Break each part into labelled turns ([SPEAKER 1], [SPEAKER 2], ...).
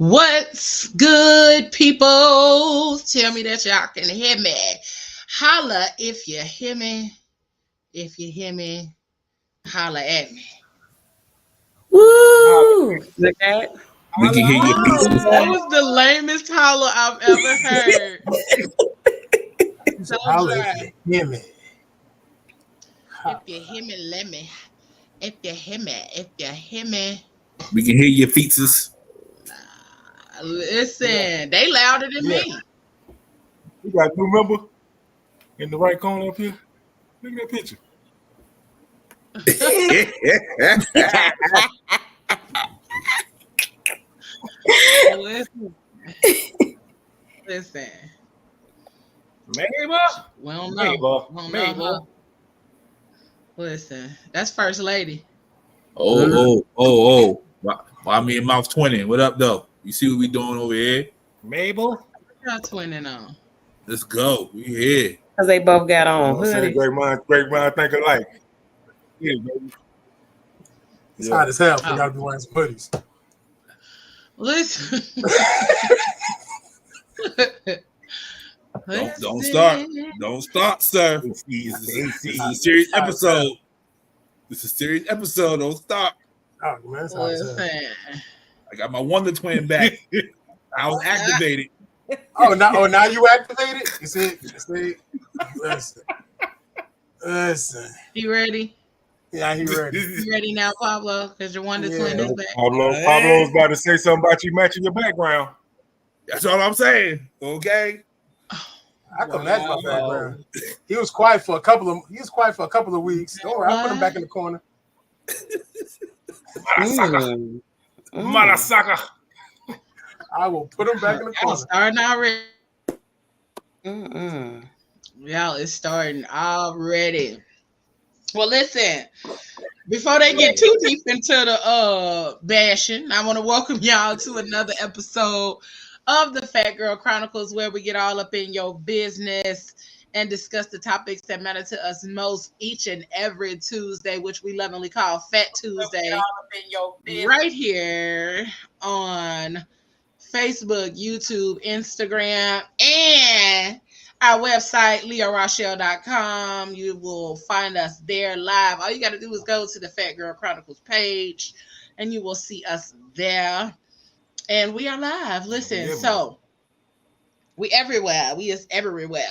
[SPEAKER 1] What's good, people? Tell me that y'all can hear me. Holla if you hear me. If you hear me, holla at me.
[SPEAKER 2] Woo! Look at
[SPEAKER 3] We can hear your pieces.
[SPEAKER 1] That was the lamest holla I've ever heard. So
[SPEAKER 4] Holla
[SPEAKER 1] dry.
[SPEAKER 4] if you hear me.
[SPEAKER 1] If you hear me, let me. If you hear me, if you hear me.
[SPEAKER 3] We can hear your pieces.
[SPEAKER 1] Listen, they louder than
[SPEAKER 4] Yeah.
[SPEAKER 1] me.
[SPEAKER 4] You got a new member in the right corner up here. Look at that picture.
[SPEAKER 1] Listen. Listen.
[SPEAKER 4] Mabel.
[SPEAKER 1] We don't know.
[SPEAKER 4] Mabel.
[SPEAKER 1] We don't know
[SPEAKER 4] Mabel.
[SPEAKER 1] her. Listen, that's First Lady.
[SPEAKER 3] oh. Why me and Mouth 20? What up, though? You see what we doing over here?
[SPEAKER 4] Mabel.
[SPEAKER 1] Y'all twinning on.
[SPEAKER 3] Let's go. We here.
[SPEAKER 2] because they both got
[SPEAKER 4] You know
[SPEAKER 2] on
[SPEAKER 4] what I'm saying?
[SPEAKER 2] hoodies.
[SPEAKER 4] Great mind think alike. Yeah, baby. It's hot as hell. We gotta be wearing some hoodies.
[SPEAKER 1] Listen.
[SPEAKER 3] Don't start. Don't start, sir. This is a serious episode. This is a serious episode. Don't start.
[SPEAKER 4] Oh man, it's hot as hell.
[SPEAKER 1] Listen.
[SPEAKER 3] I got my Wonder Twin back. I was activated.
[SPEAKER 4] Now you activated? You see? Listen.
[SPEAKER 1] You ready?
[SPEAKER 4] Yeah, he ready.
[SPEAKER 1] You ready now, Pablo? Because your Wonder Twin is back.
[SPEAKER 4] Pablo's about to say something about you matching your background.
[SPEAKER 3] That's all I'm saying. Okay.
[SPEAKER 4] I can match my background. He was quiet for a couple of weeks. Don't worry, I'll put him back in the corner. Marasaka. I will put him back in the corner.
[SPEAKER 1] Starting already. Y'all, it's starting already. Well, listen. Before they get too deep into the bashing, I want to welcome y'all to another episode of the Phat Girl Chronicles, where we get all up in your business and discuss the topics that matter to us most each and every Tuesday, which we lovingly call Fat Tuesday, right here on Facebook, YouTube, Instagram, and our website, leorochelle.com. You will find us there live. All you got to do is go to the Phat Girl Chronicles page, and you will see us there. And we are live. Listen, so we everywhere. We is everywhere.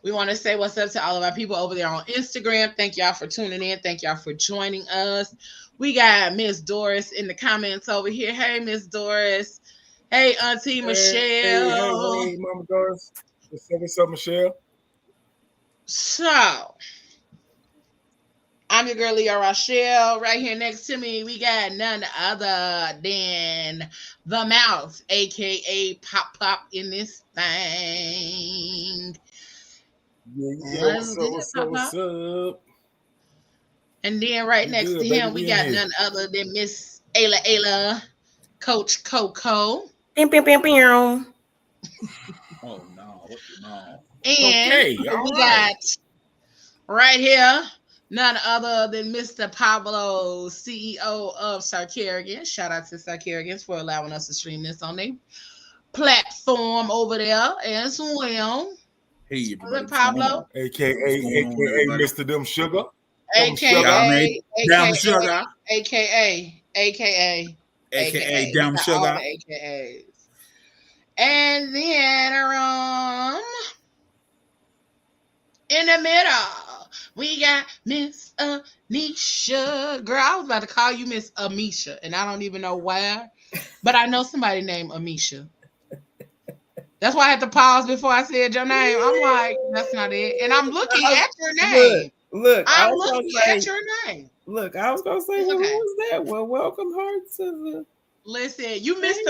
[SPEAKER 1] We want to say what's up to all of our people over there on Instagram. Thank y'all for tuning in. Thank y'all for joining us. We got Miss Doris in the comments over here. Hey, Miss Doris. Hey, Auntie Michelle.
[SPEAKER 4] Hey, Mama Doris. What's up, Michelle?
[SPEAKER 1] So, I'm your girl, Leah Rochelle. Right here next to me, we got none other than the Mouth, a.k.a. Pop in this thing.
[SPEAKER 4] Yeah, what's up?
[SPEAKER 1] And then right next to him, we got none other than Miss Ayla, Coach Coco.
[SPEAKER 3] Oh, no.
[SPEAKER 1] And we got right here none other than Mr. Pablo, CEO of Sarcarigans. Shout out to Sarcarigans for allowing us to stream this on their platform over there as well.
[SPEAKER 3] Hey, everybody.
[SPEAKER 1] Pablo.
[SPEAKER 4] AKA Mr. Them Sugar.
[SPEAKER 1] AKA
[SPEAKER 3] Down Sugar.
[SPEAKER 1] AKA
[SPEAKER 3] Down Sugar.
[SPEAKER 1] AKAs. And then in the middle, we got Miss Anisha. Girl, I was about to call you Miss Amisha, and I don't even know why, but I know somebody named Amisha. That's why I had to pause before I said your name. I'm like, that's not it. And I'm looking at your name. I'm looking at your name.
[SPEAKER 2] Look, I was gonna say, who was that? Well, welcome her to the.
[SPEAKER 1] Listen, you missed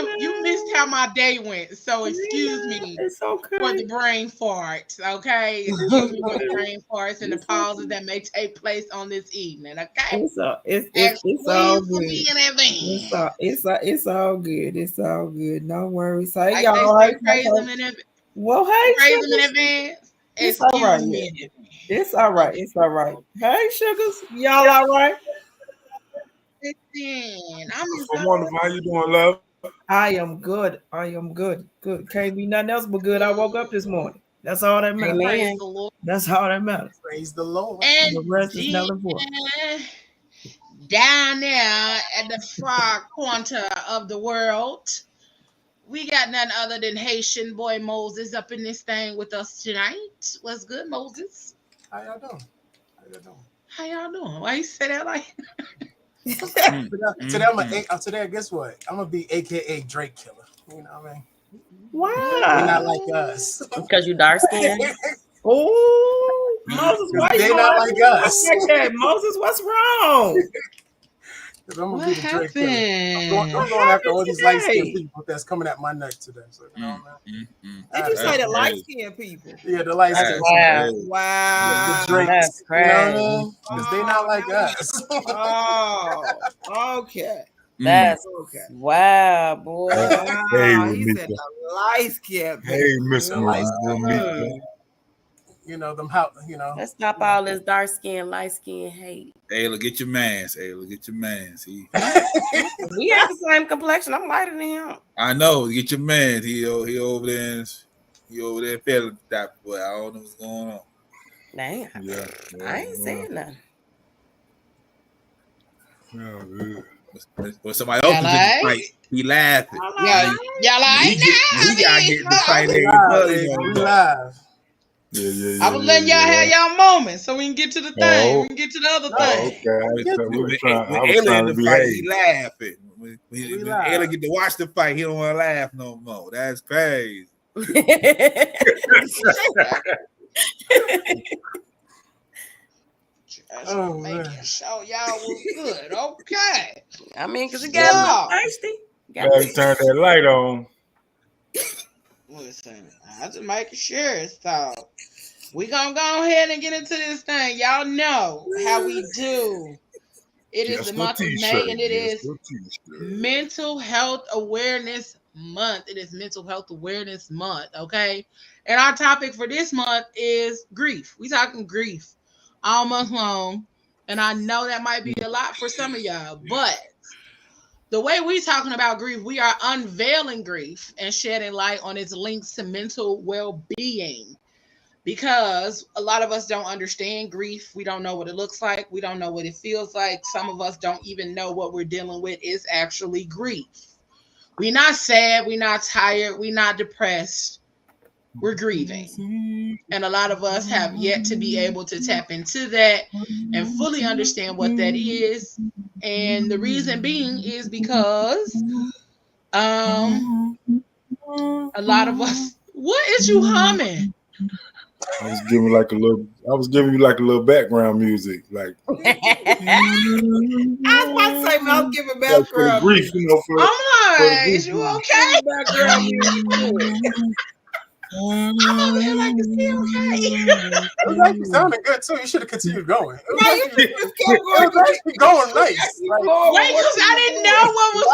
[SPEAKER 1] how my day went. So excuse me for the brain farts, okay? Excuse me for the brain farts and the pauses that may take place on this evening, okay?
[SPEAKER 2] It's all good. It's all good. It's all good. No worries. Hey, y'all. Well, hey,
[SPEAKER 1] praise them in advance.
[SPEAKER 2] It's all right. It's all right. It's all right. Hey, sugars. Y'all all right?
[SPEAKER 1] Listen, I'm
[SPEAKER 4] wonderful. How you doing, love?
[SPEAKER 2] I am good. I am good. Good. Can't be nothing else but good. I woke up this morning. That's all that matters.
[SPEAKER 1] Praise the Lord.
[SPEAKER 2] That's all that matters.
[SPEAKER 4] Praise the Lord.
[SPEAKER 1] And
[SPEAKER 2] the rest is null and void.
[SPEAKER 1] Down there at the far corner of the world, we got none other than Haitian boy Moses up in this thing with us tonight. What's good, Moses?
[SPEAKER 4] How y'all doing?
[SPEAKER 1] How y'all doing? Why you say that like?
[SPEAKER 4] Today, guess what? I'm gonna be AKA Drake Killer. You know what I mean?
[SPEAKER 2] Wow.
[SPEAKER 4] They're not like us.
[SPEAKER 5] Because you dark skinned.
[SPEAKER 2] Oh, Moses, why
[SPEAKER 4] they're
[SPEAKER 2] you
[SPEAKER 4] not like us?
[SPEAKER 2] Like that? Moses, what's wrong?
[SPEAKER 4] I'm gonna be the Drake Killer. I'm going after all these light skinned people that's coming at my neck today. So, you know,
[SPEAKER 2] Did you say the light skinned people?
[SPEAKER 4] Yeah, the light skinned
[SPEAKER 2] people. Wow.
[SPEAKER 4] The Drakes.
[SPEAKER 5] That's crazy.
[SPEAKER 4] You know what I mean? Because they're not like us.
[SPEAKER 2] Oh, okay.
[SPEAKER 5] That's okay. Wow, boy.
[SPEAKER 2] Wow, he said the light skinned people.
[SPEAKER 3] Hey, Miss Monica.
[SPEAKER 4] You know, them how, you know.
[SPEAKER 5] Let's stop all this dark skin, light skin hate.
[SPEAKER 3] Ayla, get your mans. Ayla, get your mans.
[SPEAKER 5] We have the same complexion. I'm lighter than him.
[SPEAKER 3] I know. Get your mans. He over there. He over there feeling that, boy. I don't know what's going on.
[SPEAKER 5] Damn.
[SPEAKER 3] Yeah.
[SPEAKER 5] I ain't saying nothing.
[SPEAKER 3] When somebody else is in the fight, he laughing.
[SPEAKER 1] Y'all like,
[SPEAKER 3] he got hit in the fight.
[SPEAKER 4] We live.
[SPEAKER 3] Yeah.
[SPEAKER 1] I was letting y'all have y'all moments so we can get to the thing. We can get to the other thing.
[SPEAKER 3] When Ayla in the fight, he laughing. When Ayla get to watch the fight, he don't want to laugh no more. That's crazy.
[SPEAKER 1] Making sure y'all was good. Okay.
[SPEAKER 5] I mean, because he got thirsty.
[SPEAKER 3] Gotta turn that light on.
[SPEAKER 1] Listen, I just making sure. So we gonna go ahead and get into this thing. Y'all know how we do. It is the month of May, and it is Mental Health Awareness Month. It is Mental Health Awareness Month, okay? And our topic for this month is grief. We talking grief all month long, and I know that might be a lot for some of y'all, but the way we talking about grief, we are unveiling grief and shedding light on its links to mental well-being. Because a lot of us don't understand grief. We don't know what it looks like. We don't know what it feels like. Some of us don't even know what we're dealing with is actually grief. We're not sad. We're not tired. We're not depressed. We're grieving. And a lot of us have yet to be able to tap into that and fully understand what that is. And the reason being is because a lot of us, what is you humming?
[SPEAKER 3] I was giving you like a little background music, like.
[SPEAKER 2] I was about to say, I was giving background
[SPEAKER 3] grief, you know.
[SPEAKER 1] I'm like, is you okay? Background music. I'm over here like, is he okay?
[SPEAKER 4] You sounded good too. You should have continued going. It
[SPEAKER 2] was
[SPEAKER 4] actually going nice.
[SPEAKER 1] Wait, because I didn't know what was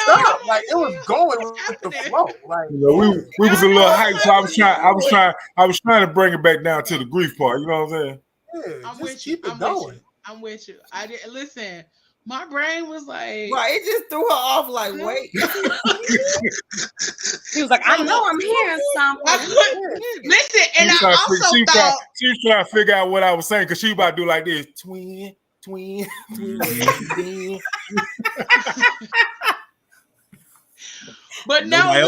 [SPEAKER 1] going on.
[SPEAKER 4] Like it was going with the flow. Like
[SPEAKER 3] we was a little hyped, so I was trying to bring it back down to the grief part. You know what I'm saying?
[SPEAKER 4] Yeah,
[SPEAKER 1] I'm with you. I'm with you. I didn't listen. My brain was like,
[SPEAKER 2] right, it just threw her off. Like, wait.
[SPEAKER 5] She was like, I know I'm hearing something.
[SPEAKER 1] Listen, and I also thought
[SPEAKER 3] she was trying to figure out what I was saying because she about to do like this, twin.
[SPEAKER 1] But nobody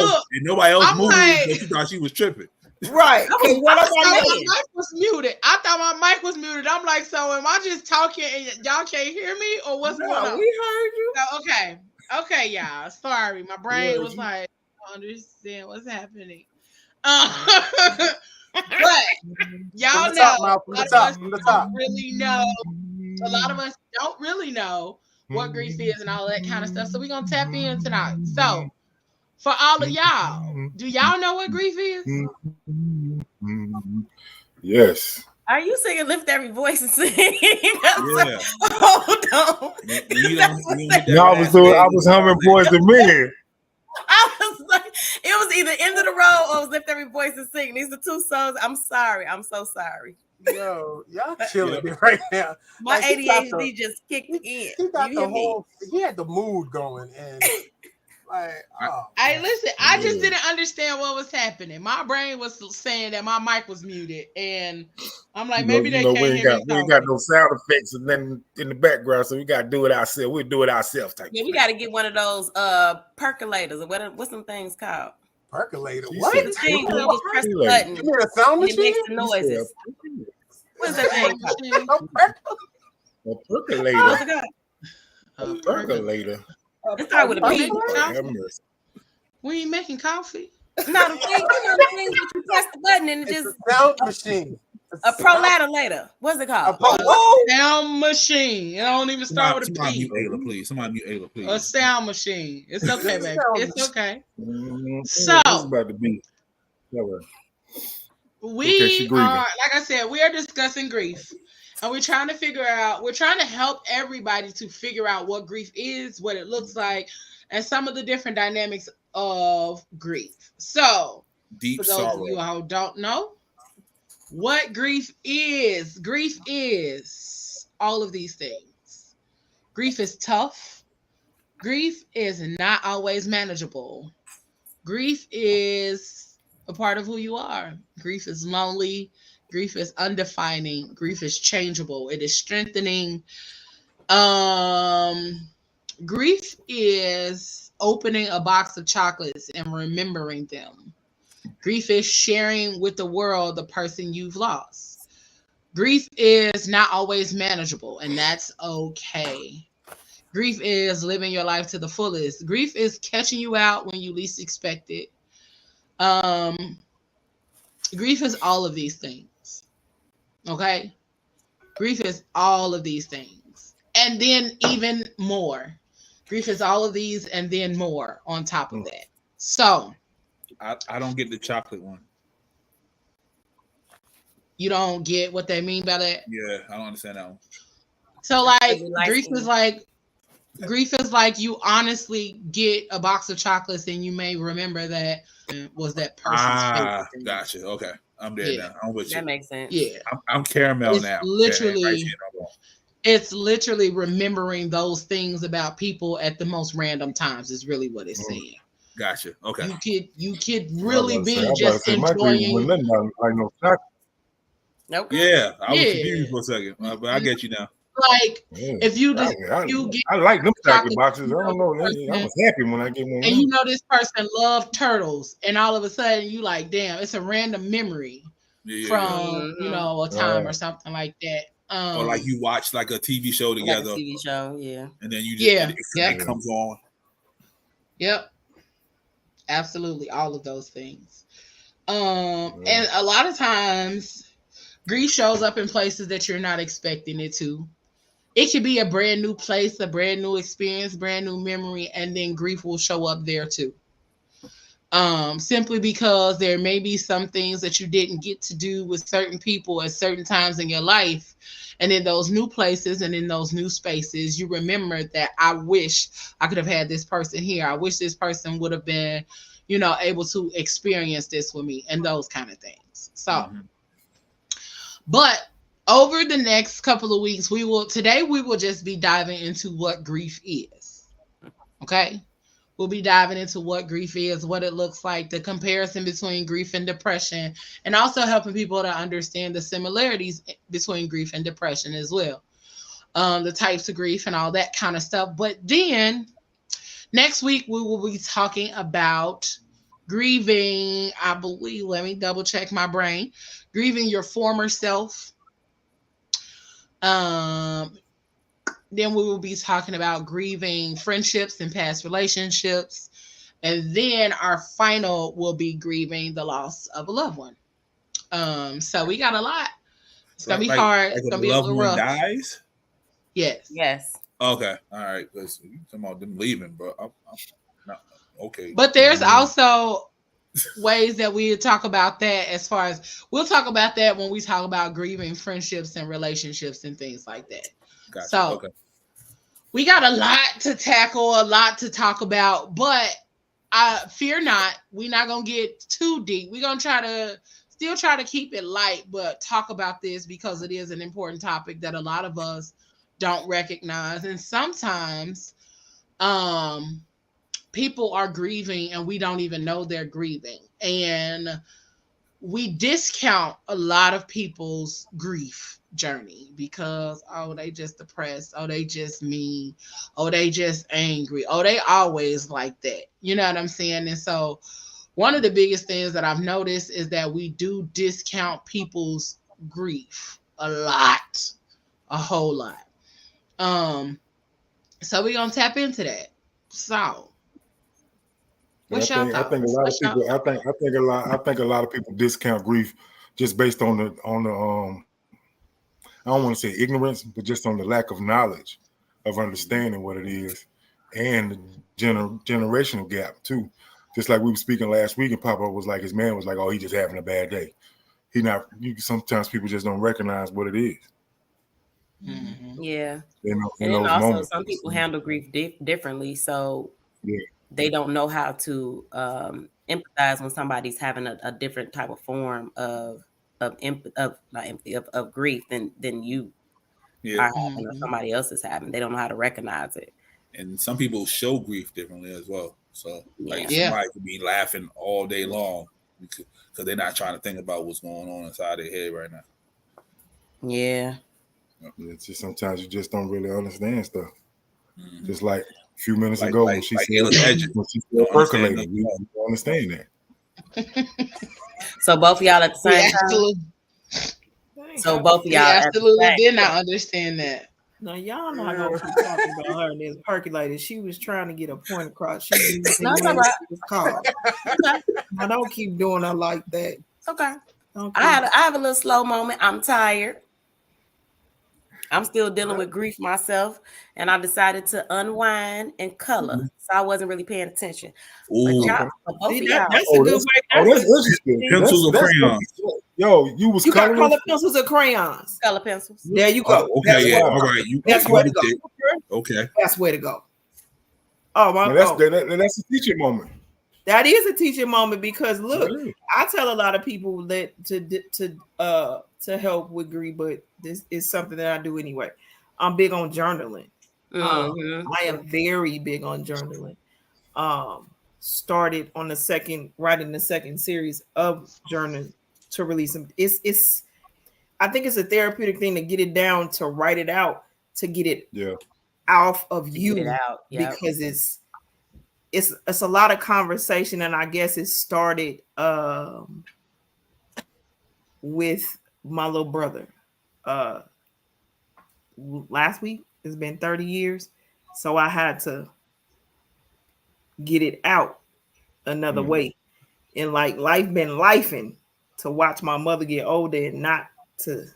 [SPEAKER 1] else moved.
[SPEAKER 3] Like, she thought she was tripping.
[SPEAKER 2] Right.
[SPEAKER 1] I thought my mic was muted. I'm like, so am I just talking and y'all can't hear me, or what's going on?
[SPEAKER 2] We heard you.
[SPEAKER 1] So, okay, y'all. Sorry, my brain was like, I don't understand what's happening. But y'all know, a lot of us don't really know what grief is and all that kind of stuff. So we're gonna tap in tonight. So for all of y'all, do y'all know what grief is?
[SPEAKER 3] Yes.
[SPEAKER 5] Are you singing Lift Every Voice and Sing?
[SPEAKER 3] Yeah.
[SPEAKER 5] Hold on.
[SPEAKER 3] I was humming Boys and Men.
[SPEAKER 5] I was like, it was either End of the Road or it was Lift Every Voice and Sing. These are two songs. I'm sorry. I'm so sorry.
[SPEAKER 4] Yo, y'all killing it right now.
[SPEAKER 5] My ADHD just kicked in.
[SPEAKER 4] He had the mood going, and Like,
[SPEAKER 1] hey, listen, I just didn't understand what was happening. My brain was saying that my mic was muted, and I'm like, maybe they can't hear me.
[SPEAKER 3] We ain't got no sound effects and then in the background, so we got to do it ourselves. We'll do it ourselves.
[SPEAKER 5] Yeah, we got to get one of those percolators, or what's some things called?
[SPEAKER 4] Percolator.
[SPEAKER 5] What? The thing where you just press the button.
[SPEAKER 4] You mean a sound machine?
[SPEAKER 5] It makes the noises. What's that thing called?
[SPEAKER 3] A percolator.
[SPEAKER 5] What's it called?
[SPEAKER 3] A percolator.
[SPEAKER 5] It started with a P.
[SPEAKER 1] We ain't making coffee.
[SPEAKER 5] No, the thing that you press the button and it
[SPEAKER 4] It's
[SPEAKER 5] just
[SPEAKER 4] a sound machine.
[SPEAKER 5] a prolatator. What's it called?
[SPEAKER 1] A sound machine. It don't even start with a
[SPEAKER 3] Somebody
[SPEAKER 1] P.
[SPEAKER 3] mute Ayla, please. Somebody mute Ayla, please.
[SPEAKER 1] A sound machine. It's okay, baby. It's okay.
[SPEAKER 3] So it's about to be.
[SPEAKER 1] We are, like I said, we are discussing grief. And we're trying to help everybody to figure out what grief is, what it looks like, and some of the different dynamics of grief. So,
[SPEAKER 3] deep
[SPEAKER 1] for those
[SPEAKER 3] sorrow.
[SPEAKER 1] of you who don't know what grief is all of these things. Grief is tough. Grief is not always manageable. Grief is a part of who you are. Grief is lonely. Grief is undefining. Grief is changeable. It is strengthening. Grief is opening a box of chocolates and remembering them. Grief is sharing with the world the person you've lost. Grief is not always manageable, and that's okay. Grief is living your life to the fullest. Grief is catching you out when you least expect it. Grief is all of these things. Okay? Grief is all of these things. And then even more. Grief is all of these and then more on top of that. So.
[SPEAKER 3] I don't get the chocolate one.
[SPEAKER 1] You don't get what they mean by that?
[SPEAKER 3] Yeah, I don't understand that one.
[SPEAKER 1] So like grief is like you honestly get a box of chocolates and you may remember that was that person's favorite thing.
[SPEAKER 3] Gotcha. Okay. I'm there now. I'm with you.
[SPEAKER 5] That makes sense.
[SPEAKER 1] Yeah.
[SPEAKER 3] I'm caramel
[SPEAKER 1] it's
[SPEAKER 3] now.
[SPEAKER 1] It's literally remembering those things about people at the most random times is really what it's saying.
[SPEAKER 3] Gotcha. Okay.
[SPEAKER 1] You could really be just enjoying.
[SPEAKER 5] Nope.
[SPEAKER 3] Yeah, I was confused for a second, but I get you now.
[SPEAKER 1] Like if you just
[SPEAKER 3] I like them chocolate boxes. I don't know. I was happy when I get one.
[SPEAKER 1] And you know this person loved turtles, and all of a sudden you like, damn, it's a random memory from a time or something like that.
[SPEAKER 3] Or like you watch like a TV show together.
[SPEAKER 5] Like a TV show, yeah.
[SPEAKER 3] And then you just it comes on.
[SPEAKER 1] Yep. Absolutely, all of those things. And a lot of times grief shows up in places that you're not expecting it to. It could be a brand new place, a brand new experience, brand new memory, and then grief will show up there too. Simply because there may be some things that you didn't get to do with certain people at certain times in your life. And in those new places and in those new spaces, you remember that I wish I could have had this person here. I wish this person would have been, able to experience this with me and those kind of things. So, but over the next couple of weeks, we will just be diving into what grief is. Okay. We'll be diving into what grief is, what it looks like, the comparison between grief and depression, and also helping people to understand the similarities between grief and depression as well. The types of grief and all that kind of stuff. But then next week, we will be talking about grieving, I believe, let me double check my brain, grieving your former self. Then we will be talking about grieving friendships and past relationships. And then our final will be grieving the loss of a loved one. So we got a lot. It's going to be hard. It's going to be a little rough.
[SPEAKER 3] Dies?
[SPEAKER 1] Yes.
[SPEAKER 5] Yes.
[SPEAKER 3] Okay. All right. Let's talk about them leaving, bro. Okay.
[SPEAKER 1] But there's also ways that we talk about that we'll talk about that when we talk about grieving friendships and relationships and things like that.
[SPEAKER 3] Gotcha.
[SPEAKER 1] So we got a lot to tackle, a lot to talk about, but fear not, we're not going to get too deep. We're going to still try to keep it light, but talk about this because it is an important topic that a lot of us don't recognize. And sometimes people are grieving and we don't even know they're grieving. And we discount a lot of people's grief journey because, oh, they just depressed, oh, they just mean, oh, they just angry, oh, they always like that. You know what I'm saying? And so one of the biggest things that I've noticed is that we do discount people's grief a lot, a whole lot. So we're gonna tap into that. So what's your thoughts?
[SPEAKER 6] I think a lot of people. I think a lot of people discount grief just based on the I don't want to say ignorance, but just on the lack of knowledge of understanding what it is, and the generational gap too. Just like we were speaking last week, and Papa was like, his man was like, "Oh, he just having a bad day." Sometimes people just don't recognize what it is.
[SPEAKER 5] Mm-hmm. Yeah,
[SPEAKER 6] and
[SPEAKER 5] then also moments, some people handle grief differently, so they don't know how to empathize when somebody's having a different type of form of grief than you are having or somebody else is having. They don't know how to recognize it.
[SPEAKER 3] And some people show grief differently as well. So like somebody could be laughing all day long because they're not trying to think about what's going on inside their head right now.
[SPEAKER 5] Yeah.
[SPEAKER 6] It's just sometimes you just don't really understand stuff. Mm-hmm. Just like a few minutes ago when she said percolator, you don't understand that.
[SPEAKER 5] So both of y'all at the same time? So both of y'all
[SPEAKER 1] absolutely did not understand that.
[SPEAKER 2] Now y'all not gonna keep talking about her and this percolator. She was trying to get a point across. She was called. I don't keep doing her like that.
[SPEAKER 5] Okay. I have a little slow moment. I'm tired. I'm still dealing with grief myself, and I decided to unwind and color. So I wasn't really paying attention.
[SPEAKER 2] That's a good way.
[SPEAKER 6] That's interesting. Pencils or crayons? Yo, you
[SPEAKER 2] got color pencils or crayons?
[SPEAKER 5] Color pencils.
[SPEAKER 2] There you go.
[SPEAKER 3] Okay, all right.
[SPEAKER 2] That's where to go.
[SPEAKER 3] Okay.
[SPEAKER 2] That's where to go. Oh my
[SPEAKER 6] God. That's a teaching moment.
[SPEAKER 2] That is a teaching moment because look, I tell a lot of people that to help with grief, but this is something that I do anyway. I'm big on journaling. I am very big on journaling. Started on writing the second series of journaling to release them. It's I think it's a therapeutic thing to get it down, to write it out, to get it off of you because it's a lot of conversation, and I guess it started with my little brother. Last week, it's been 30 years, so I had to get it out another way. And like life been lifing, to watch my mother get older and not to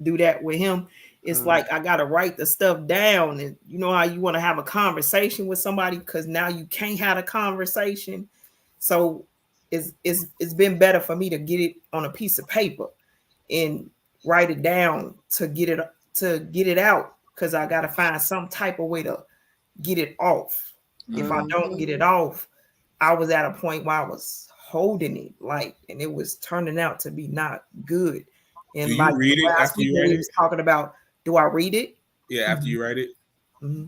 [SPEAKER 2] do that with him. It's like I gotta write the stuff down, and you know how you want to have a conversation with somebody because now you can't have a conversation. So it's been better for me to get it on a piece of paper and write it down to get it out, because I gotta find some type of way to get it off. If I don't get it off, I was at a point where I was holding it and it was turning out to be not good. And
[SPEAKER 3] do you read it after you write it?
[SPEAKER 2] He was talking about, do I read it?
[SPEAKER 3] Yeah, after you write it.
[SPEAKER 2] Mm-hmm.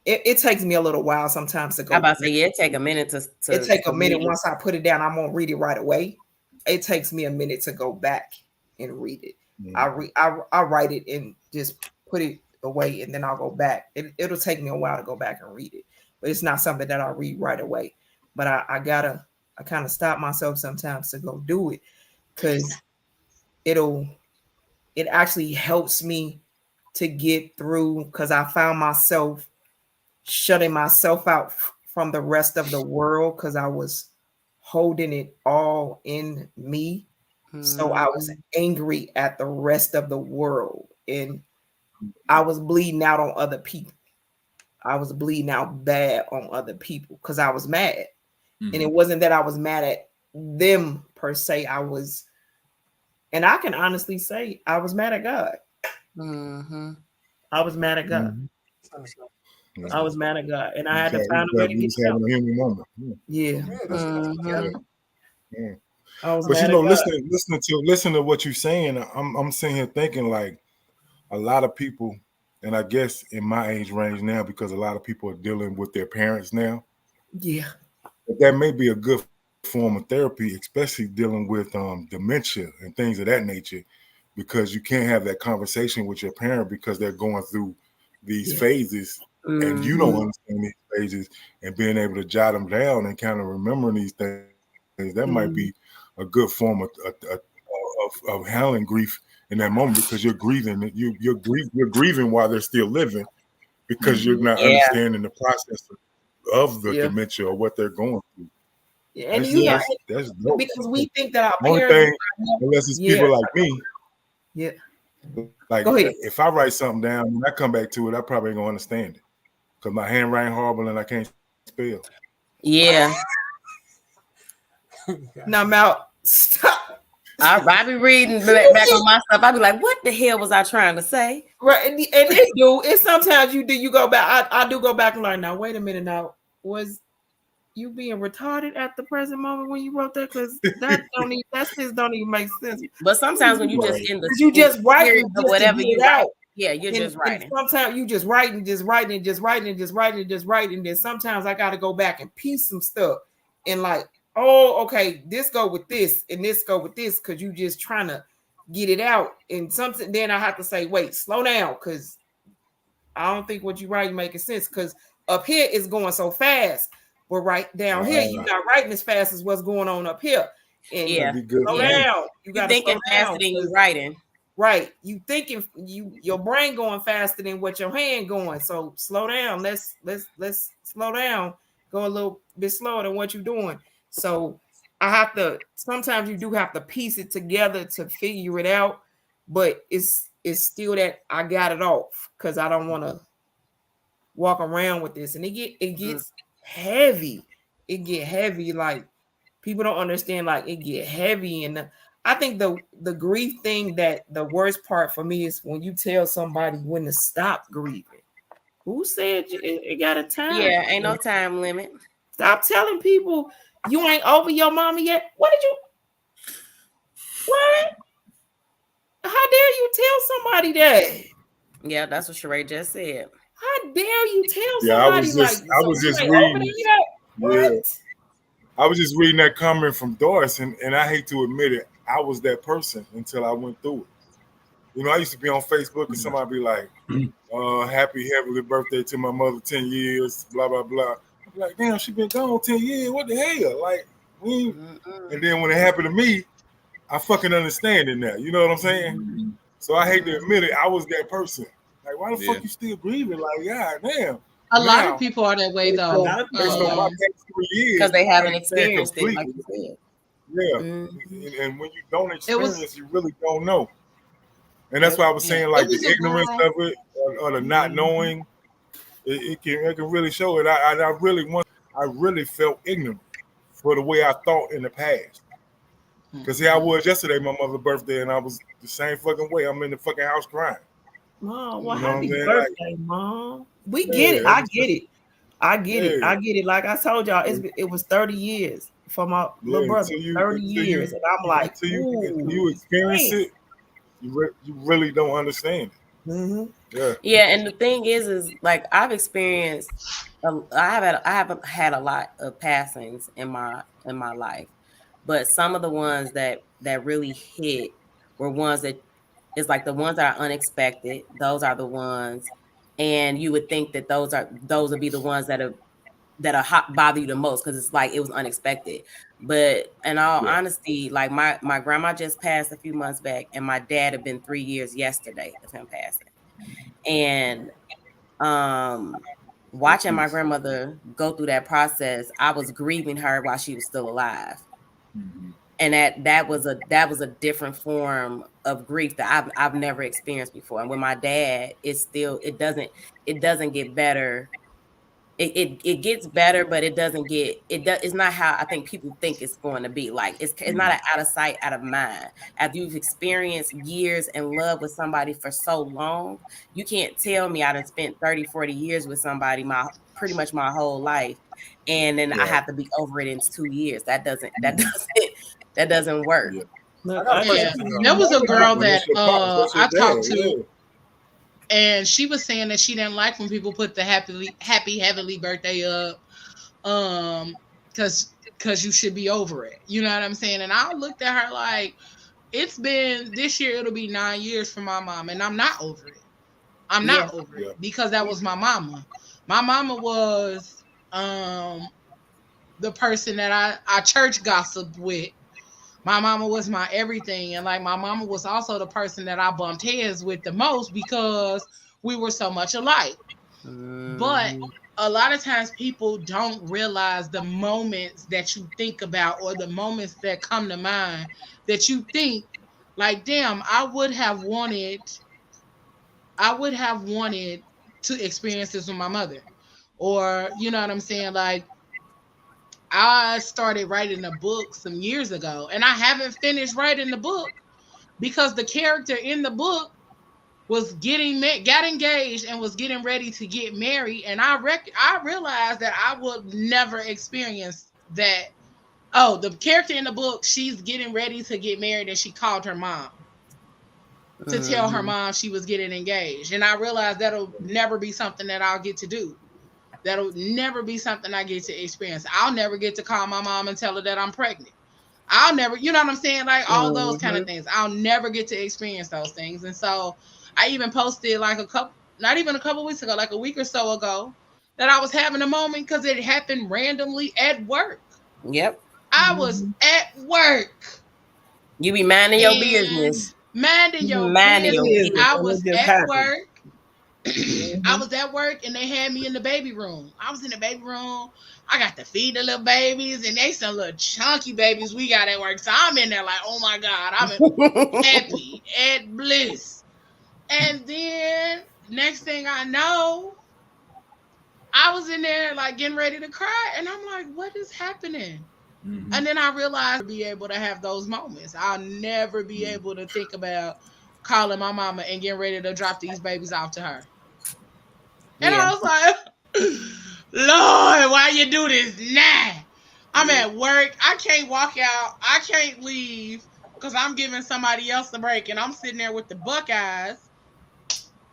[SPEAKER 2] It takes me a little while sometimes to go.
[SPEAKER 5] I'm about to say, it take a minute to
[SPEAKER 2] it take a minute. Once I put it down, I'm gonna read it right away. It takes me a minute to go back and read it. I write it and just put it away, and then I'll go back. It'll take me a while to go back and read it, but it's not something that I read right away. But I kind of stop myself sometimes to go do it, because it actually helps me to get through, because I found myself shutting myself out from the rest of the world because I was holding it all in me. So I was angry at the rest of the world, and I was bleeding out on other people. I was bleeding out bad on other people because I was mad. And it wasn't that I was mad at them per se. And I can honestly say I was mad at God. I was mad at God. I was mad at God, and I had to find a way to get out.
[SPEAKER 6] But listen to what you're saying. I'm sitting here thinking like a lot of people, and I guess in my age range now, because a lot of people are dealing with their parents now.
[SPEAKER 2] Yeah.
[SPEAKER 6] But that may be a good form of therapy, especially dealing with dementia and things of that nature, because you can't have that conversation with your parent because they're going through these phases and you don't understand these phases, and being able to jot them down and kind of remembering these things, that might be a good form of handling grief in that moment, because you're grieving. You're grieving while they're still living, because you're not understanding the process of the dementia or what they're going through.
[SPEAKER 2] Yeah, and you know,
[SPEAKER 6] That's dope.
[SPEAKER 2] because we think that our
[SPEAKER 6] Only
[SPEAKER 2] parents,
[SPEAKER 6] thing, unless it's people like me.
[SPEAKER 2] Yeah.
[SPEAKER 6] Like,
[SPEAKER 2] go ahead.
[SPEAKER 6] if I write something down and I come back to it, I probably ain't gonna understand it because my handwriting horrible and I can't spell.
[SPEAKER 5] Yeah.
[SPEAKER 2] Now, Mal, stop.
[SPEAKER 5] I be reading back on my stuff. I be like, what the hell was I trying to say?
[SPEAKER 2] Right, and it do. It's sometimes you go back. I do go back and learn. Now, wait a minute. Now, was you being retarded at the present moment when you wrote that? Because that just don't even make sense.
[SPEAKER 5] But sometimes when you just in the
[SPEAKER 2] you just writing
[SPEAKER 5] or whatever you
[SPEAKER 2] out.
[SPEAKER 5] Yeah, you're just writing.
[SPEAKER 2] Sometimes you just writing, and then sometimes I got to go back and piece some stuff and like, oh, okay, this go with this and this go with this, because you just trying to get it out. And something, then I have to say, wait, slow down, because I don't think what you writing making sense, because up here is going so fast, but right down here you're not writing as fast as what's going on up here. And slow down. You got to
[SPEAKER 5] thinking faster than you writing.
[SPEAKER 2] Right, you thinking your brain going faster than what your hand going. So slow down. Let's slow down. Go a little bit slower than what you're doing. So I have to. Sometimes you do have to piece it together to figure it out. But it's still that I got it off, because I don't want to walk around with this, and it gets heavy. It get heavy. Like, people don't understand. Like, it get heavy. And I think the grief thing, that the worst part for me is when you tell somebody when to stop grieving. Who said it got a time?
[SPEAKER 5] Yeah, ain't no time limit.
[SPEAKER 2] Stop telling people you ain't over your mama yet. What? How dare you tell somebody that?
[SPEAKER 5] Yeah, that's what Sheree just said.
[SPEAKER 2] How dare you tell somebody
[SPEAKER 6] I was just reading.
[SPEAKER 2] What?
[SPEAKER 6] I was just reading that comment from Doris, and I hate to admit it, I was that person until I went through it. You know, I used to be on Facebook and somebody be like, happy heavenly birthday to my mother, 10 years, blah, blah, blah. I'd be like, damn, she been gone 10 years. What the hell? Like, and then when it happened to me, I fucking understand it now. You know what I'm saying? So I hate to admit it, I was that person. Like, why the fuck you still grieving? Like, God damn.
[SPEAKER 1] A lot of people are that way, though.
[SPEAKER 5] Because they haven't experienced it, like you said.
[SPEAKER 6] Yeah. And when you don't experience, you really don't know. And that's why I was saying, like, the ignorance of it or the not knowing, it can really show it. I really felt ignorant for the way I thought in the past. Because here I was yesterday, my mother's birthday, and I was the same fucking way. I'm in the fucking house crying.
[SPEAKER 2] Mom, well, happy birthday, Mom. We get it. I get it. I get it. Like I told y'all, it was 30 years for my little brother. 30 years. And I'm like,
[SPEAKER 6] until you experience it, you really don't understand it.
[SPEAKER 2] Mm-hmm.
[SPEAKER 5] Yeah, and the thing is like I've experienced, I haven't had a lot of passings in my life, but some of the ones that really hit were ones that is like the ones that are unexpected. Those are the ones, and you would think that those would be the ones that bother you the most, because it's like it was unexpected. But in all honesty, like my grandma just passed a few months back, and my dad had been 3 years yesterday of him passing. And watching my grandmother go through that process, I was grieving her while she was still alive. And that was a different form of grief that I've never experienced before. And with my dad, it doesn't get better. It gets better, but it's not how I think people think it's going to be. Like it's not an out of sight, out of mind. After you've experienced years in love with somebody for so long, you can't tell me I done spent 30, 40 years with somebody pretty much my whole life, and then I have to be over it in 2 years. That doesn't work.
[SPEAKER 1] There was a girl that I talked to, and she was saying that she didn't like when people put the happy heavenly birthday up Because you should be over it. You know what I'm saying? And I looked at her like, it's been this year, it'll be 9 years for my mom, and I'm not over it. I'm not over it because that was my mama. My mama was the person that I church gossiped with. My mama was my everything. And like my mama was also the person that I bumped heads with the most because we were so much alike. But a lot of times people don't realize the moments that you think about or the moments that come to mind that you think like, damn, I would have wanted to experience this with my mother. Or, you know what I'm saying? Like, I started writing a book some years ago and I haven't finished writing the book because the character in the book was got engaged and was getting ready to get married, and I realized that I would never experience that. Oh, the character in the book, she's getting ready to get married and she called her mom to tell her mom she was getting engaged, and I realized that'll never be something that I'll get to do. That'll never be something I get to experience. I'll never get to call my mom and tell her that I'm pregnant. I'll never, you know what I'm saying? Like all those kind of things. I'll never get to experience those things. And so I even posted like not even a couple weeks ago, like a week or so ago, that I was having a moment because it happened randomly at work.
[SPEAKER 5] Yep.
[SPEAKER 1] I was at work.
[SPEAKER 5] You be minding your business.
[SPEAKER 1] Minding your business. I was at work. I was at work and they had me in the baby room. I was in the baby room. I got to feed the little babies, and they some little chunky babies we got at work. So I'm in there like, oh my God, I'm happy at bliss. And then next thing I know, I was in there like getting ready to cry, and I'm like, what is happening? Mm-hmm. And then I realized I'll be able to have those moments. I'll never be able to think about calling my mama and getting ready to drop these babies off to her. And I was like, Lord, why you do this now? I'm at work. I can't walk out. I can't leave because I'm giving somebody else a break. And I'm sitting there with the Buckeyes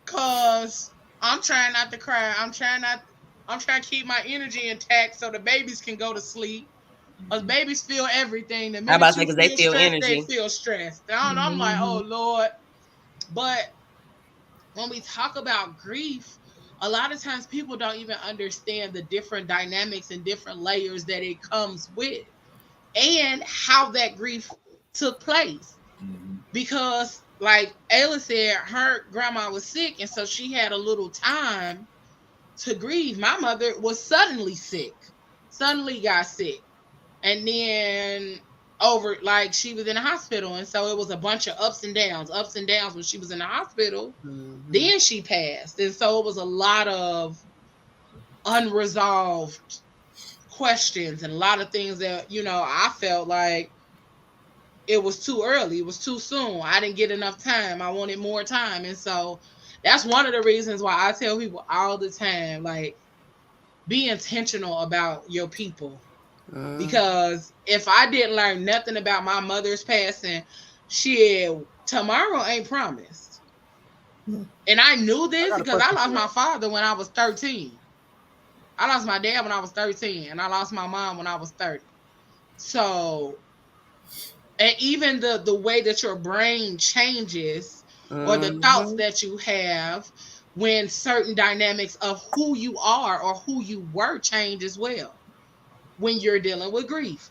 [SPEAKER 1] because I'm trying not to cry. I'm trying to keep my energy intact so the babies can go to sleep. Because babies feel everything. The minute you feel stressed, energy. They feel stressed. And I'm like, oh, Lord. But when we talk about grief, a lot of times people don't even understand the different dynamics and different layers that it comes with and how that grief took place. Because like Ayla said, her grandma was sick, and so she had a little time to grieve. My mother was suddenly got sick. And then she was in the hospital. And so it was a bunch of ups and downs when she was in the hospital. Mm-hmm. Then she passed. And so it was a lot of unresolved questions and a lot of things that, I felt like it was too early. It was too soon. I didn't get enough time. I wanted more time. And so that's one of the reasons why I tell people all the time, like, be intentional about your people. Because if I didn't learn nothing about my mother's passing, tomorrow ain't promised. And I knew this because I lost my father when I was 13. I lost my dad when I was 13, and I lost my mom when I was 30. So, and even the way that your brain changes or the thoughts that you have when certain dynamics of who you are or who you were change as well when you're dealing with grief.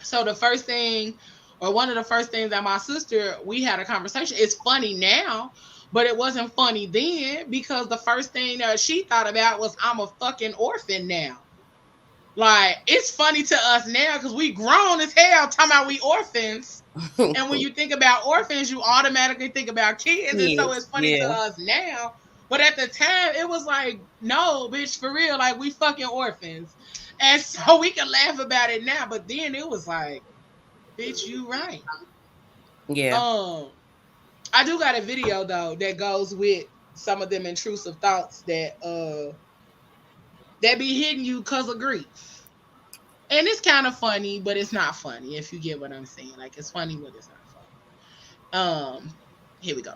[SPEAKER 1] So the first thing, or one of the first things that my sister, we had a conversation. It's funny now, but it wasn't funny then because the first thing that she thought about was, I'm a fucking orphan now. Like, it's funny to us now because we grown as hell talking about we orphans. And when you think about orphans, you automatically think about kids. And so it's funny to us now. But at the time, it was like, no, bitch, for real. Like, we fucking orphans. And so we can laugh about it now. But then it was like, bitch, you right.
[SPEAKER 5] Yeah.
[SPEAKER 1] I do got a video, though, that goes with some of them intrusive thoughts that be hitting you because of grief. And it's kind of funny, but it's not funny, if you get what I'm saying. Like, it's funny, but it's not funny. Here we go.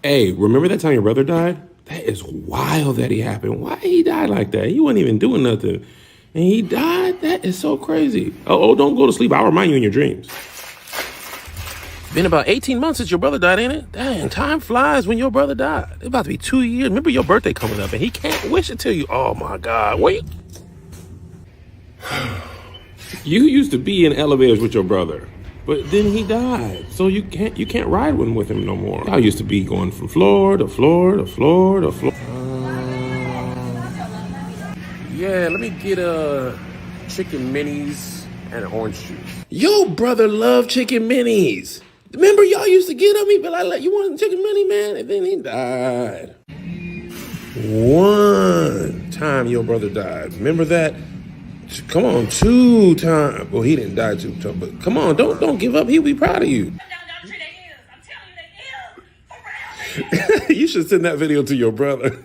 [SPEAKER 7] Hey, remember that time your brother died? That is wild that he happened. Why he died like that? He wasn't even doing nothing. And he died? That is so crazy. Oh, don't go to sleep. I'll remind you in your dreams. Been about 18 months since your brother died, ain't it? Dang, time flies when your brother died. It's about to be 2 years. Remember your birthday coming up, and he can't wish it to you. Oh, my God. Wait. You used to be in elevators with your brother, but then he died. So you can't ride one with him no more. I used to be going from floor to floor to floor to floor. Yeah, let me get a chicken minis and an orange juice. Your brother loved chicken minis. Remember y'all used to get him? He'd be like, you want a chicken mini, man? And then he died. One time your brother died. Remember that? Come on, 2 times. Well, he didn't die 2 times, but come on, don't give up. He'll be proud of you. You should send that video to your brother.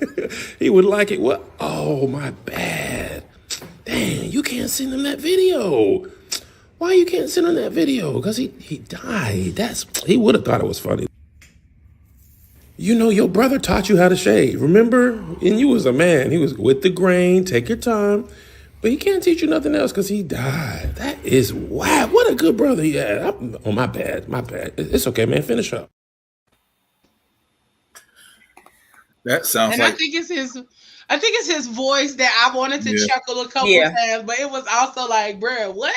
[SPEAKER 7] He would like it. What? Oh, my bad. Dang, you can't send him that video. Why you can't send him that video? Because he died. He would have thought it was funny. You know, your brother taught you how to shave, remember? And you was a man. He was with the grain, take your time. But he can't teach you nothing else because he died. That is wow. What a good brother he had. Oh, my bad. It's okay, man. Finish up.
[SPEAKER 3] That sounds
[SPEAKER 1] and
[SPEAKER 3] like.
[SPEAKER 1] I think it's his voice that I wanted to chuckle a couple times, but it was also like, bruh, what?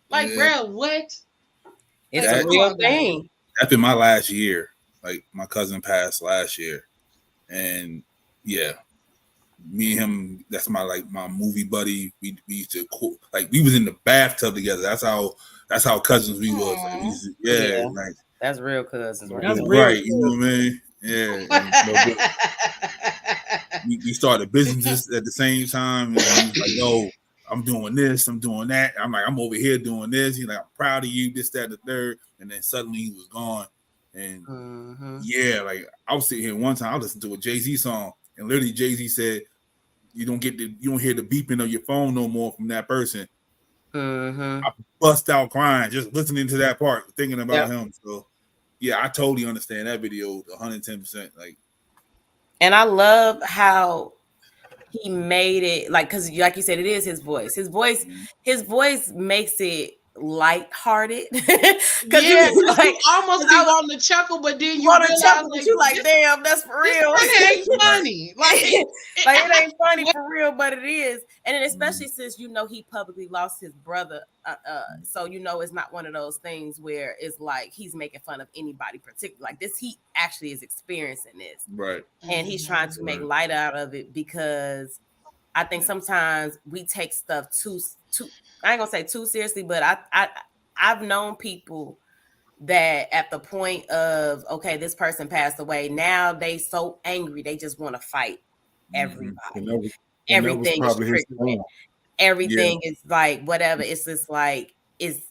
[SPEAKER 1] Like, bruh, what?
[SPEAKER 5] It's a real thing.
[SPEAKER 3] That's been my last year. Like, my cousin passed last year. And yeah, me and him, that's my movie buddy. We used to we was in the bathtub together. That's how cousins we was. Like, like
[SPEAKER 5] that's real cousins.
[SPEAKER 3] That's right. You know what I mean? Yeah. We started businesses at the same time. And he was like, yo, I'm doing this, I'm doing that. I'm like, I'm over here doing this. He's like, I'm proud of you, this, that, and the third. And then suddenly he was gone. And like I was sitting here one time, I listened to a Jay-Z song, and literally Jay-Z said, you don't hear the beeping of your phone no more from that person. I bust out crying just listening to that part, thinking about him. So yeah, I totally understand that video 110%. Like,
[SPEAKER 5] and I love how he made it, like, because like you said, it is his voice. His voice makes it lighthearted. Because
[SPEAKER 1] you almost be wanting to chuckle, but then you
[SPEAKER 5] want
[SPEAKER 1] to
[SPEAKER 5] chuckle, but you like, damn, that's for real.
[SPEAKER 1] It ain't funny. Like
[SPEAKER 5] it ain't funny for real, but it is. And then especially since he publicly lost his brother, so it's not one of those things where it's like he's making fun of anybody particular. Like this, he actually is experiencing this,
[SPEAKER 3] right?
[SPEAKER 5] And he's trying to make light out of it, because I think sometimes we take stuff too. I ain't gonna say too seriously, but I've known people that at the point of, okay, this person passed away, now they so angry they just want to fight everybody. Everything is triggering. Everything is like whatever. It's just like it's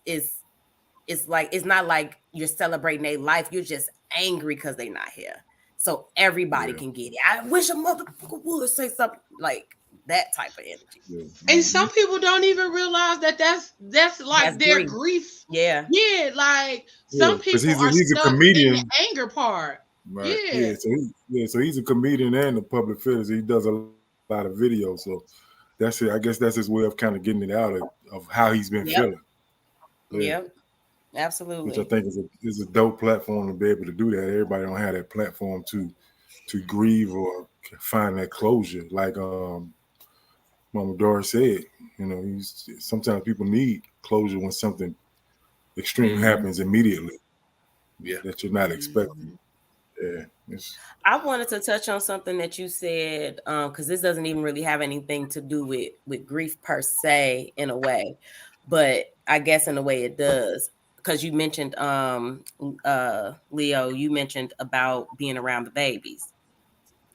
[SPEAKER 5] like it's not like you're celebrating their life. You're just angry because they're not here. So everybody can get it. I wish a motherfucker would say something like that type of energy.
[SPEAKER 1] And some people don't even realize that's like their grief.
[SPEAKER 5] Yeah.
[SPEAKER 1] Like some people are stuck in the anger part.
[SPEAKER 6] Right. So he's a comedian and a public figure. He does a lot of videos. So that's it. I guess that's his way of kind of getting it out of how he's been feeling.
[SPEAKER 5] Yep. Absolutely.
[SPEAKER 6] Which I think is a dope platform to be able to do that. Everybody don't have that platform to grieve or find that closure. Like Mama Doris said, sometimes people need closure when something extreme happens immediately.
[SPEAKER 3] Yeah,
[SPEAKER 6] that you're not expecting. Yeah.
[SPEAKER 5] I wanted to touch on something that you said, because this doesn't even really have anything to do with grief per se in a way, but I guess in a way it does. Because you mentioned, Leo, you mentioned about being around the babies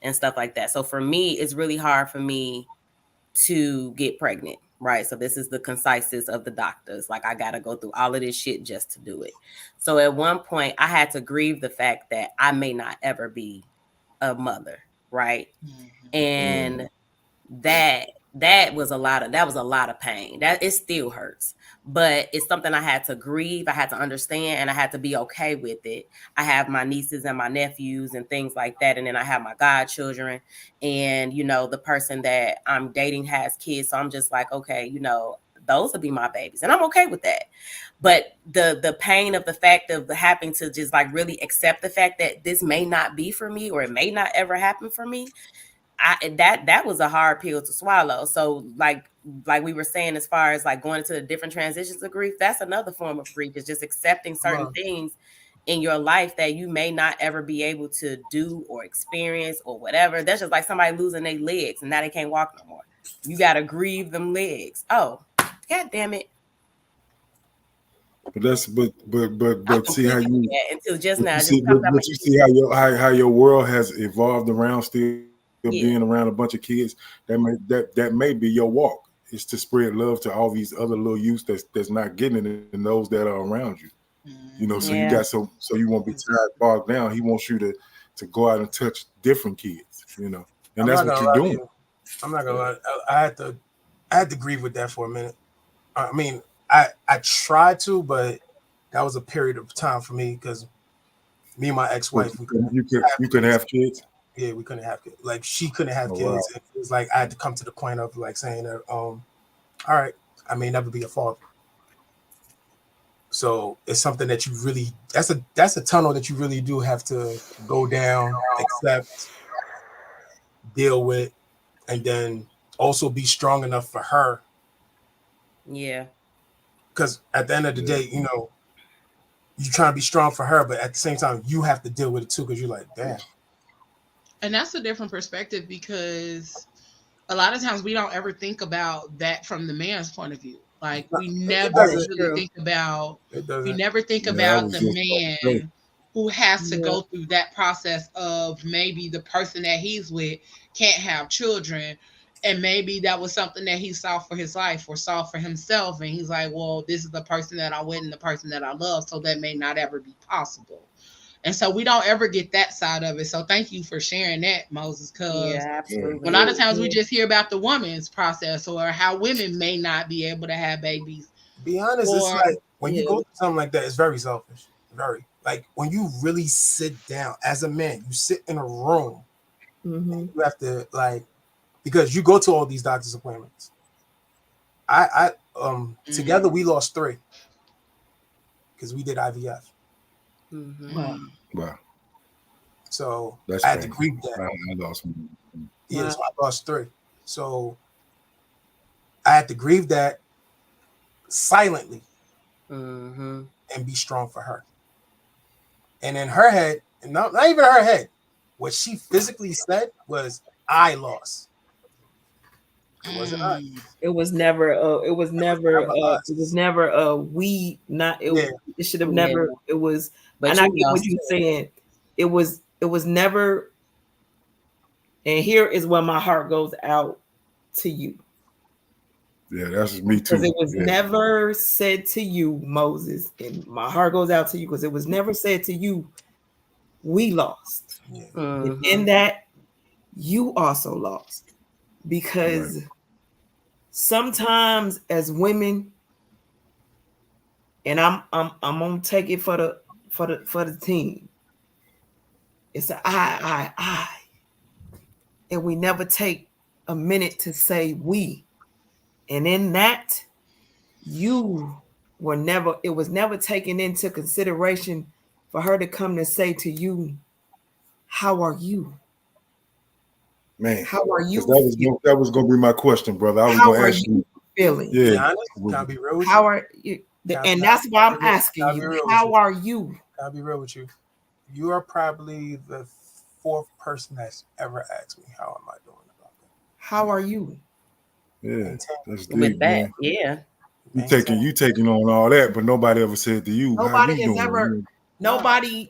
[SPEAKER 5] and stuff like that. So for me, it's really hard for me to get pregnant, right? So this is the conciseness of the doctors. Like I got to go through all of this shit just to do it. So at one point I had to grieve the fact that I may not ever be a mother, right? And that that was a lot of pain. That it still hurts, but it's something I had to grieve, I had to understand, and I had to be okay with it. I have my nieces and my nephews and things like that, and then I have my godchildren, and the person that I'm dating has kids, so I'm just like, okay, those will be my babies, and I'm okay with that. But the pain of the fact of having to just like really accept the fact that this may not be for me, or it may not ever happen for me, that was a hard pill to swallow. So like we were saying, as far as like going into the different transitions of grief, that's another form of grief, is just accepting certain things in your life that you may not ever be able to do or experience or whatever. That's just like somebody losing their legs and now they can't walk no more. You got to grieve them legs. Oh, God damn it.
[SPEAKER 6] But that's but see how you
[SPEAKER 5] until just now.
[SPEAKER 6] you see, but you see how your world has evolved around still being around a bunch of kids. That may be your walk. Is to spread love to all these other little youths that's not getting it, and those that are around you. So you got so you won't be tired, bogged down. He wants you to go out and touch different kids, and that's what you're doing.
[SPEAKER 4] I'm not gonna lie. I had to grieve with that for a minute. I mean, I tried to, but that was a period of time for me because me and my ex-wife,
[SPEAKER 6] you couldn't have kids.
[SPEAKER 4] Yeah, we couldn't have kids. Like she couldn't have kids. Wow. It was like I had to come to the point of like saying that, all right, I may never be a father. So it's something that you really that's a tunnel that you really do have to go down, accept, deal with, and then also be strong enough for her.
[SPEAKER 5] Yeah.
[SPEAKER 4] Because at the end of the day, you're trying to be strong for her, but at the same time, you have to deal with it too, because you're like, damn.
[SPEAKER 1] And that's a different perspective, because a lot of times we don't ever think about that from the man's point of view. Like we never really think about the man who has to go through that process of maybe the person that he's with can't have children. And maybe that was something that he saw for his life or saw for himself. And he's like, well, this is the person that I with and the person that I love. So that may not ever be possible. And so we don't ever get that side of it. So thank you for sharing that, Moses, because a lot of times we just hear about the woman's process or how women may not be able to have babies.
[SPEAKER 4] Be honest, it's like when you go through something like that, it's very selfish. Very. Like when you really sit down as a man, you sit in a room, and you have to because you go to all these doctor's appointments. Together we lost 3 because we did IVF.
[SPEAKER 6] Wow.
[SPEAKER 4] So I had to grieve that.
[SPEAKER 6] I lost one.
[SPEAKER 4] Yeah, so I lost 3. So I had to grieve that silently and be strong for her. And in her head, and not even her head, what she physically said was, I lost. It wasn't us.
[SPEAKER 2] It was never we not it. It should have never. It was. But and I get what you're saying. It was never. And here is where my heart goes out to you.
[SPEAKER 6] Yeah, that's me too.
[SPEAKER 2] Because it was never said to you, Moses, and my heart goes out to you because it was never said to you, we lost. And in that, you also lost. Because sometimes as women, and I'm gonna take it for the team. It's an I. And we never take a minute to say we. And in that, it was never taken into consideration for her to come to say to you, how are you?
[SPEAKER 6] Man,
[SPEAKER 2] how are you?
[SPEAKER 6] That was going to be my question, brother. I was going to ask you.
[SPEAKER 2] Feeling?
[SPEAKER 6] Yeah.
[SPEAKER 4] Can I be real with
[SPEAKER 2] how are you? And that's why I'm asking you, how are you?
[SPEAKER 4] I'll be real with you. You are probably the 4th person that's ever asked me, how am I doing about that?
[SPEAKER 2] How are you?
[SPEAKER 6] Yeah, that's deep,
[SPEAKER 5] with that,
[SPEAKER 6] man.
[SPEAKER 5] yeah.
[SPEAKER 6] You taking on all that, but nobody ever said to you,
[SPEAKER 2] nobody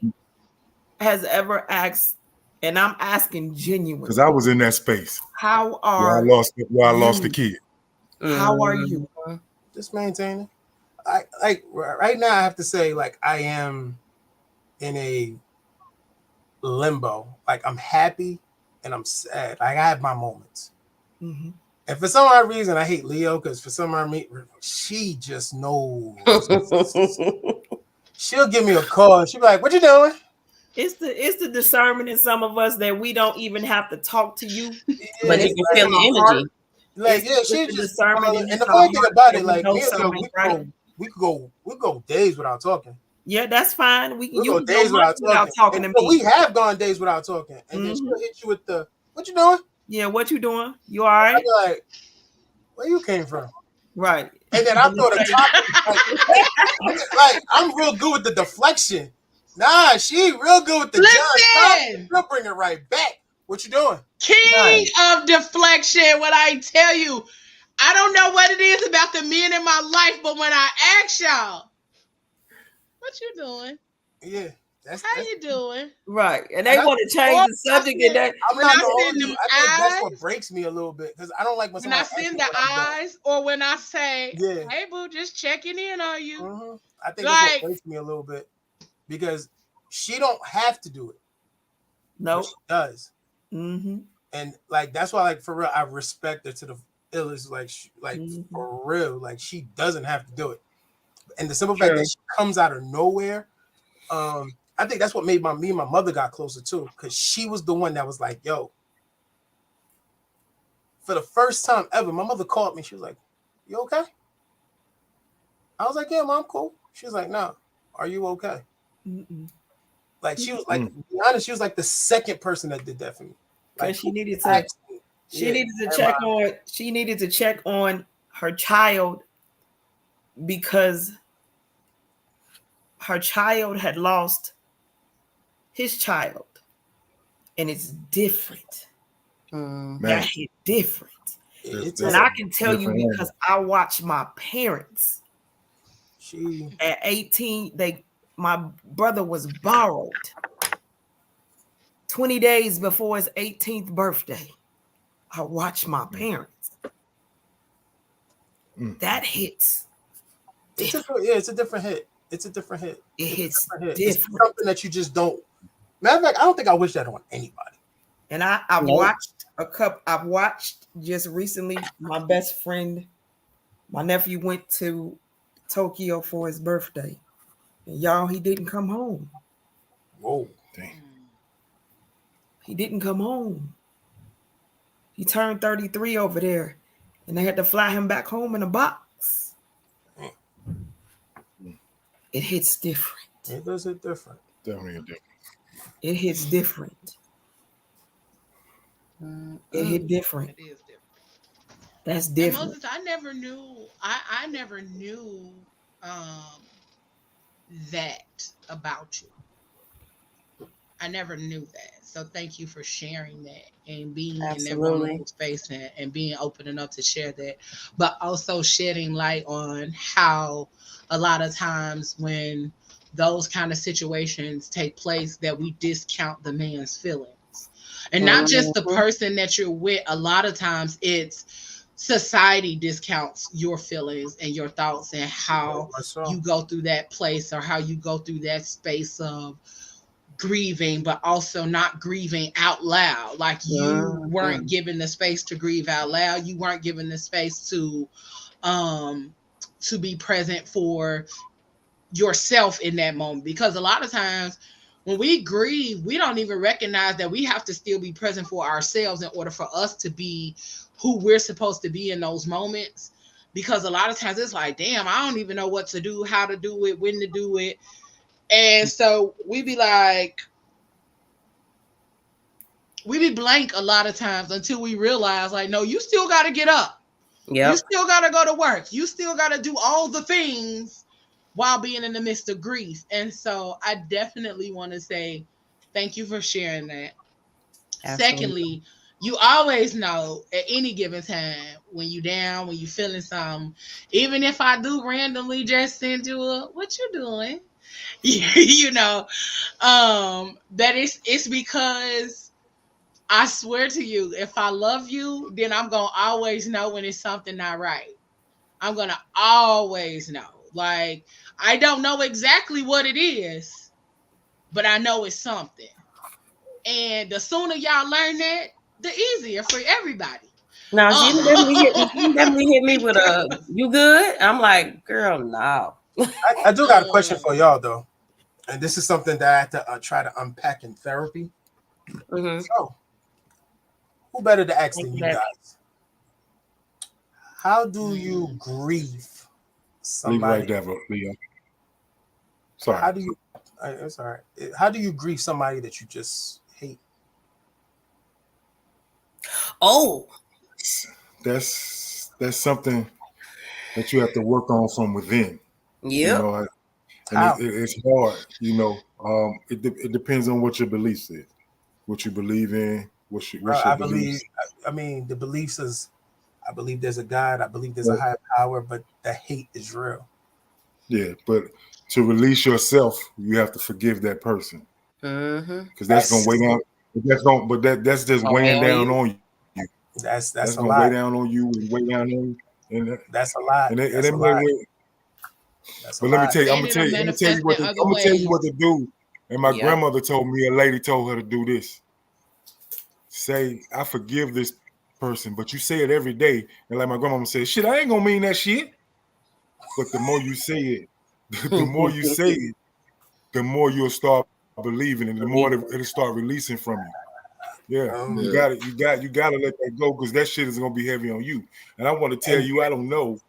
[SPEAKER 2] has ever asked, and I'm asking genuinely.
[SPEAKER 6] Because I was in that space.
[SPEAKER 2] How are
[SPEAKER 6] I lost the kid.
[SPEAKER 2] How are you?
[SPEAKER 4] Just maintaining. Right now I have to say, I am in a limbo. I'm happy and I'm sad. I have my moments. And for some odd reason, I hate Leo because for some odd reason, she just knows. She'll give me a call. She'll be like, "What you doing?"
[SPEAKER 2] It's the discernment in some of us that we don't even have to talk to you,
[SPEAKER 5] but you can feel the energy.
[SPEAKER 4] Like,
[SPEAKER 2] it's,
[SPEAKER 4] yeah,
[SPEAKER 2] it's
[SPEAKER 4] she
[SPEAKER 2] the
[SPEAKER 4] just
[SPEAKER 2] discernment.
[SPEAKER 4] and the funny thing about it,
[SPEAKER 2] we
[SPEAKER 4] like
[SPEAKER 2] know
[SPEAKER 4] me and her,
[SPEAKER 2] something's right.
[SPEAKER 4] we could go days without talking.
[SPEAKER 2] Yeah, that's fine.
[SPEAKER 4] We'll
[SPEAKER 2] You
[SPEAKER 4] go
[SPEAKER 2] can
[SPEAKER 4] days
[SPEAKER 2] go months without talking to me.
[SPEAKER 4] We have gone days without talking, and then she'll hit you with the "What you doing?"
[SPEAKER 2] Yeah, what you doing? You all right?
[SPEAKER 4] I'll be like, "Where you came from?"
[SPEAKER 2] Right.
[SPEAKER 4] And then I throw the topic like I'm real good with the deflection. Nah, she real good with the
[SPEAKER 1] Listen,
[SPEAKER 4] she'll bring it right back. What you doing?
[SPEAKER 1] King of deflection. What I tell you, I don't know what it is about the men in my life, but when I ask y'all, what you doing?
[SPEAKER 4] Yeah.
[SPEAKER 1] How you doing?
[SPEAKER 2] Right. And they want to change the subject. And that
[SPEAKER 4] I'm not gonna hold you. I think that's what breaks me a little bit because I don't like when
[SPEAKER 1] I send the eyes or when I say, "Hey boo, just checking in on you."
[SPEAKER 4] Mm-hmm. I think that's what breaks me a little bit because she don't have to do it.
[SPEAKER 2] No,
[SPEAKER 4] she does.
[SPEAKER 2] Mm-hmm.
[SPEAKER 4] And like that's why, like for real, I respect her to the illest. Like for real, like she doesn't have to do it. And the simple fact that she comes out of nowhere, I think that's what made me and my mother got closer too, because she was the one that was like, "Yo." For the first time ever, my mother called me. She was like, "You okay?" I was like, "Yeah, mom, cool." She was like, "No, are you okay?"
[SPEAKER 2] Mm-mm.
[SPEAKER 4] Like she was like, to be honest, she was like the second person that did that for me. Like
[SPEAKER 2] she needed to. She needed to check on. She needed to check on her child because her child had lost his child, and it's different. That hit different. And I can tell you because I watched my parents. At 18, my brother was borrowed 20 days before his 18th birthday. I watched my parents. That hits.
[SPEAKER 4] It's a different hit. It's a different hit.
[SPEAKER 2] It hits different.
[SPEAKER 4] It's something that you just don't. Matter of fact, I don't think I wish that on anybody.
[SPEAKER 2] And I've watched I've watched just recently. My best friend, my nephew went to Tokyo for his birthday, and y'all, he didn't come home.
[SPEAKER 4] Whoa, dang!
[SPEAKER 2] He didn't come home. He turned 33 over there, and they had to fly him back home in a box. It hits different.
[SPEAKER 4] It does hit different.
[SPEAKER 6] Definitely different.
[SPEAKER 2] It hits different. It hit different.
[SPEAKER 1] It is different.
[SPEAKER 2] That's different.
[SPEAKER 1] And Moses, I never knew. I never knew that about you. I never knew that. So thank you for sharing that and being in that vulnerable space and being open enough to share that, but also shedding light on how a lot of times when those kind of situations take place that we discount the man's feelings. And not just the person that you're with. A lot of times it's society discounts your feelings and your thoughts and how you go through that place or how you go through that space of grieving, but also not grieving out loud. Like you weren't given the space to grieve out loud. You weren't given the space to be present for yourself in that moment. Because a lot of times when we grieve, we don't even recognize that we have to still be present for ourselves in order for us to be who we're supposed to be in those moments. Because a lot of times it's like, damn, I don't even know what to do, how to do it, when to do it. And so we be blank a lot of times until we realize, like, no, you still got to get up. Yep. You still got to go to work. You still got to do all the things while being in the midst of grief. And so I definitely want to say thank you for sharing that. Absolutely. Secondly, you always know at any given time when you down, when you feeling something, even if I do randomly just send you a, what you doing? You know, that it's because I swear to you, if I love you, then I'm going to always know when it's something not right. I'm going to always know. Like, I don't know exactly what it is, but I know it's something. And the sooner y'all learn that, the easier for everybody.
[SPEAKER 5] Now she definitely hit me with a "you good?" I'm like, girl, no.
[SPEAKER 4] I do got a question for y'all though, and this is something that I have to try to unpack in therapy.
[SPEAKER 5] Mm-hmm.
[SPEAKER 4] So, who better to ask than you guys? How do you grieve
[SPEAKER 6] Leave right
[SPEAKER 4] somebody?
[SPEAKER 6] there, Leo. Sorry.
[SPEAKER 4] How do you? It's all right. How do you grieve somebody that you just hate?
[SPEAKER 5] Oh,
[SPEAKER 6] That's something that you have to work on from within. You
[SPEAKER 5] yep.
[SPEAKER 6] know, and
[SPEAKER 4] How?
[SPEAKER 6] it's hard. You know, it depends on what your beliefs is, what you believe in, what's your
[SPEAKER 4] I believe.
[SPEAKER 6] beliefs.
[SPEAKER 4] I mean, the beliefs is. I believe there's a God. I believe there's a
[SPEAKER 6] But,
[SPEAKER 4] higher power, but the hate is real.
[SPEAKER 6] yeah, but to release yourself, you have to forgive that person
[SPEAKER 5] Mm-hmm.
[SPEAKER 6] because that's gonna weigh
[SPEAKER 4] That's
[SPEAKER 6] down. That's just
[SPEAKER 5] Oh,
[SPEAKER 6] weighing
[SPEAKER 5] hell
[SPEAKER 6] down
[SPEAKER 5] you.
[SPEAKER 6] on you.
[SPEAKER 4] that's
[SPEAKER 6] That's
[SPEAKER 4] a
[SPEAKER 6] gonna weigh
[SPEAKER 4] lot.
[SPEAKER 6] down on you and weigh down on you, and
[SPEAKER 4] That's a lot.
[SPEAKER 6] and
[SPEAKER 4] That's
[SPEAKER 6] it
[SPEAKER 4] a
[SPEAKER 6] may
[SPEAKER 4] lot.
[SPEAKER 6] weigh.
[SPEAKER 4] That's a
[SPEAKER 6] But let me
[SPEAKER 4] lot.
[SPEAKER 6] tell you,
[SPEAKER 1] And it'll
[SPEAKER 6] I'm gonna tell you
[SPEAKER 1] manifest
[SPEAKER 6] what
[SPEAKER 1] in other
[SPEAKER 6] I'm gonna tell you
[SPEAKER 1] ways.
[SPEAKER 6] what to do. And my
[SPEAKER 5] Yep.
[SPEAKER 6] grandmother told me, a lady told her to do this. Say, I forgive this person, but you say it every day. And like my grandmama said, shit, I ain't gonna mean that shit. But the more you say it, the more you say it, the more you'll start believing, and the more it'll start releasing from you. Yeah,
[SPEAKER 4] Um,
[SPEAKER 6] you gotta let that go because that shit is gonna be heavy on you. And I want to tell
[SPEAKER 4] and
[SPEAKER 6] you, I don't know,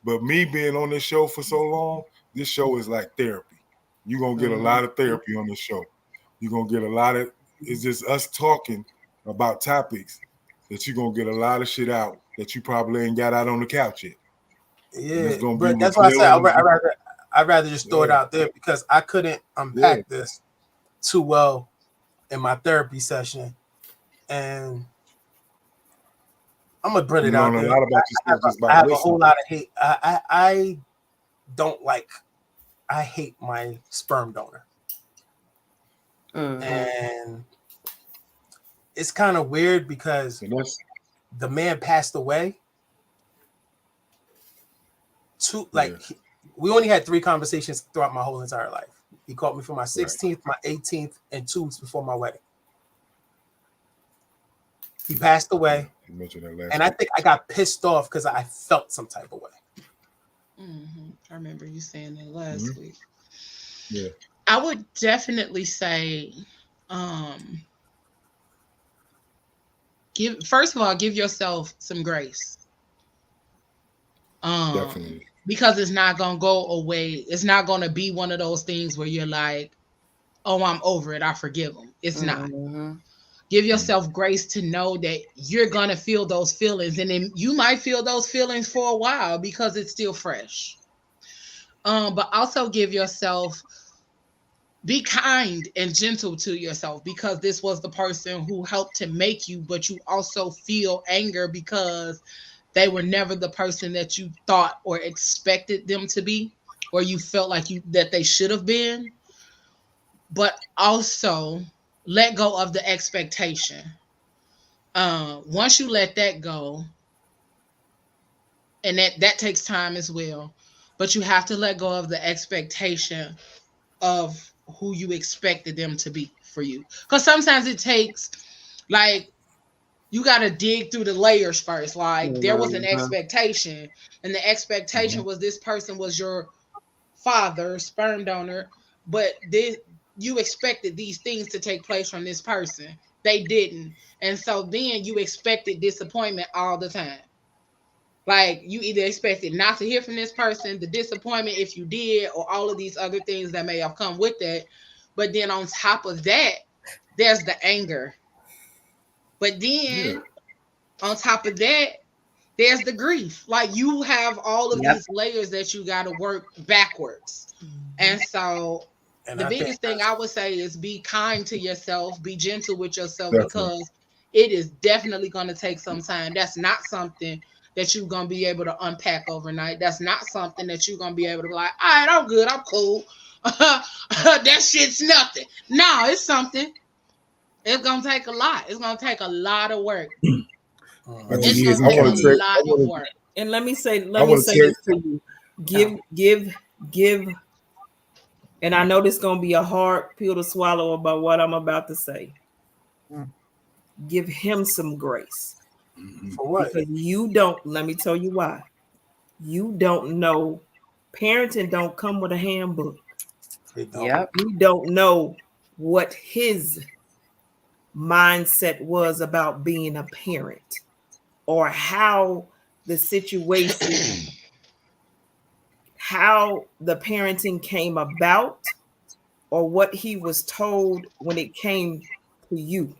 [SPEAKER 6] but me being on this show for so long, this show is like therapy. You're gonna get a
[SPEAKER 5] Mm-hmm.
[SPEAKER 6] lot of therapy on this show. You're gonna get a lot of it's just us talking about topics that you're gonna get a lot of shit out that you probably ain't got out on the couch yet. And it's
[SPEAKER 4] yeah,
[SPEAKER 6] gonna be
[SPEAKER 4] but that's why I said
[SPEAKER 6] revealing.
[SPEAKER 4] I'd rather just throw it
[SPEAKER 6] Yeah,
[SPEAKER 4] out there because I couldn't
[SPEAKER 6] yeah.
[SPEAKER 4] unpack this too well in my therapy session, and I'm gonna put
[SPEAKER 6] You
[SPEAKER 4] it out
[SPEAKER 6] learn a
[SPEAKER 4] there.
[SPEAKER 6] lot about yourself just by
[SPEAKER 4] I have a whole
[SPEAKER 6] listening.
[SPEAKER 4] lot of hate. I don't like. I hate my sperm donor,
[SPEAKER 5] Mm-hmm.
[SPEAKER 4] and it's kind of weird because
[SPEAKER 6] And that's
[SPEAKER 4] the man passed away.
[SPEAKER 6] yeah,
[SPEAKER 4] We only had 3 conversations throughout my whole entire life. He called me for my
[SPEAKER 6] right.
[SPEAKER 4] 16th, my 18th, and 2 weeks before my wedding. He passed
[SPEAKER 6] Yeah,
[SPEAKER 4] away,
[SPEAKER 6] you mentioned that last
[SPEAKER 4] and I
[SPEAKER 6] week.
[SPEAKER 4] think I got pissed off because I felt some type of way.
[SPEAKER 1] I remember you saying that last
[SPEAKER 6] Mm-hmm.
[SPEAKER 1] week.
[SPEAKER 6] Yeah,
[SPEAKER 1] I would definitely say, um, first of all, give yourself some grace. Um,
[SPEAKER 6] definitely.
[SPEAKER 1] because it's not gonna go away. It's not gonna be one of those things where you're like, oh, I'm over it. I forgive them. It's not.
[SPEAKER 5] Mm-hmm.
[SPEAKER 1] Give
[SPEAKER 6] Mm-hmm.
[SPEAKER 1] yourself grace to know that you're gonna feel those feelings, and then you might feel those feelings for a while because it's still fresh. But also give yourself be kind and gentle to yourself because this was the person who helped to make you, but you also feel anger because they were never the person that you thought or expected them to be, or you felt like you that they should have been. But also let go of the expectation. Once you let that go, and that takes time as well, but you have to let go of the expectation of who you expected them to be for you, because sometimes it takes, like, you got to dig through the layers first. Like, there was an
[SPEAKER 5] Mm-hmm.
[SPEAKER 1] expectation, and the
[SPEAKER 6] Mm-hmm.
[SPEAKER 1] expectation was this person was your father, sperm donor, but this, you expected these things to take place from this person. They didn't. And so then you expected disappointment all the time. Like, you either expected not to hear from this person, the disappointment if you did, or all of these other things that may have come with that. But then on top of that, there's the anger. But
[SPEAKER 6] Yeah,
[SPEAKER 1] then on top of that, there's the grief. Like, you have all of
[SPEAKER 5] Yep.
[SPEAKER 1] these layers that you got to work backwards. And so
[SPEAKER 4] And
[SPEAKER 1] the
[SPEAKER 4] I think
[SPEAKER 1] biggest thing I would say is be kind to yourself, be gentle with yourself,
[SPEAKER 6] definitely.
[SPEAKER 1] because it is definitely going to take some time. That's not something that you're going to be able to unpack overnight. That's not something that you're going to be able to be like, all right, I'm good, I'm cool. That shit's nothing. No, it's something. It's going to take a lot. It's going to take a lot of work.
[SPEAKER 6] I
[SPEAKER 1] It's
[SPEAKER 6] just
[SPEAKER 1] going to
[SPEAKER 6] I
[SPEAKER 1] take a
[SPEAKER 6] want to say
[SPEAKER 1] lot of work.
[SPEAKER 2] And let me say
[SPEAKER 6] I want to tell
[SPEAKER 2] this to you. Give, and I know this is gonna be a hard pill to swallow about what I'm about to say. Give him some grace.
[SPEAKER 4] For what?
[SPEAKER 2] Because you don't, let me tell you why. You don't know, parenting don't come with a handbook.
[SPEAKER 4] They don't.
[SPEAKER 5] Yep.
[SPEAKER 2] You don't know what his mindset was about being a parent or how the situation, how the parenting came about, or what he was told when it came to you.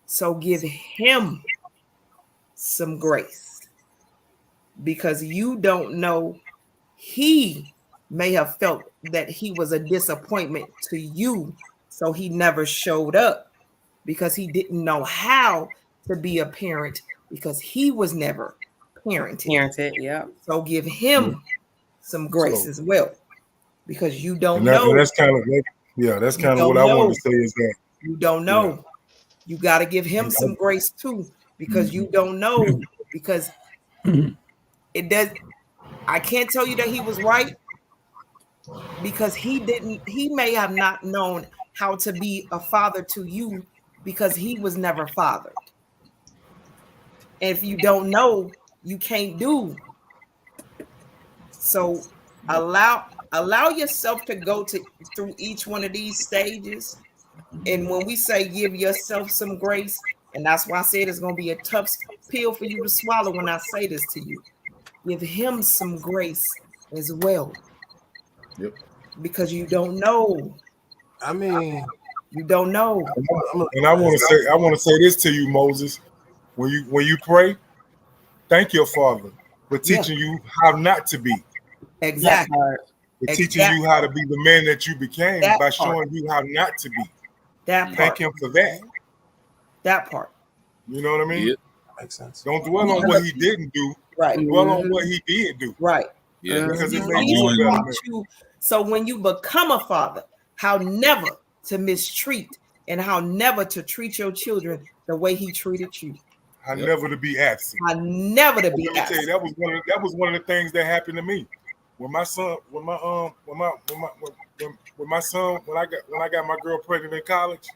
[SPEAKER 2] So give him some grace, because you don't know, he may have felt that he was a disappointment to you, so he never showed up because he didn't know how to be a parent because he was never parented.
[SPEAKER 5] Parented, yeah.
[SPEAKER 2] So give him some grace as well, because you don't
[SPEAKER 6] And
[SPEAKER 2] know.
[SPEAKER 6] that's kind of that's
[SPEAKER 2] You
[SPEAKER 6] kind of what
[SPEAKER 2] don't
[SPEAKER 6] I wanted
[SPEAKER 2] know.
[SPEAKER 6] to say is that
[SPEAKER 2] You don't know. You got to give him some grace too, because you don't know, because it does. I can't tell you that he was right, because he may have not known how to be a father to you because he was never fathered. And if you don't know, you can't do. So allow yourself to go through each one of these stages. And when we say give yourself some grace, and that's why I said it's going to be a tough pill for you to swallow when I say this to you, give him some grace as well.
[SPEAKER 3] Yep.
[SPEAKER 2] Because you don't know.
[SPEAKER 4] I mean,
[SPEAKER 2] You don't know.
[SPEAKER 6] And I want to say this to you, Moses. When you pray, thank your Father for teaching you how not to be.
[SPEAKER 2] Exactly.
[SPEAKER 6] For teaching you how to be the man that you became
[SPEAKER 2] That
[SPEAKER 6] by
[SPEAKER 2] part.
[SPEAKER 6] showing you how not to be.
[SPEAKER 2] That part.
[SPEAKER 6] Thank him for that.
[SPEAKER 2] That part.
[SPEAKER 6] You know what I mean?
[SPEAKER 3] Yep.
[SPEAKER 4] makes sense.
[SPEAKER 6] Don't dwell on what he didn't do.
[SPEAKER 2] Right.
[SPEAKER 6] Dwell on what he did do.
[SPEAKER 2] Right.
[SPEAKER 3] Yeah.
[SPEAKER 6] Because it
[SPEAKER 2] He
[SPEAKER 6] made you a better
[SPEAKER 2] taught
[SPEAKER 6] man.
[SPEAKER 2] you. So when you become a father, how never to mistreat and how never to treat your children the way he treated you.
[SPEAKER 6] How never to be absent.
[SPEAKER 2] How never to be
[SPEAKER 6] Let me tell you,
[SPEAKER 2] absent.
[SPEAKER 6] that was one of the things that happened to me. When my son, when I got my girl pregnant in college,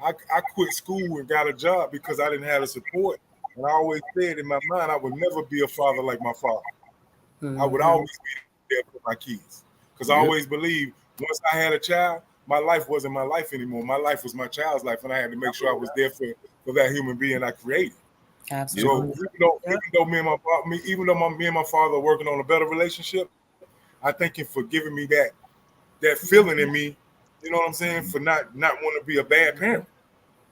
[SPEAKER 6] I quit school and got a job because I didn't have the support. And I always said in my mind, I would never be a father like my father. I would always be there for my kids. Because I always believed once I had a child, my life wasn't my life anymore. My life was my child's life, and I had to make sure I was there for that human being I created.
[SPEAKER 5] Absolutely.
[SPEAKER 6] So even though me and my father are working on a better relationship, I thank him for giving me that feeling in me. You know what I'm saying? For not wanting to be a bad parent.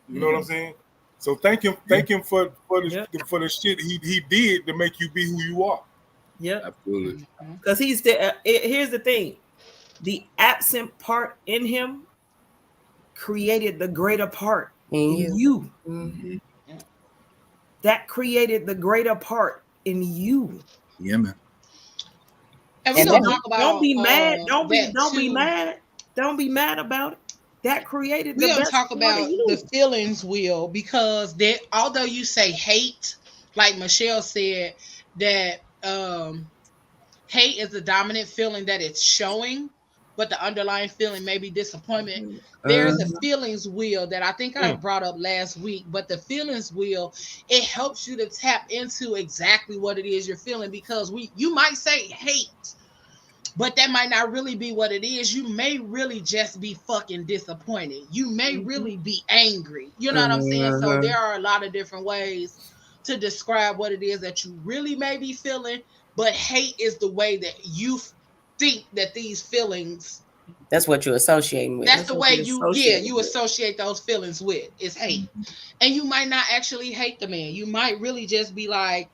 [SPEAKER 6] You know what I'm saying? So thank him for the shit he did to make you be who you are.
[SPEAKER 2] Yep.
[SPEAKER 3] Absolutely.
[SPEAKER 2] Because he's the here's the thing. The absent part in him created the greater part in you.
[SPEAKER 5] Mm-hmm.
[SPEAKER 2] That created the greater part in you.
[SPEAKER 3] Yeah, man.
[SPEAKER 1] And we're gonna talk about
[SPEAKER 2] don't be mad. Don't be
[SPEAKER 1] too.
[SPEAKER 2] mad. Don't be mad about it. That created
[SPEAKER 1] We're
[SPEAKER 2] the
[SPEAKER 1] gonna
[SPEAKER 2] best
[SPEAKER 1] talk
[SPEAKER 2] part
[SPEAKER 1] about
[SPEAKER 2] of you.
[SPEAKER 1] the feelings, Will, because that although you say hate, like Michelle said, that hate is the dominant feeling that it's showing, but the underlying feeling may be disappointment. There's a feelings wheel that I think I brought up last week, but the feelings wheel, it helps you to tap into exactly what it is you're feeling, because you might say hate, but that might not really be what it is. You may really just be fucking disappointed. You may really be angry. You know what I'm saying? So there are a lot of different ways to describe what it is that you really may be feeling, but hate is the way that you think that these feelings.
[SPEAKER 5] That's what you're associating with.
[SPEAKER 1] That's the way you associate those feelings with is hate. And you might not actually hate the man. You might really just be like,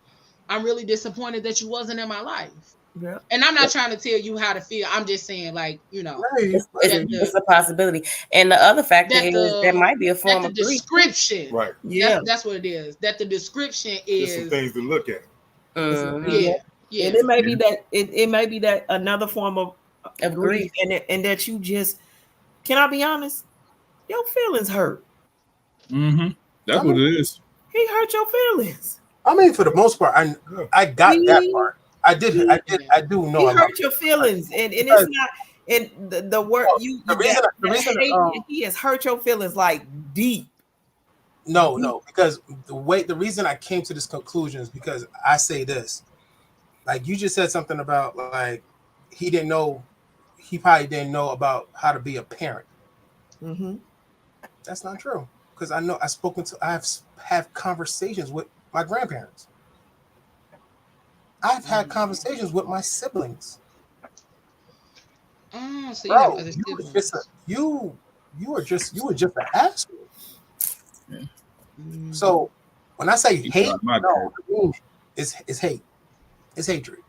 [SPEAKER 1] I'm really disappointed that you wasn't in my life.
[SPEAKER 2] Yeah.
[SPEAKER 1] And I'm not trying to tell you how to feel. I'm just saying, like, you know,
[SPEAKER 5] it's a possibility. And the other factor is that might be a form of
[SPEAKER 1] description.
[SPEAKER 6] Right.
[SPEAKER 2] Yeah.
[SPEAKER 1] That's what it is. That the description is
[SPEAKER 6] There's some things to look at.
[SPEAKER 1] Yeah.
[SPEAKER 2] And it may be that it may be that another form of grief, and that you just, can I be honest? Your feelings hurt.
[SPEAKER 3] Mm-hmm. That's what it is.
[SPEAKER 2] He hurt your feelings.
[SPEAKER 4] I mean, for the most part, I got that part. I do know.
[SPEAKER 2] He hurt your feelings, and it's not. And the word
[SPEAKER 4] the reason
[SPEAKER 2] he has hurt your feelings like deep.
[SPEAKER 4] No, because the reason I came to this conclusion is because I say this. Like you just said something about like he probably didn't know about how to be a parent.
[SPEAKER 2] Mm-hmm.
[SPEAKER 4] That's not true. Because I know I have conversations with my grandparents. I've had conversations with my siblings.
[SPEAKER 1] Oh, so you have
[SPEAKER 4] Bro,
[SPEAKER 1] other
[SPEAKER 4] you were
[SPEAKER 1] siblings.
[SPEAKER 4] just an asshole. So when I say
[SPEAKER 3] He
[SPEAKER 4] hate,
[SPEAKER 3] tried my
[SPEAKER 4] no,
[SPEAKER 3] dad.
[SPEAKER 4] it's hate. It's hatred.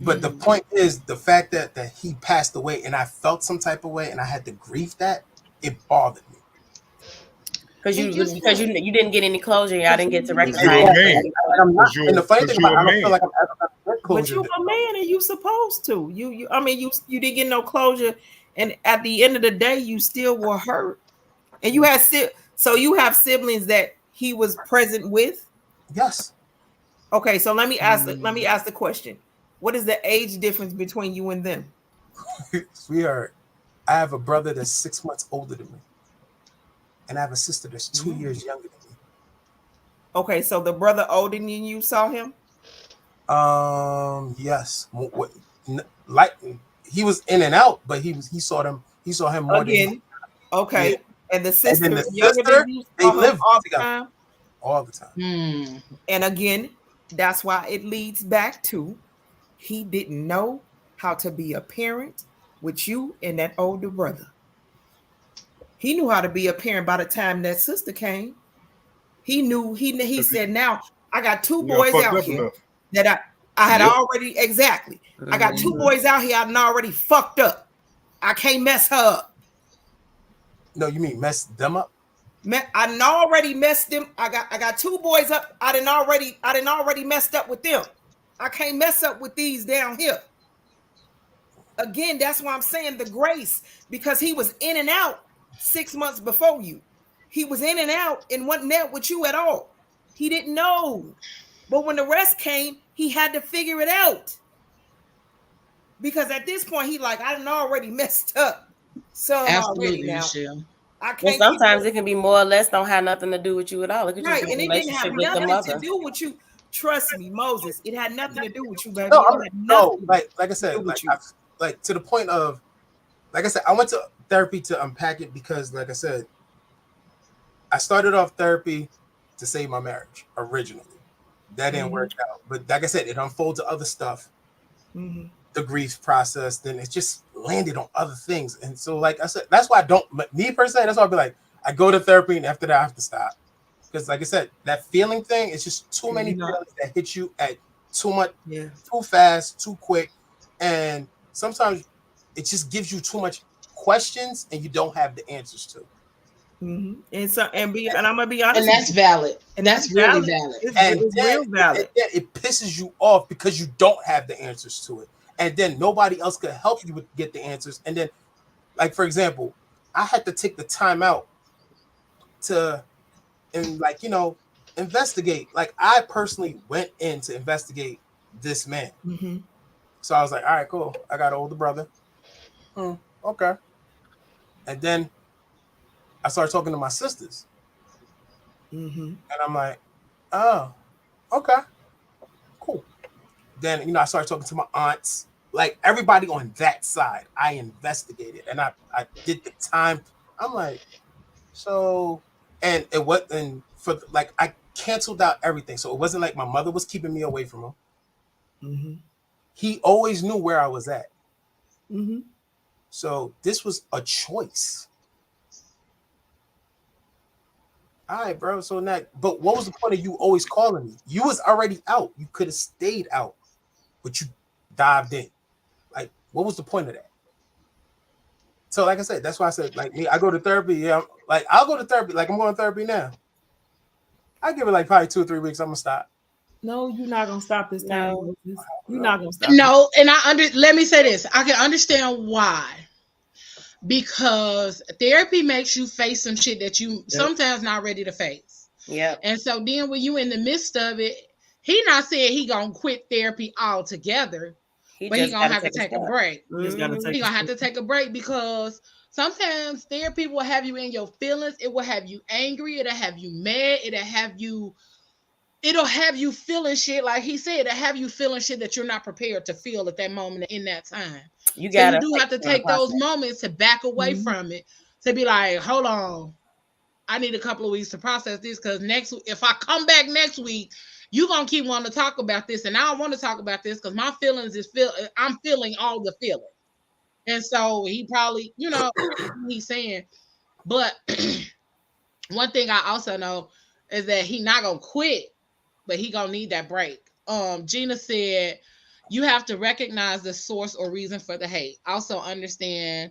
[SPEAKER 4] But the point is the fact that he passed away and I felt some type of way and I had to grieve that, it bothered me.
[SPEAKER 5] Because you didn't get any closure. Y'all didn't get to
[SPEAKER 6] Because
[SPEAKER 5] rectify
[SPEAKER 6] you're a
[SPEAKER 5] anything.
[SPEAKER 6] man.
[SPEAKER 4] I'm not. And the funny
[SPEAKER 6] Because
[SPEAKER 4] thing
[SPEAKER 6] you're
[SPEAKER 4] about it,
[SPEAKER 6] a
[SPEAKER 4] I don't feel
[SPEAKER 6] man.
[SPEAKER 4] like I'm ever gonna get
[SPEAKER 2] But
[SPEAKER 4] closure.
[SPEAKER 2] you a man and you supposed to. You didn't get no closure, and at the end of the day, you still were hurt. And you had so you have siblings that he was present with.
[SPEAKER 4] Yes.
[SPEAKER 2] Okay, so let me ask the question: what is the age difference between you and them?
[SPEAKER 4] Sweetheart, I have a brother that's 6 months older than me. And I have a sister that's 2 years younger than me.
[SPEAKER 2] Okay, so the brother older than you saw him?
[SPEAKER 4] Yes. Like he was in and out, but he saw him more than
[SPEAKER 2] Again. Okay.
[SPEAKER 4] Yeah.
[SPEAKER 2] And the
[SPEAKER 4] And
[SPEAKER 2] sister
[SPEAKER 4] then the
[SPEAKER 2] younger
[SPEAKER 4] sister,
[SPEAKER 2] than you
[SPEAKER 4] they
[SPEAKER 2] saw him
[SPEAKER 4] live
[SPEAKER 2] all the
[SPEAKER 4] together
[SPEAKER 2] time?
[SPEAKER 4] all the time.
[SPEAKER 2] And again, that's why it leads back to he didn't know how to be a parent with you and that older brother. He knew how to be a parent by the time that sister came. He said, now I got two
[SPEAKER 6] You got
[SPEAKER 2] boys
[SPEAKER 6] fucked
[SPEAKER 2] out
[SPEAKER 6] up
[SPEAKER 2] here
[SPEAKER 6] enough.
[SPEAKER 2] that I had
[SPEAKER 3] Yep.
[SPEAKER 2] already exactly. I got two boys out here I already fucked up. I can't mess her up.
[SPEAKER 4] No, you mean mess them up?
[SPEAKER 2] I done already messed them. I got two boys up. I done already messed up with them. I can't mess up with these down here. Again, that's why I'm saying the grace, because he was in and out 6 months before you. He was in and out and wasn't there with you at all. He didn't know. But when the rest came, he had to figure it out. Because at this point, he like, I done already messed up some already
[SPEAKER 1] Absolutely,
[SPEAKER 2] now.
[SPEAKER 1] Michelle.
[SPEAKER 2] I
[SPEAKER 5] And
[SPEAKER 2] can't
[SPEAKER 5] sometimes it can be more or less, don't have nothing to do with you at all. It could just
[SPEAKER 2] right,
[SPEAKER 5] be a
[SPEAKER 2] and it didn't have
[SPEAKER 5] relationship with the
[SPEAKER 2] nothing to
[SPEAKER 5] mother.
[SPEAKER 2] do with you. Trust me, Moses. It had nothing to do with you, baby.
[SPEAKER 4] No,
[SPEAKER 2] It had nothing
[SPEAKER 4] like I
[SPEAKER 2] to
[SPEAKER 4] said,
[SPEAKER 2] do with
[SPEAKER 4] like
[SPEAKER 2] you.
[SPEAKER 4] like to the point of, like I said, I went to therapy to unpack it because, like I said, I started off therapy to save my marriage originally. That didn't work out, but like I said, it unfolds to other stuff. The grief process, then it just landed on other things, and so like I said, that's why I don't. Me per se, that's why I'll be like, I go to therapy, and after that, I have to stop because, like I said, that feeling thing, it's just too many feelings that hit you at too much, too fast, too quick, and sometimes it just gives you too much questions, and you don't have the answers to.
[SPEAKER 2] And I'm gonna be honest,
[SPEAKER 1] And that's valid.
[SPEAKER 2] and
[SPEAKER 1] That's really valid.
[SPEAKER 2] It's real valid.
[SPEAKER 4] It pisses you off because you don't have the answers to it, and then nobody else could help you get the answers. And then, like for example, I had to take the time out to investigate. Like I personally went in to investigate this man. So I was like, all right, cool. I got an older brother. Okay. And then I started talking to my sisters, and I'm like, oh, okay, cool. Then I started talking to my aunts, like everybody on that side. I investigated and I did the time. I'm like, so, and it was, and for like I canceled out everything, so it wasn't like my mother was keeping me away from him. He always knew where I was at. So this was a choice. All right, bro. So now, but what was the point of you always calling me? You was already out. You could have stayed out, but you dived in. Like, what was the point of that? So, like I said, that's why I said, like me, I go to therapy. Yeah, like I'll go to therapy. Like I'm going to therapy now. I give it like probably 2 or 3 weeks. I'm gonna stop.
[SPEAKER 2] No, you're not gonna stop this time.
[SPEAKER 5] No.
[SPEAKER 2] You're not gonna stop.
[SPEAKER 1] No, and let me say this. I can understand why. Because therapy makes you face some shit that you sometimes not ready to face.
[SPEAKER 5] Yeah.
[SPEAKER 1] And so then when you in the midst of it, he not saying he gonna quit therapy altogether, but he gonna have to take a break.
[SPEAKER 2] He's gonna take.
[SPEAKER 1] He gonna have to take a break because sometimes therapy will have you in your feelings. It will have you angry. It'll have you mad. It'll have you feeling shit, like he said, it'll have you feeling shit that you're not prepared to feel at that moment in that time. You do have to take those moments to back away from it, to be like, hold on, I need a couple of weeks to process this, because if I come back next week, you're gonna keep wanting to talk about this, and I don't want to talk about this because my feelings I'm feeling all the feelings. And so he probably, he's saying. But one thing I also know is that he not gonna quit, but he gonna need that break. Gina said, you have to recognize the source or reason for the hate. Also understand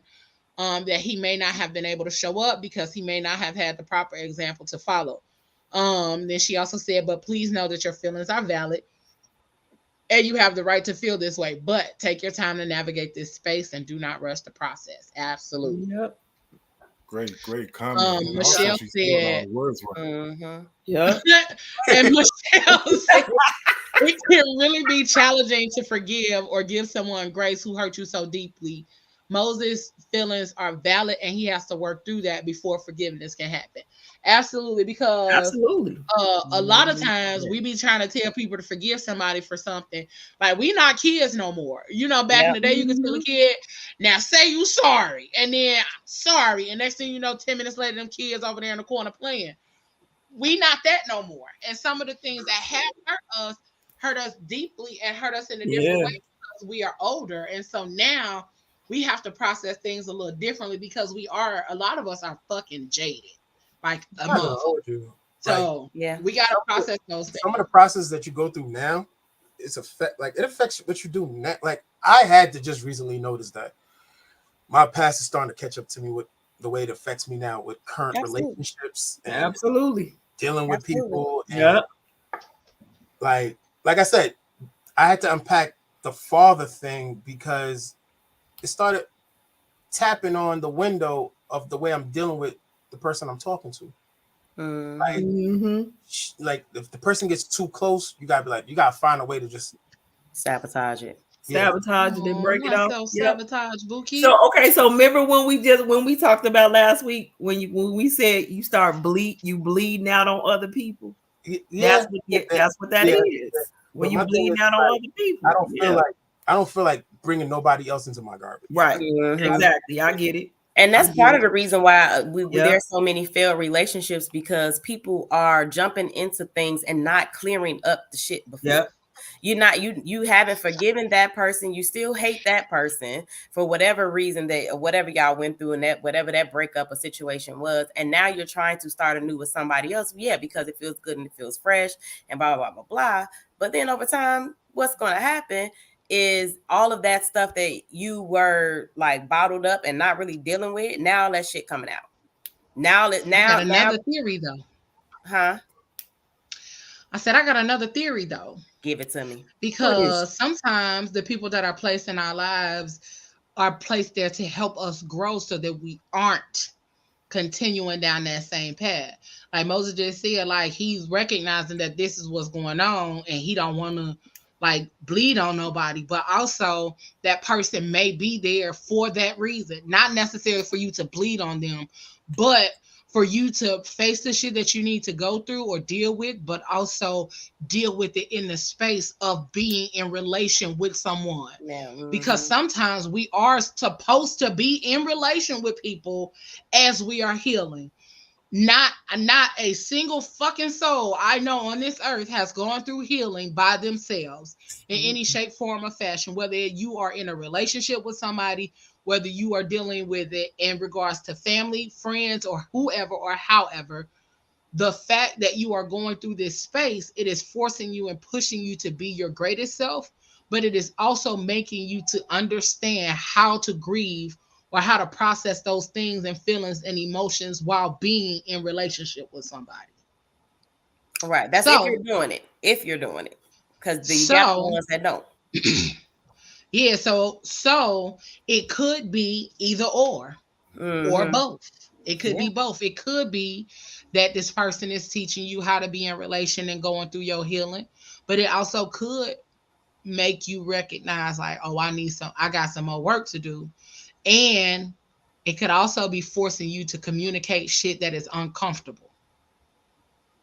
[SPEAKER 1] that he may not have been able to show up because he may not have had the proper example to follow. Then she also said, but please know that your feelings are valid and you have the right to feel this way, but take your time to navigate this space and do not rush the process. Absolutely.
[SPEAKER 2] Yep.
[SPEAKER 6] Great comment.
[SPEAKER 1] Michelle said,
[SPEAKER 6] words
[SPEAKER 2] yeah.
[SPEAKER 1] And Michelle said, it can really be challenging to forgive or give someone grace who hurt you so deeply. Moses' feelings are valid and he has to work through that before forgiveness can happen. Absolutely, because a lot of times we be trying to tell people to forgive somebody for something. Like, we not kids no more. Back in the day, you could tell a kid, now say you sorry, and then sorry, and next thing you know, 10 minutes later, them kids over there in the corner playing. We not that no more. And some of the things that have hurt us deeply and hurt us in a different way because we are older. And so now we have to process things a little differently because a lot of us are fucking jaded. Like a month. So we gotta process those things.
[SPEAKER 4] Some of the process that you go through now, it affects what you do now. Like, I had to just recently notice that my past is starting to catch up to me with the way it affects me now with current relationships and dealing with people. And like I said, I had to unpack the father thing because it started tapping on the window of the way I'm dealing with the person I'm talking to. Like if the person gets too close, you gotta find a way to just
[SPEAKER 5] sabotage it.
[SPEAKER 2] Sabotage it and break it off.
[SPEAKER 1] Sabotage, Buki.
[SPEAKER 2] So remember when we talked about last week when we said you bleeding out on other people. That's what that is. When you bleeding out on other people.
[SPEAKER 4] I don't feel like bringing nobody else into my garbage.
[SPEAKER 2] Right. Exactly. I get it.
[SPEAKER 5] And that's part of the reason why there's so many failed relationships, because people are jumping into things and not clearing up the shit before. You haven't forgiven that person. You still hate that person for whatever reason whatever y'all went through, and that whatever that breakup or situation was. And now you're trying to start anew with somebody else. Yeah, because it feels good and it feels fresh and blah, blah, blah, blah. But then over time, what's going to happen is all of that stuff that you were like bottled up and not really dealing with, now all that shit coming out. I got
[SPEAKER 1] another theory though.
[SPEAKER 5] Huh?
[SPEAKER 1] I said I got another theory though.
[SPEAKER 5] Give it to me.
[SPEAKER 1] Because sometimes the people that are placed in our lives are placed there to help us grow so that we aren't continuing down that same path. Like Moses just said, like he's recognizing that this is what's going on and he don't want to like bleed on nobody, but also that person may be there for that reason, not necessarily for you to bleed on them, but for you to face the shit that you need to go through or deal with, but also deal with it in the space of being in relation with someone. Because sometimes we are supposed to be in relation with people as we are healing. Not a single fucking soul I know on this earth has gone through healing by themselves in any shape, form, or fashion, whether you are in a relationship with somebody, whether you are dealing with it in regards to family, friends, or whoever or however. The fact that you are going through this space, it is forcing you and pushing you to be your greatest self, but it is also making you to understand how to grieve or how to process those things and feelings and emotions while being in relationship with somebody.
[SPEAKER 5] Right. That's if you're doing it. Because you got the ones that don't.
[SPEAKER 1] Yeah, so it could be either or both. It could be both. It could be that this person is teaching you how to be in relation and going through your healing, but it also could make you recognize like, oh, I got some more work to do. And it could also be forcing you to communicate shit that is uncomfortable.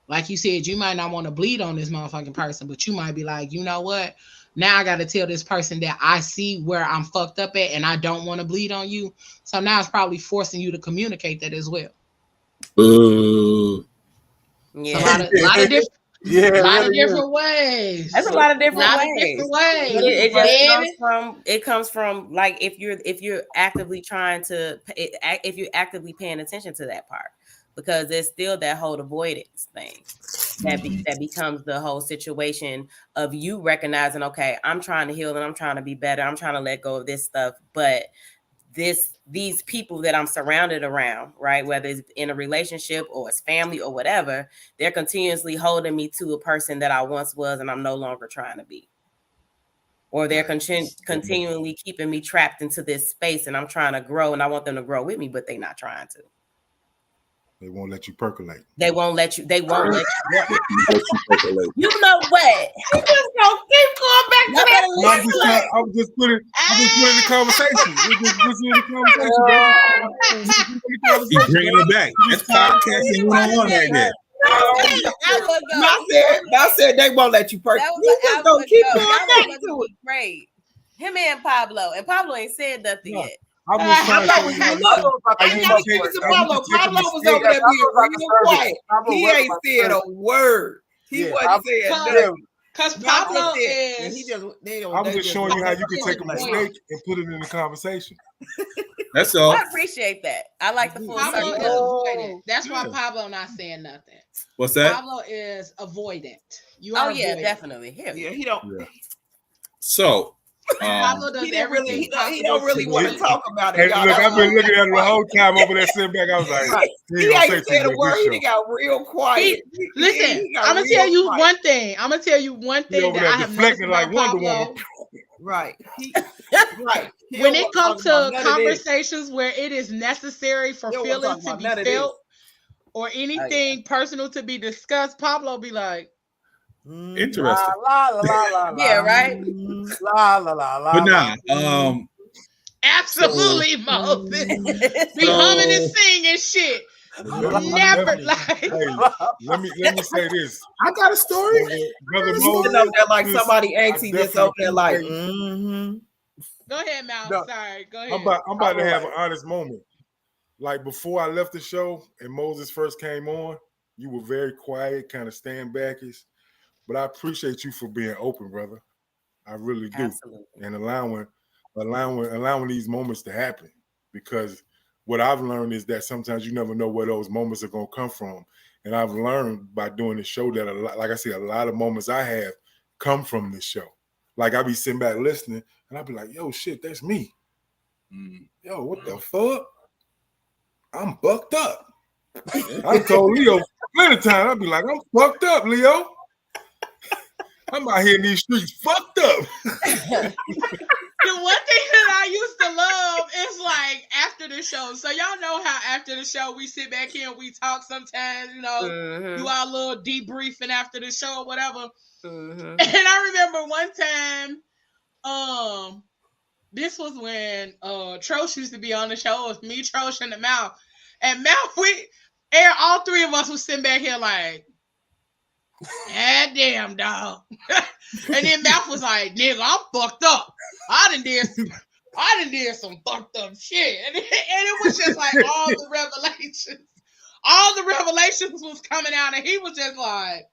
[SPEAKER 1] Like you said, you might not want to bleed on this motherfucking person, but you might be like, you know what? Now I got to tell this person that I see where I'm fucked up at and I don't want to bleed on you. So now it's probably forcing you to communicate that as well.
[SPEAKER 5] Yeah.
[SPEAKER 1] So a lot of different different ways.
[SPEAKER 5] That's a lot of different
[SPEAKER 1] ways.
[SPEAKER 5] But it just comes from like if you're actively if you're actively paying attention to that part, because there's still that whole avoidance thing that becomes the whole situation of you recognizing, okay, I'm trying to heal and I'm trying to be better. I'm trying to let go of this stuff, but these people that I'm surrounded around, right, whether it's in a relationship or it's family or whatever, they're continuously holding me to a person that I once was and I'm no longer trying to be. Or they're continually keeping me trapped into this space and I'm trying to grow and I want them to grow with me, but they're not trying to.
[SPEAKER 6] They won't let you percolate.
[SPEAKER 5] They won't let you. You know what? You just gonna keep going back to that.
[SPEAKER 6] I was just putting in the conversation. Just in the conversation, brother.
[SPEAKER 3] He's bringing it back. That's podcasting 101 right there.
[SPEAKER 2] I said they won't let you percolate. You just gonna keep going back to it.
[SPEAKER 5] Great. Him and Pablo ain't said nothing yet.
[SPEAKER 6] I was trying
[SPEAKER 2] Pablo was over there being real quiet. He ain't said a word. He wasn't saying nothing.
[SPEAKER 1] Because Pablo is.
[SPEAKER 6] I'm just showing you how you can take a mistake and put it in the conversation.
[SPEAKER 3] That's all.
[SPEAKER 5] I appreciate that. I like the full circle.
[SPEAKER 1] That's why Pablo not saying nothing.
[SPEAKER 3] What's that?
[SPEAKER 1] Pablo is avoidant. You are avoidant.
[SPEAKER 5] Definitely.
[SPEAKER 2] Yeah, he don't.
[SPEAKER 3] Yeah. So.
[SPEAKER 1] Pablo does
[SPEAKER 2] he don't really
[SPEAKER 1] want
[SPEAKER 2] to talk about
[SPEAKER 6] Hey,
[SPEAKER 2] it.
[SPEAKER 6] look, I've been looking at him the whole time over there sitting back. I was like,
[SPEAKER 2] he ain't said a word. He got real quiet.
[SPEAKER 1] Listen, I'm gonna tell you one thing. That I have noticed about Pablo.
[SPEAKER 2] Right.
[SPEAKER 1] When it comes to conversations where it is necessary for feelings to be felt or anything personal to be discussed, Pablo be like,
[SPEAKER 3] interesting.
[SPEAKER 4] La, la, la, la,
[SPEAKER 5] yeah, right.
[SPEAKER 4] La la la la.
[SPEAKER 3] But nah,
[SPEAKER 1] absolutely, Moses. Be humming and singing shit. Never like.
[SPEAKER 6] Hey, let me say this.
[SPEAKER 3] I got a story.
[SPEAKER 6] Brother
[SPEAKER 2] Moses,
[SPEAKER 6] Moses,
[SPEAKER 2] like somebody auntie just over there like.
[SPEAKER 1] Go ahead, Mal. No, sorry. Go ahead.
[SPEAKER 6] I'm about to have an honest moment. Like before I left the show and Moses first came on, you were very quiet, kind of stand backish. But I appreciate you for being open, brother. I really do.
[SPEAKER 5] Absolutely.
[SPEAKER 6] And allowing these moments to happen. Because what I've learned is that sometimes you never know where those moments are going to come from. And I've learned by doing this show that, like I said, a lot of moments I have come from this show. Like I be sitting back listening and I be like, yo, shit, that's me. Yo, what the fuck? I'm bucked up. I told Leo many times, I'd be like, I'm fucked up, Leo. I'm out here in these streets fucked up.
[SPEAKER 1] The one thing that I used to love is like after the show. So y'all know how after the show we sit back here and we talk sometimes, do our little debriefing after the show or whatever. And I remember one time, this was when Trosh used to be on the show. It was me, Trosh, and the Mouth. And Mouth, all three of us was sitting back here like, God damn, dog. And then Mouth was like, nigga, I'm fucked up. I done did some fucked up shit. And it was just like all the revelations was coming out, and he was just like,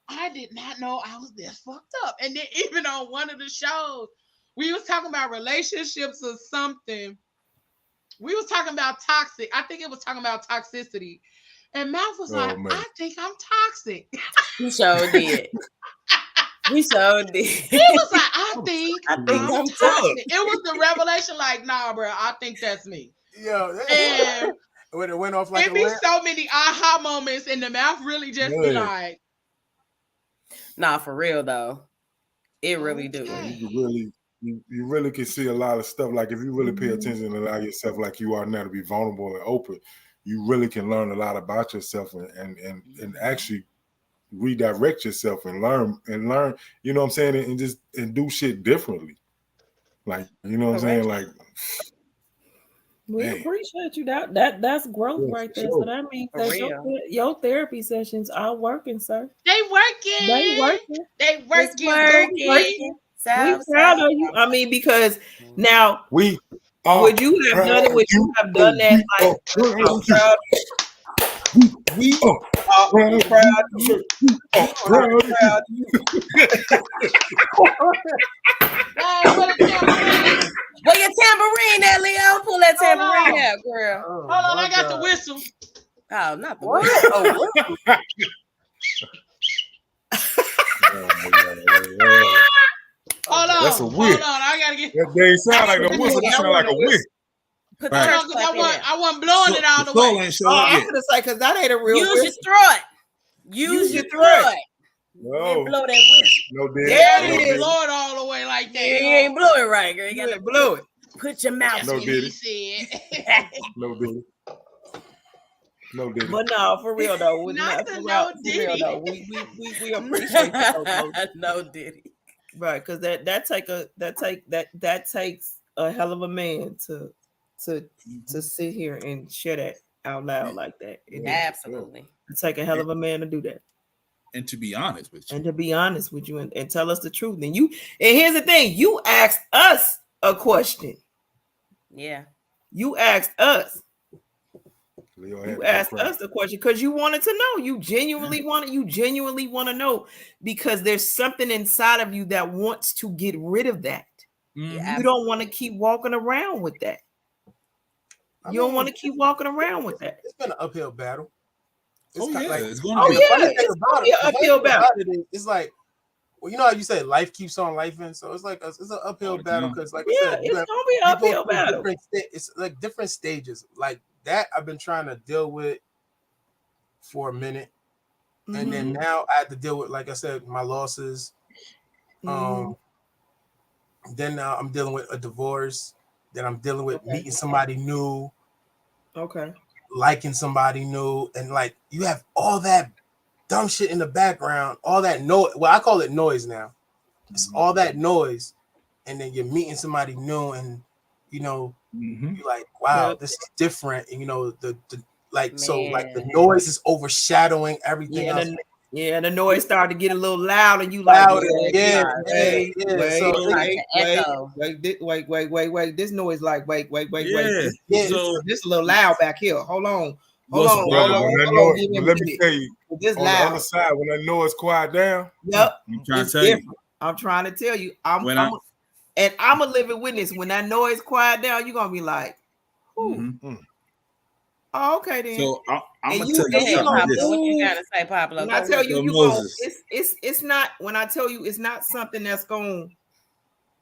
[SPEAKER 1] I did not know I was this fucked up. And then even on one of the shows, we was talking about relationships or something. We was talking about toxic. I think it was talking about toxicity. And Mouth was like, man. I think I'm toxic.
[SPEAKER 5] You sure did. You sure did.
[SPEAKER 1] He was like, I think I'm toxic. It was the revelation like, nah, bro, I think that's me.
[SPEAKER 4] Yo,
[SPEAKER 1] and
[SPEAKER 4] when it went off like
[SPEAKER 1] it be so many aha moments, and the Mouth really just be like,
[SPEAKER 5] nah, for real though. It really do.
[SPEAKER 6] You really can see a lot of stuff. Like if you really pay attention and allow yourself like you are now to be vulnerable and open, you really can learn a lot about yourself and actually redirect yourself and learn, you know what I'm saying, and just do shit differently. Like, you know what I'm saying? Like,
[SPEAKER 2] we
[SPEAKER 6] man.
[SPEAKER 2] appreciate you. That's growth right there.
[SPEAKER 6] Sure.
[SPEAKER 2] So that means that your therapy sessions are working, sir.
[SPEAKER 1] They working.
[SPEAKER 2] They working.
[SPEAKER 1] They working.
[SPEAKER 5] It's working.
[SPEAKER 2] We proud of you. I mean, because now
[SPEAKER 6] would
[SPEAKER 2] you have done it? Would you have done that? Like, I'm proud.
[SPEAKER 6] We
[SPEAKER 2] are proud of you. Proud of you.
[SPEAKER 5] Where your tambourine at, Leo? Pull that tambourine out, girl.
[SPEAKER 1] Hold on, I got the whistle.
[SPEAKER 5] Oh, not the whistle.
[SPEAKER 1] Hold on.
[SPEAKER 6] That's a whip.
[SPEAKER 1] Hold on, I gotta get.
[SPEAKER 6] That they sound like a whistle. That sound like a whip.
[SPEAKER 1] I wasn't blowing it all the way.
[SPEAKER 2] I'm gonna say because that ain't a real.
[SPEAKER 5] Use your throat. Use your throat.
[SPEAKER 6] No,
[SPEAKER 5] blow that whistle.
[SPEAKER 6] No, Daddy.
[SPEAKER 1] Yeah, you didn't blow it all the way like that.
[SPEAKER 5] You ain't blow it right, girl. You gotta
[SPEAKER 2] blow it.
[SPEAKER 5] Put your mouth.
[SPEAKER 6] No, Daddy.
[SPEAKER 1] No,
[SPEAKER 6] Daddy. No, Daddy.
[SPEAKER 2] But no, for real though, we appreciate that.
[SPEAKER 5] No, Diddy.
[SPEAKER 2] Right, because that takes a hell of a man to sit here and share that out loud like that.
[SPEAKER 5] Absolutely.
[SPEAKER 2] It take a hell of a man to do that.
[SPEAKER 3] And to be honest with you.
[SPEAKER 2] And tell us the truth. And here's the thing, you asked us a question.
[SPEAKER 5] Yeah.
[SPEAKER 2] You asked us. You asked us the question because you wanted to know. You genuinely want to know because there's something inside of you that wants to get rid of that. You don't want to keep walking around with that. You don't want to keep walking around with that.
[SPEAKER 4] It's been an uphill battle.
[SPEAKER 3] It's going to be.
[SPEAKER 2] It's going to be an uphill battle.
[SPEAKER 4] It's like, well, you know how you say life keeps on lifing, so it's like it's an uphill battle because, like I said,
[SPEAKER 2] it's going to be an uphill battle.
[SPEAKER 4] It's like different stages. Like that, I've been trying to deal with for a minute, and then now I have to deal with, like I said, my losses. Then now I'm dealing with a divorce. Then I'm dealing with meeting somebody new.
[SPEAKER 2] Okay.
[SPEAKER 4] Liking somebody new, and like you have all that dumb shit in the background, all that noise. Well, I call it noise now. It's all that noise, and then you're meeting somebody new, and you know, you're like, wow, this is different. And you know, the like, so like the noise is overshadowing everything else.
[SPEAKER 2] Yeah, the noise started to get a little loud, and you
[SPEAKER 4] louder.
[SPEAKER 2] Wait. This noise like wait. This is a little loud back here. Hold on.
[SPEAKER 6] Let me tell you,
[SPEAKER 2] this
[SPEAKER 6] on
[SPEAKER 2] loud.
[SPEAKER 6] The other side, when that noise quiet down.
[SPEAKER 2] Yep.
[SPEAKER 6] I'm
[SPEAKER 2] trying to tell you. I'm a living witness. When that noise quiet down, you're gonna be like, oh, okay then.
[SPEAKER 3] So I'm gonna tell you
[SPEAKER 5] something. What you gotta say, Pablo?
[SPEAKER 2] When I tell you, it's not. When I tell you, it's not something that's going.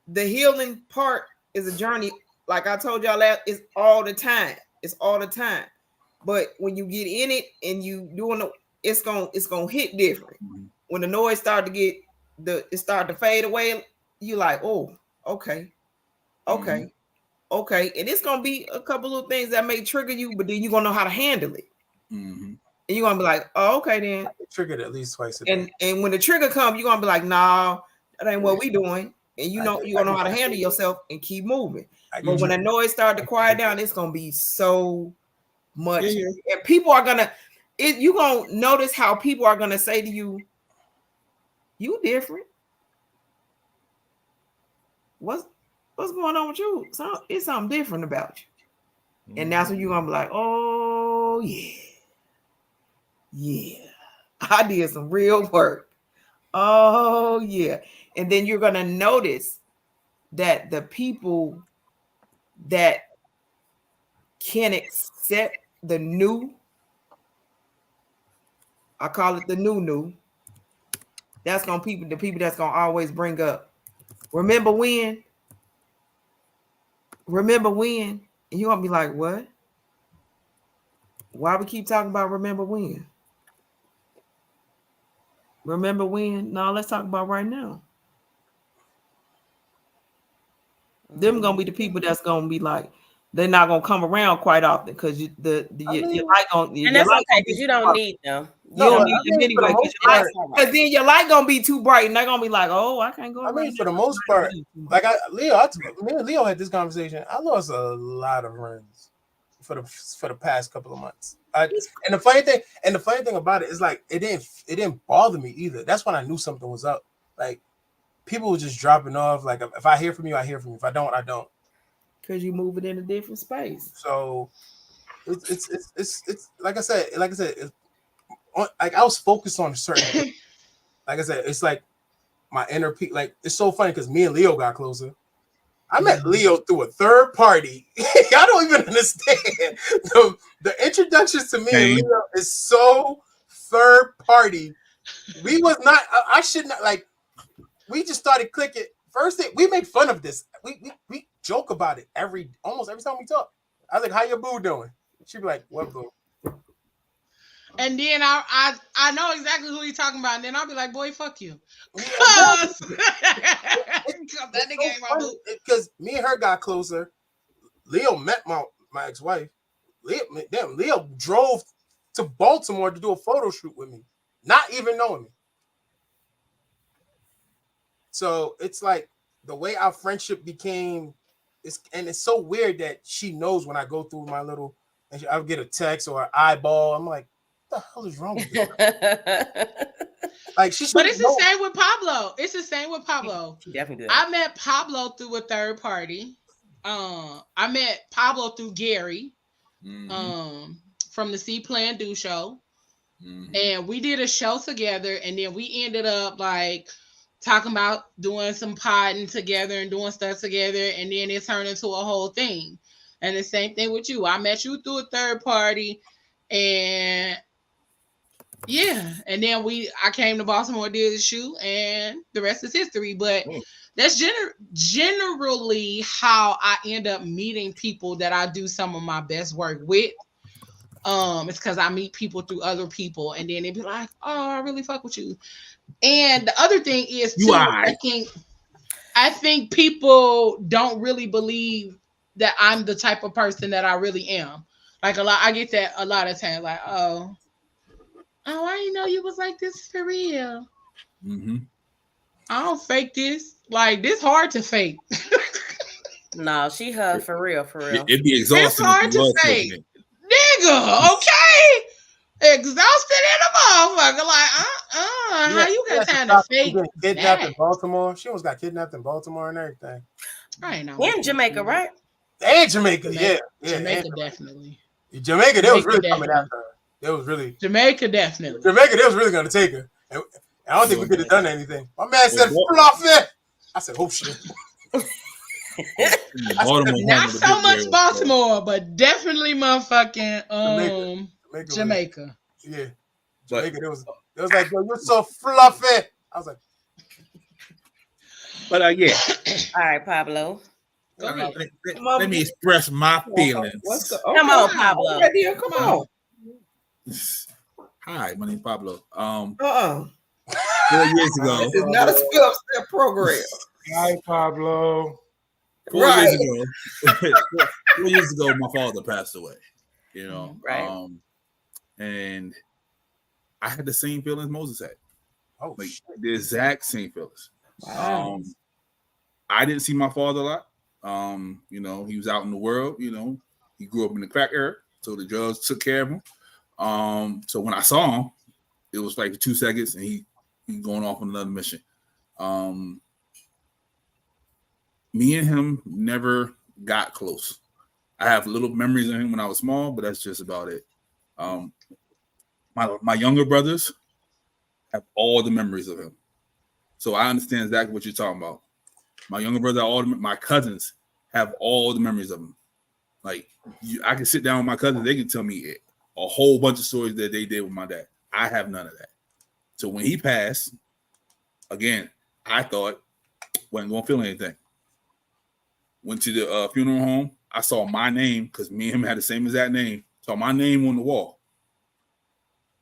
[SPEAKER 2] The healing part is a journey. Like I told y'all, it's all the time. It's all the time. But when you get in it and you doing it's gonna hit different. When the noise start to fade away, you like, oh, okay. Okay, and it's gonna be a couple of things that may trigger you, but then you're gonna know how to handle it. And you're gonna be like, oh, okay, then.
[SPEAKER 4] Triggered at least twice a day.
[SPEAKER 2] And when the trigger comes, you're gonna be like, nah, that ain't what we doing. And you're gonna know how to handle yourself and keep moving. But when the noise start to quiet down, it's gonna be so much. And people are gonna, you're gonna notice how people are gonna say to you, you different. What's going on with you? It's something different about you. And that's when you're gonna be like, oh yeah, I did some real work. Oh yeah. And then you're gonna notice that the people that can accept the new, I call it the new, that's gonna the people that's gonna always bring up, remember when? And you're gonna be like, what? Why we keep talking about remember when? Remember when? No, let's talk about right now. Them gonna be the people that's gonna be like, they're not gonna come around quite often because your light gonna.
[SPEAKER 5] And that's okay because you don't need them.
[SPEAKER 2] You don't need them anyway, because then your light gonna be too bright, and they're gonna be like, "Oh, I can't go."
[SPEAKER 4] I mean, for the most part, like me and Leo had this conversation. I lost a lot of friends for the past couple of months. And the funny thing about it is like it didn't bother me either. That's when I knew something was up. Like people were just dropping off. Like if I hear from you, I hear from you. If I don't, I don't.
[SPEAKER 2] Because you move it in a different space.
[SPEAKER 4] So it's like I said. Like I was focused on a certain. Like I said, it's like my inner peak. Like it's so funny because me and Leo got closer. I met Leo through a third party. Y'all don't even understand. The introductions to me and Leo is so third party. We was not. I should not like. We just started clicking. First thing we make fun of this. We joke about it almost every time we talk. I was like, "How your boo doing?" She'd be like, "What boo?"
[SPEAKER 1] And then I know exactly who you're talking about. And then I'll be like, boy, fuck you. Because that nigga ain't my boo.
[SPEAKER 4] Because me and her got closer. Leo met my ex-wife. Leo drove to Baltimore to do a photo shoot with me, not even knowing me. So it's like the way our friendship became, it's so weird that she knows when I go through my little, and I'll get a text or an eyeball. I'm like, what the hell is wrong with you? Like
[SPEAKER 1] but it's the same with Pablo. It's the same with Pablo.
[SPEAKER 5] She definitely did.
[SPEAKER 1] I met Pablo through a third party. I met Pablo through Gary, from the C Plan Do show, and we did a show together, and then we ended up like talking about doing some podding together and doing stuff together, and then it turned into a whole thing. And the same thing with you. I met you through a third party, and yeah, and then I came to Baltimore, did the shoot, and the rest is history. But that's generally how I end up meeting people that I do some of my best work with. It's because I meet people through other people, and then they be like, "Oh, I really fuck with you." And the other thing is too, I think people don't really believe that I'm the type of person that I really am. Like I get that a lot of times, like, oh, I didn't know you was like this for real. I don't fake this. Like this hard to fake.
[SPEAKER 5] No, she her for real.
[SPEAKER 3] It'd be exhausting.
[SPEAKER 1] It's hard to fake, nigga. Okay. Exhausted in the motherfucker. Like, how you got time to fake?
[SPEAKER 4] Kidnapped in Baltimore. She almost got kidnapped in Baltimore and everything.
[SPEAKER 1] I know.
[SPEAKER 5] In Jamaica, right?
[SPEAKER 4] And Jamaica, yeah.
[SPEAKER 1] Jamaica definitely.
[SPEAKER 4] Jamaica, they was really coming after her. It was really
[SPEAKER 1] Jamaica, definitely.
[SPEAKER 4] Jamaica, they was really gonna take her. And I don't think we could have done anything. My man said, "Fluffy." I said, "Oh shit."
[SPEAKER 1] Not so much Baltimore, but definitely motherfucking Jamaica.
[SPEAKER 4] Yeah, Jamaica. It was like, "Yo, you're so fluffy." I was like,
[SPEAKER 3] but yeah.
[SPEAKER 5] All right, Pablo.
[SPEAKER 3] Let me express my feelings.
[SPEAKER 5] Come on, Pablo.
[SPEAKER 2] Come on.
[SPEAKER 3] Hi, my name's Pablo.
[SPEAKER 2] 4
[SPEAKER 3] years ago.
[SPEAKER 2] This is not a 12-step program.
[SPEAKER 6] Hi, Pablo.
[SPEAKER 3] 4 years ago. 4 years ago, my father passed away. You know,
[SPEAKER 5] right.
[SPEAKER 3] And I had the same feelings Moses had.
[SPEAKER 4] Oh,
[SPEAKER 3] like the exact same feelings.
[SPEAKER 2] Wow.
[SPEAKER 3] I didn't see my father a lot. You know, he was out in the world. You know, he grew up in the crack era, so the drugs took care of him. So when I saw him, it was like 2 seconds, and he going off on another mission. Me and him never got close. I have little memories of him when I was small, but that's just about it. My younger brothers have all the memories of him, so I understand exactly what you're talking about. My younger brother, my cousins have all the memories of him. Like I can sit down with my cousins; they can tell me a whole bunch of stories that they did with my dad. I have none of that. So when he passed, again, I thought wasn't gonna feel anything. Went to the funeral home. I saw my name because me and him had the same exact name. Saw my name on the wall.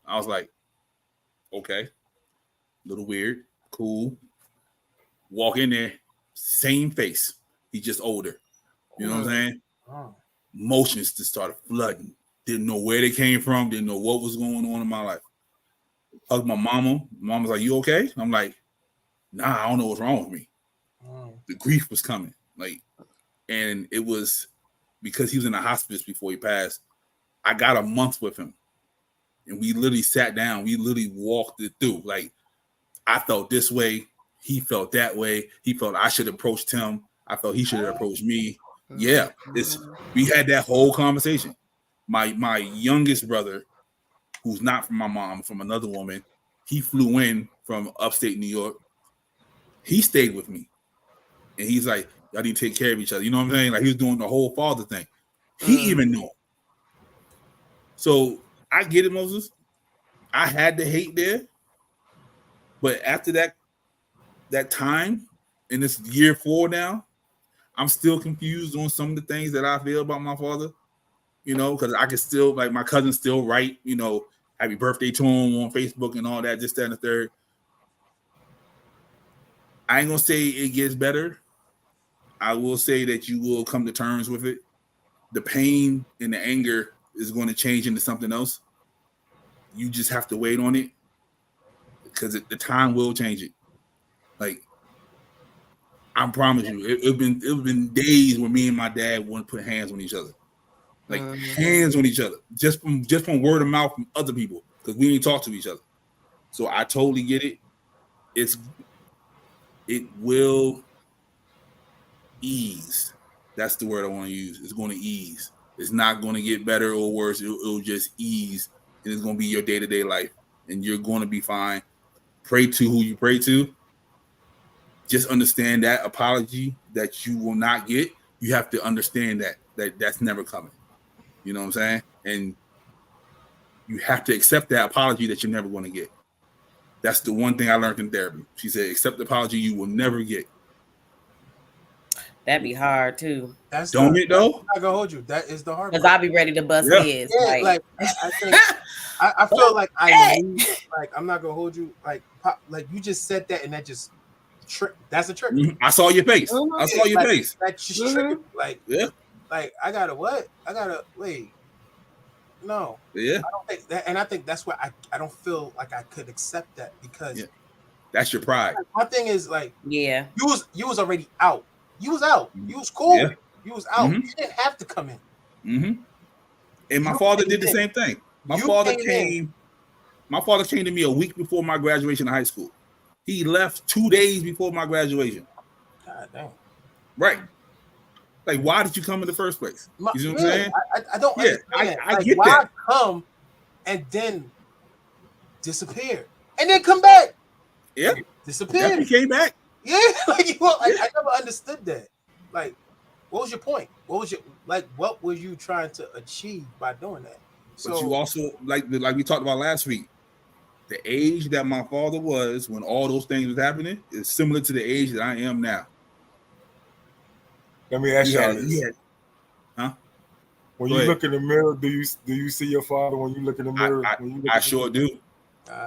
[SPEAKER 3] I was like, okay, a little weird, cool. Walk in there, same face. He's just older. You know what I'm saying? Emotions just started flooding. Didn't know where they came from. Didn't know what was going on in my life. Hugged my mama. Mom was like, "You okay?" I'm like, "Nah, I don't know what's wrong with me." The grief was coming, like, and it was because he was in a hospice before he passed. I got a month with him, and we literally sat down. We literally walked it through. Like, I felt this way. He felt that way. He felt I should have approached him. I felt he should have approached me. Yeah, we had that whole conversation. My youngest brother, who's not from my mom, from another woman, he flew in from upstate New York. He stayed with me, and he's like, "Y'all need to take care of each other." You know what I'm saying? Like, he was doing the whole father thing. He even knew. So I get it, Moses. I had the hate there, but after that time, and it's year 4 now, I'm still confused on some of the things that I feel about my father. You know, because I can still, like, my cousin still write, you know, happy birthday to him on Facebook and all that, this, that, and the third. I ain't gonna say it gets better. I will say that you will come to terms with it. The pain and the anger is going to change into something else. You just have to wait on it, because the time will change it. Like, I promise you, it's been days where me and my dad wouldn't put hands on each other, like hands on each other, just from word of mouth from other people, because we didn't talk to each other. So I totally get it. It will ease. That's the word I want to use. It's going to ease. It's not going to get better or worse. It'll just ease, and it's going to be your day-to-day life, and you're going to be fine. Pray to who you pray to. Just understand that apology that you will not get. You have to understand that's never coming. You know what I'm saying? And you have to accept that apology that you're never going to get. That's the one thing I learned in therapy. She said, accept the apology you will never get.
[SPEAKER 5] That'd be hard too.
[SPEAKER 3] Don't it though?
[SPEAKER 4] I'm not gonna hold you. That is the hard
[SPEAKER 5] because I'll be ready to bust heads.
[SPEAKER 4] Yeah, like I think I feel like I need, like, I'm not gonna hold you, like you just said that, and that just that's a trick.
[SPEAKER 3] I saw your face. I saw your face.
[SPEAKER 4] That just triggered. Like, like I gotta wait. No.
[SPEAKER 3] Yeah.
[SPEAKER 4] I don't think that, and I think that's why I don't feel like I could accept that, because
[SPEAKER 3] that's your pride.
[SPEAKER 4] My thing is, like,
[SPEAKER 5] you
[SPEAKER 4] was already out. You was out. You was cool. Yeah. You was out. You didn't have to come in.
[SPEAKER 3] And my father did the same thing. My father came to me a week before my graduation of high school. He left 2 days before my graduation.
[SPEAKER 4] God damn.
[SPEAKER 3] Right. Like, why did you come in the first place? You know what I'm saying?
[SPEAKER 4] I don't understand.
[SPEAKER 3] I
[SPEAKER 4] like,
[SPEAKER 3] get
[SPEAKER 4] why
[SPEAKER 3] that.
[SPEAKER 4] Come and then disappear and then come back?
[SPEAKER 3] Yeah.
[SPEAKER 4] Disappear.
[SPEAKER 3] He came back.
[SPEAKER 4] Yeah. Like, I never understood that. Like, what was your point? What were you trying to achieve by doing that?
[SPEAKER 3] But you also, like we talked about last week, the age that my father was when all those things was happening is similar to the age that I am now.
[SPEAKER 6] Let me ask y'all this.
[SPEAKER 3] Huh?
[SPEAKER 6] When you look in the mirror, do you see your father when you look in the mirror?
[SPEAKER 3] I sure do.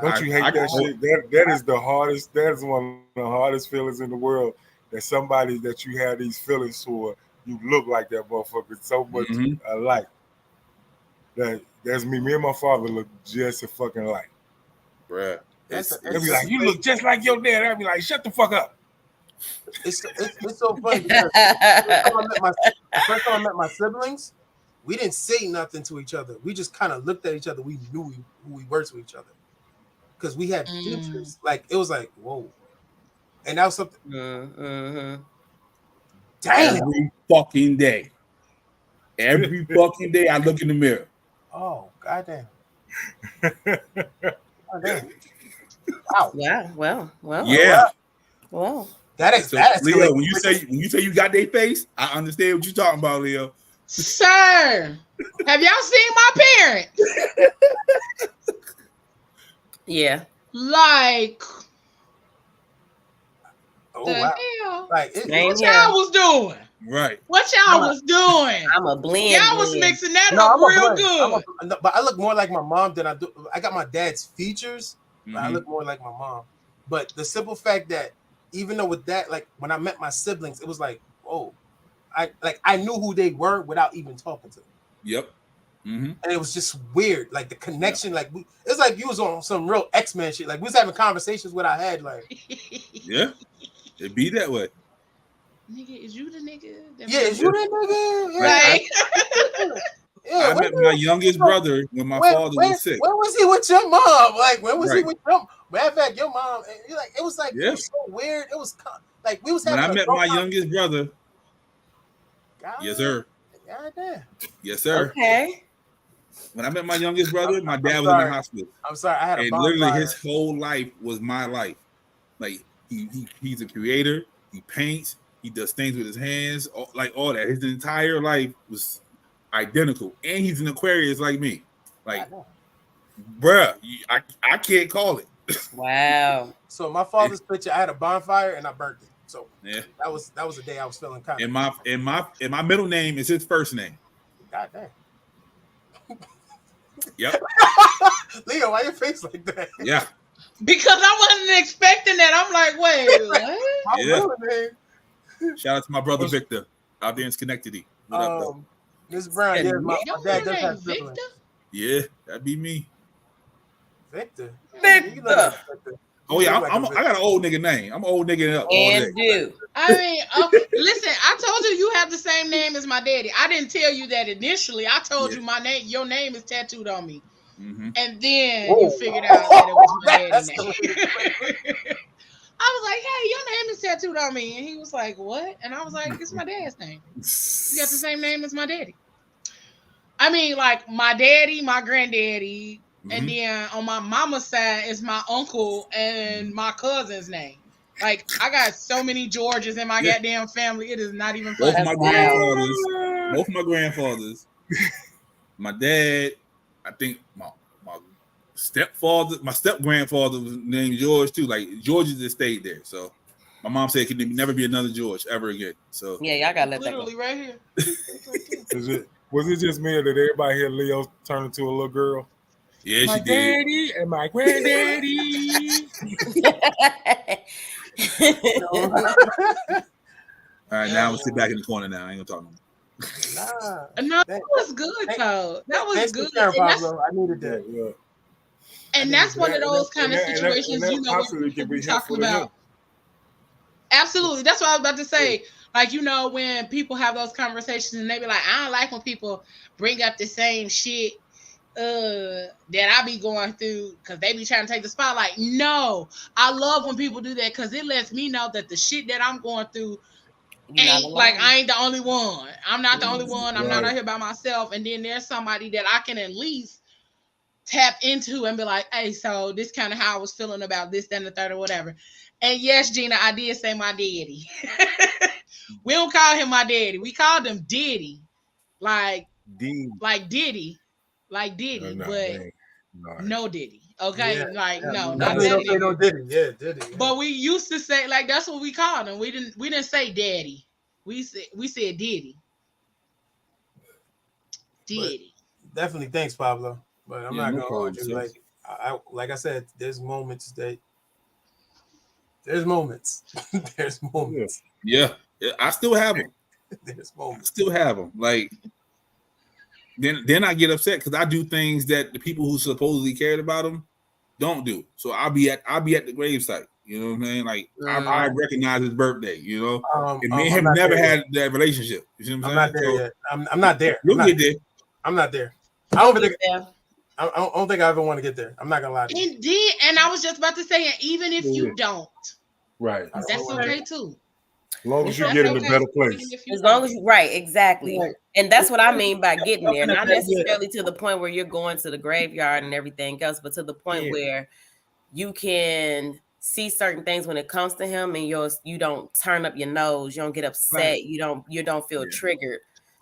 [SPEAKER 6] Don't you hate that shit? That is the hardest. That is one of the hardest feelings in the world. That somebody that you have these feelings for, you look like that motherfucker so much alike. That's me. Me and my father look just a fucking alike.
[SPEAKER 3] Bruh.
[SPEAKER 6] They'll be like, you look just like your dad. I'll be like, shut the fuck up.
[SPEAKER 4] It's so funny because the first time I met my siblings, we didn't say nothing to each other. We just kind of looked at each other. We knew who we were to each other because we had features. Like, it was like, whoa. And that was something. Damn.
[SPEAKER 3] Every fucking day. Every fucking day I look in the mirror.
[SPEAKER 4] Oh, goddamn. Goddamn. Wow.
[SPEAKER 5] Yeah. Well.
[SPEAKER 3] Yeah.
[SPEAKER 5] Well.
[SPEAKER 4] That is
[SPEAKER 3] Leo. When you say you got their face, I understand what you're talking about, Leo.
[SPEAKER 1] Sir, have y'all seen my parents?
[SPEAKER 5] Yeah.
[SPEAKER 1] Like,
[SPEAKER 4] wow.
[SPEAKER 1] Hell?
[SPEAKER 4] Like,
[SPEAKER 1] what y'all was doing?
[SPEAKER 3] Right.
[SPEAKER 1] What y'all was doing?
[SPEAKER 5] I'm a blend.
[SPEAKER 1] Y'all was mixing that up real good.
[SPEAKER 4] But I look more like my mom than I do. I got my dad's features, but I look more like my mom. But the simple fact that even though with that, like, when I met my siblings, it was like, oh, I knew who they were without even talking to them.
[SPEAKER 3] Yep.
[SPEAKER 4] and it was just weird. Like the connection, like it's like you was on some real X-Men shit. Like we was having conversations with our head, like
[SPEAKER 3] Yeah, it be that way.
[SPEAKER 1] Nigga, is you the nigga?
[SPEAKER 4] Yeah, is you that nigga?
[SPEAKER 1] Like,
[SPEAKER 3] I met my youngest brother when my father was sick.
[SPEAKER 4] When was he with your mom? Like, when was he with your? Matter of fact, your mom. Like, it was like it was so weird. It was like we was having.
[SPEAKER 3] When I met my youngest brother. Yes, sir.
[SPEAKER 4] God damn.
[SPEAKER 3] Yes, sir.
[SPEAKER 5] Okay.
[SPEAKER 3] When I met my youngest brother, my dad was in the hospital.
[SPEAKER 4] I'm sorry, I had a bonfire.
[SPEAKER 3] Literally his whole life was my life. Like he's a creator. He paints. He does things with his hands. Like all that. His entire life was identical, and he's an Aquarius like me. Like, bruh, I can't call it.
[SPEAKER 5] Wow.
[SPEAKER 4] So my father's picture, I had a bonfire and I burnt it. So
[SPEAKER 3] yeah,
[SPEAKER 4] that was the day I was feeling kind of.
[SPEAKER 3] And my middle name is his first name.
[SPEAKER 4] God damn.
[SPEAKER 3] Yep.
[SPEAKER 4] Leo, why your face like that?
[SPEAKER 3] Yeah.
[SPEAKER 1] Because I wasn't expecting that. I'm like, wait, what?
[SPEAKER 4] My middle name.
[SPEAKER 3] Shout out to my brother Victor out there in Schenectady. What up, though?
[SPEAKER 4] Miss Brown, yeah, my dad does have siblings.
[SPEAKER 3] Yeah, that'd be me.
[SPEAKER 4] Victor.
[SPEAKER 3] Oh yeah, I got an old nigga name. I'm an old nigga up.
[SPEAKER 5] And do.
[SPEAKER 1] I mean, listen, I told you have the same name as my daddy. I didn't tell you that initially. I told you your name is tattooed on me.
[SPEAKER 3] Mm-hmm.
[SPEAKER 1] And then you figured out that it was my daddy's name. I was like, hey, your name is tattooed on me. And he was like, what? And I was like, it's my dad's name. You got the same name as my daddy. I mean, like my daddy, my granddaddy, and then on my mama's side is my uncle and my cousin's name. Like, I got so many Georges in my goddamn family. It is not even funny.
[SPEAKER 3] Both my grandfathers. My dad, I think my stepfather, my step grandfather was named George too. Like Georges that stayed there. So my mom said it could never be another George ever again. So
[SPEAKER 5] yeah, y'all gotta let
[SPEAKER 1] literally
[SPEAKER 5] that go.
[SPEAKER 1] right here.
[SPEAKER 6] Was it just me or did everybody hear Leo turn into a little girl?
[SPEAKER 3] Yeah,
[SPEAKER 6] my
[SPEAKER 3] she did.
[SPEAKER 6] Daddy and my granddaddy.
[SPEAKER 3] All right, now I'm gonna sit back in the corner now. I ain't gonna talk no more.
[SPEAKER 1] No, that was good though. That was good.
[SPEAKER 4] I needed that.
[SPEAKER 6] Yeah.
[SPEAKER 1] And that's one of those kind of situations, you know, we're talking about. Absolutely. That's what I was about to say. Like, you know, when people have those conversations and they be like, I don't like when people bring up the same shit that I be going through because they be trying to take the spotlight. No, I love when people do that because it lets me know that the shit that I'm going through ain't like I ain't the only one. I'm not the only one. I'm not out here by myself. And then there's somebody that I can at least tap into and be like, hey, so this kind of how I was feeling about this, then the third, or whatever. And yes, Gina, I did say my daddy. We don't call him my daddy. We called him Diddy. Like Diddy. Like Diddy, but no Diddy. Okay?
[SPEAKER 4] Yeah.
[SPEAKER 1] Like, no,
[SPEAKER 4] not
[SPEAKER 1] that
[SPEAKER 4] Diddy. No Diddy. Yeah, Diddy. Yeah.
[SPEAKER 1] But we used to say, like, that's what we called him. We didn't say daddy. We said Diddy. Diddy.
[SPEAKER 4] But definitely thanks, Pablo. But I'm not gonna hold you. Like I said, there's moments.
[SPEAKER 3] Yeah, I still have them.
[SPEAKER 4] There's moments.
[SPEAKER 3] I still have them. Like then I get upset because I do things that the people who supposedly cared about them don't do. So I'll be at the gravesite. You know what I'm saying? Like I recognize his birthday. You know, and me and him never had that relationship. You see what I'm saying?
[SPEAKER 4] I'm not there yet. I'm not there.
[SPEAKER 3] You'll get there.
[SPEAKER 4] I'm not there. I don't think I ever want to get there. I'm not gonna lie to you.
[SPEAKER 1] Indeed, and I was just about to say, even if you don't,
[SPEAKER 6] right,
[SPEAKER 1] that's okay too.
[SPEAKER 6] As long as you get in a better place.
[SPEAKER 5] As long as you exactly. Right. And that's what I mean by getting there. Not necessarily to the point where you're going to the graveyard and everything else, but to the point where you can see certain things when it comes to him, and you don't turn up your nose, you don't get upset,
[SPEAKER 2] Right.
[SPEAKER 5] you don't feel triggered.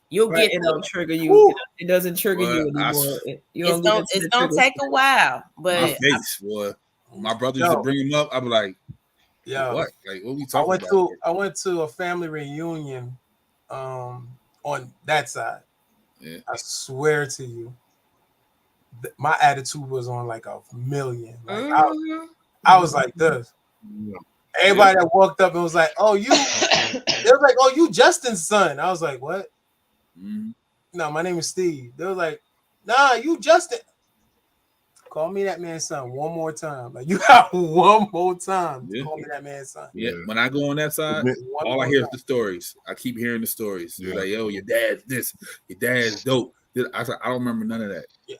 [SPEAKER 5] You'll
[SPEAKER 2] Right,
[SPEAKER 5] get
[SPEAKER 2] it don't trigger you. It doesn't trigger you anymore.
[SPEAKER 5] It's gonna take a while, but
[SPEAKER 3] my face, boy. My brother used to bring him up. I'd be like,
[SPEAKER 4] yeah,
[SPEAKER 3] what? Like, what we talking about?
[SPEAKER 4] I went to a family reunion on that side.
[SPEAKER 3] Yeah.
[SPEAKER 4] I swear to you, my attitude was on like a million. Like, I was like this. Everybody that walked up and was like, "Oh, you," they was like, "Oh, you Justin's son." I was like, "What?"
[SPEAKER 3] Mm-hmm.
[SPEAKER 4] No, my name is Steve. They were like, Nah, you Justin. Call me that man's son one more time. Like you got one more time.
[SPEAKER 3] Yeah.
[SPEAKER 4] Call me that man's son.
[SPEAKER 3] Yeah. When I go on that side,
[SPEAKER 4] One
[SPEAKER 3] all I
[SPEAKER 4] more
[SPEAKER 3] hear is
[SPEAKER 4] time.
[SPEAKER 3] the stories. I keep hearing the stories.
[SPEAKER 6] Yeah.
[SPEAKER 3] Like, yo, your dad's this, your dad's dope. I don't remember none of that.
[SPEAKER 4] Yeah,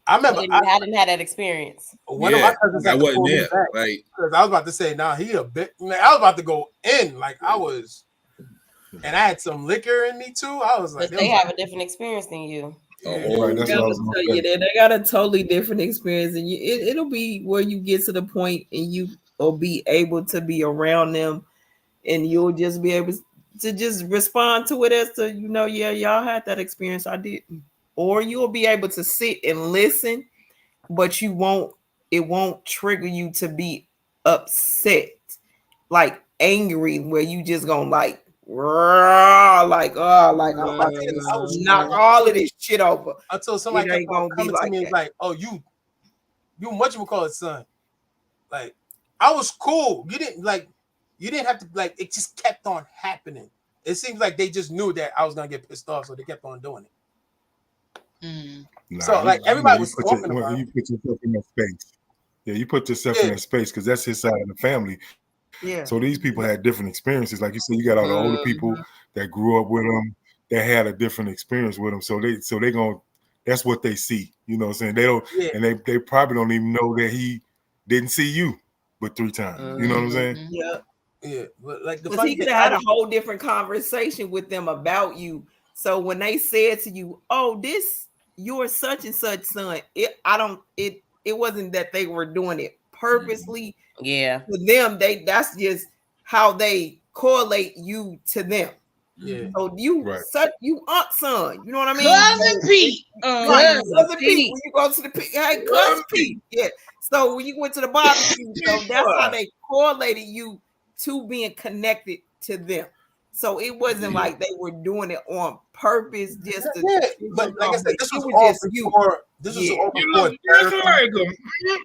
[SPEAKER 4] I remember
[SPEAKER 5] I didn't have that experience.
[SPEAKER 4] one of my cousins
[SPEAKER 3] I
[SPEAKER 4] had to
[SPEAKER 3] wasn't
[SPEAKER 4] pull me
[SPEAKER 3] there.
[SPEAKER 4] back
[SPEAKER 3] Like,
[SPEAKER 4] because I was about to say, nah, he a bit. Man, I was about to go in, like I was, and I had some liquor in me too. I was like,
[SPEAKER 5] But they have a different experience than you.
[SPEAKER 6] Right, that's what I was gonna
[SPEAKER 2] tell you
[SPEAKER 6] say.
[SPEAKER 2] that they got a totally different experience, and it'll be where you get to the point and you will be able to be around them, and you'll just be able to just respond to it as to, yeah, y'all had that experience, I didn't. Or you'll be able to sit and listen, but it won't trigger you to be upset, like angry, where you just gonna like I'm about to knock all of this shit over.
[SPEAKER 4] Until somebody kept on coming to me like, oh, you what you would call it, son? Like, I was cool. You didn't have to, like, it just kept on happening. It seems like they just knew that I was gonna get pissed off, so they kept on doing it. So like everybody was talking about
[SPEAKER 6] you put yourself in that space. Yeah, you put yourself in that space because that's his side of the family.
[SPEAKER 2] Yeah.
[SPEAKER 6] So these people had different experiences. Like you said, you got all the older people that grew up with them that had a different experience with them. So they gonna, that's what they see. You know what I'm saying? They don't, and they probably don't even know that he didn't see you but 3 times. You know what I'm saying?
[SPEAKER 2] Yeah.
[SPEAKER 4] Yeah, but like
[SPEAKER 2] because he could have had a whole different conversation with them about you. So when they said to you, "Oh, you're such and such son," it wasn't that they were doing it purposely.
[SPEAKER 5] Yeah,
[SPEAKER 2] for them, that's just how they correlate you to them.
[SPEAKER 4] Yeah.
[SPEAKER 2] So you aunt son, you know what I mean?
[SPEAKER 1] Cousin Pete.
[SPEAKER 2] Cousin Pete. When you go to the hey, cousin Pete. Yeah. So when you went to the barbecue, so that's how they correlated you to being connected to them. So it wasn't like they were doing it on purpose, just to
[SPEAKER 4] but like I said, this was
[SPEAKER 2] all
[SPEAKER 4] all
[SPEAKER 2] just
[SPEAKER 4] before. This was all before therapy.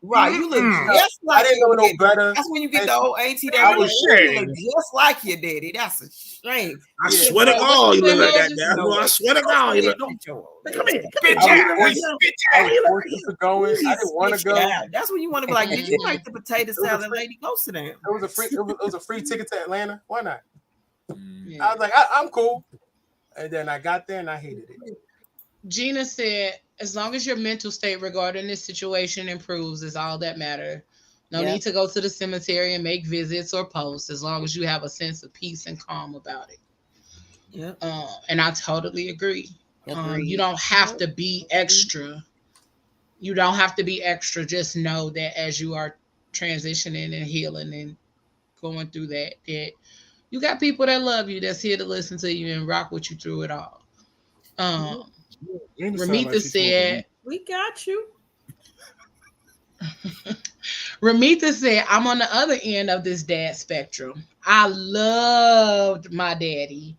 [SPEAKER 2] Right, you look just like
[SPEAKER 4] I didn't know no better.
[SPEAKER 2] That's when you get the old auntie that
[SPEAKER 3] I was
[SPEAKER 2] you look just like your daddy. That's a shame.
[SPEAKER 3] I swear to God, you look like that, Dad. I swear to God, you look. Come here, bitch.
[SPEAKER 4] I was forced to go in. I didn't want to go.
[SPEAKER 2] That's when you want to be like, did you like the potato salad, lady? Go sit down.
[SPEAKER 4] It was a free. It was a free ticket to Atlanta. Why not? I was like, I'm cool. And then I got there and I hated it.
[SPEAKER 1] Gina said, as long as your mental state regarding this situation improves is all that matters. No need to go to the cemetery and make visits or posts as long as you have a sense of peace and calm about it.
[SPEAKER 2] Yeah.
[SPEAKER 1] And I totally agree. You don't have to be extra. You don't have to be extra. Just know that as you are transitioning and healing and going through that you got people that love you, that's here to listen to you and rock with you through it all. Ramita said,
[SPEAKER 2] "We got you."
[SPEAKER 1] Ramita said, "I'm on the other end of this dad spectrum. I loved my daddy.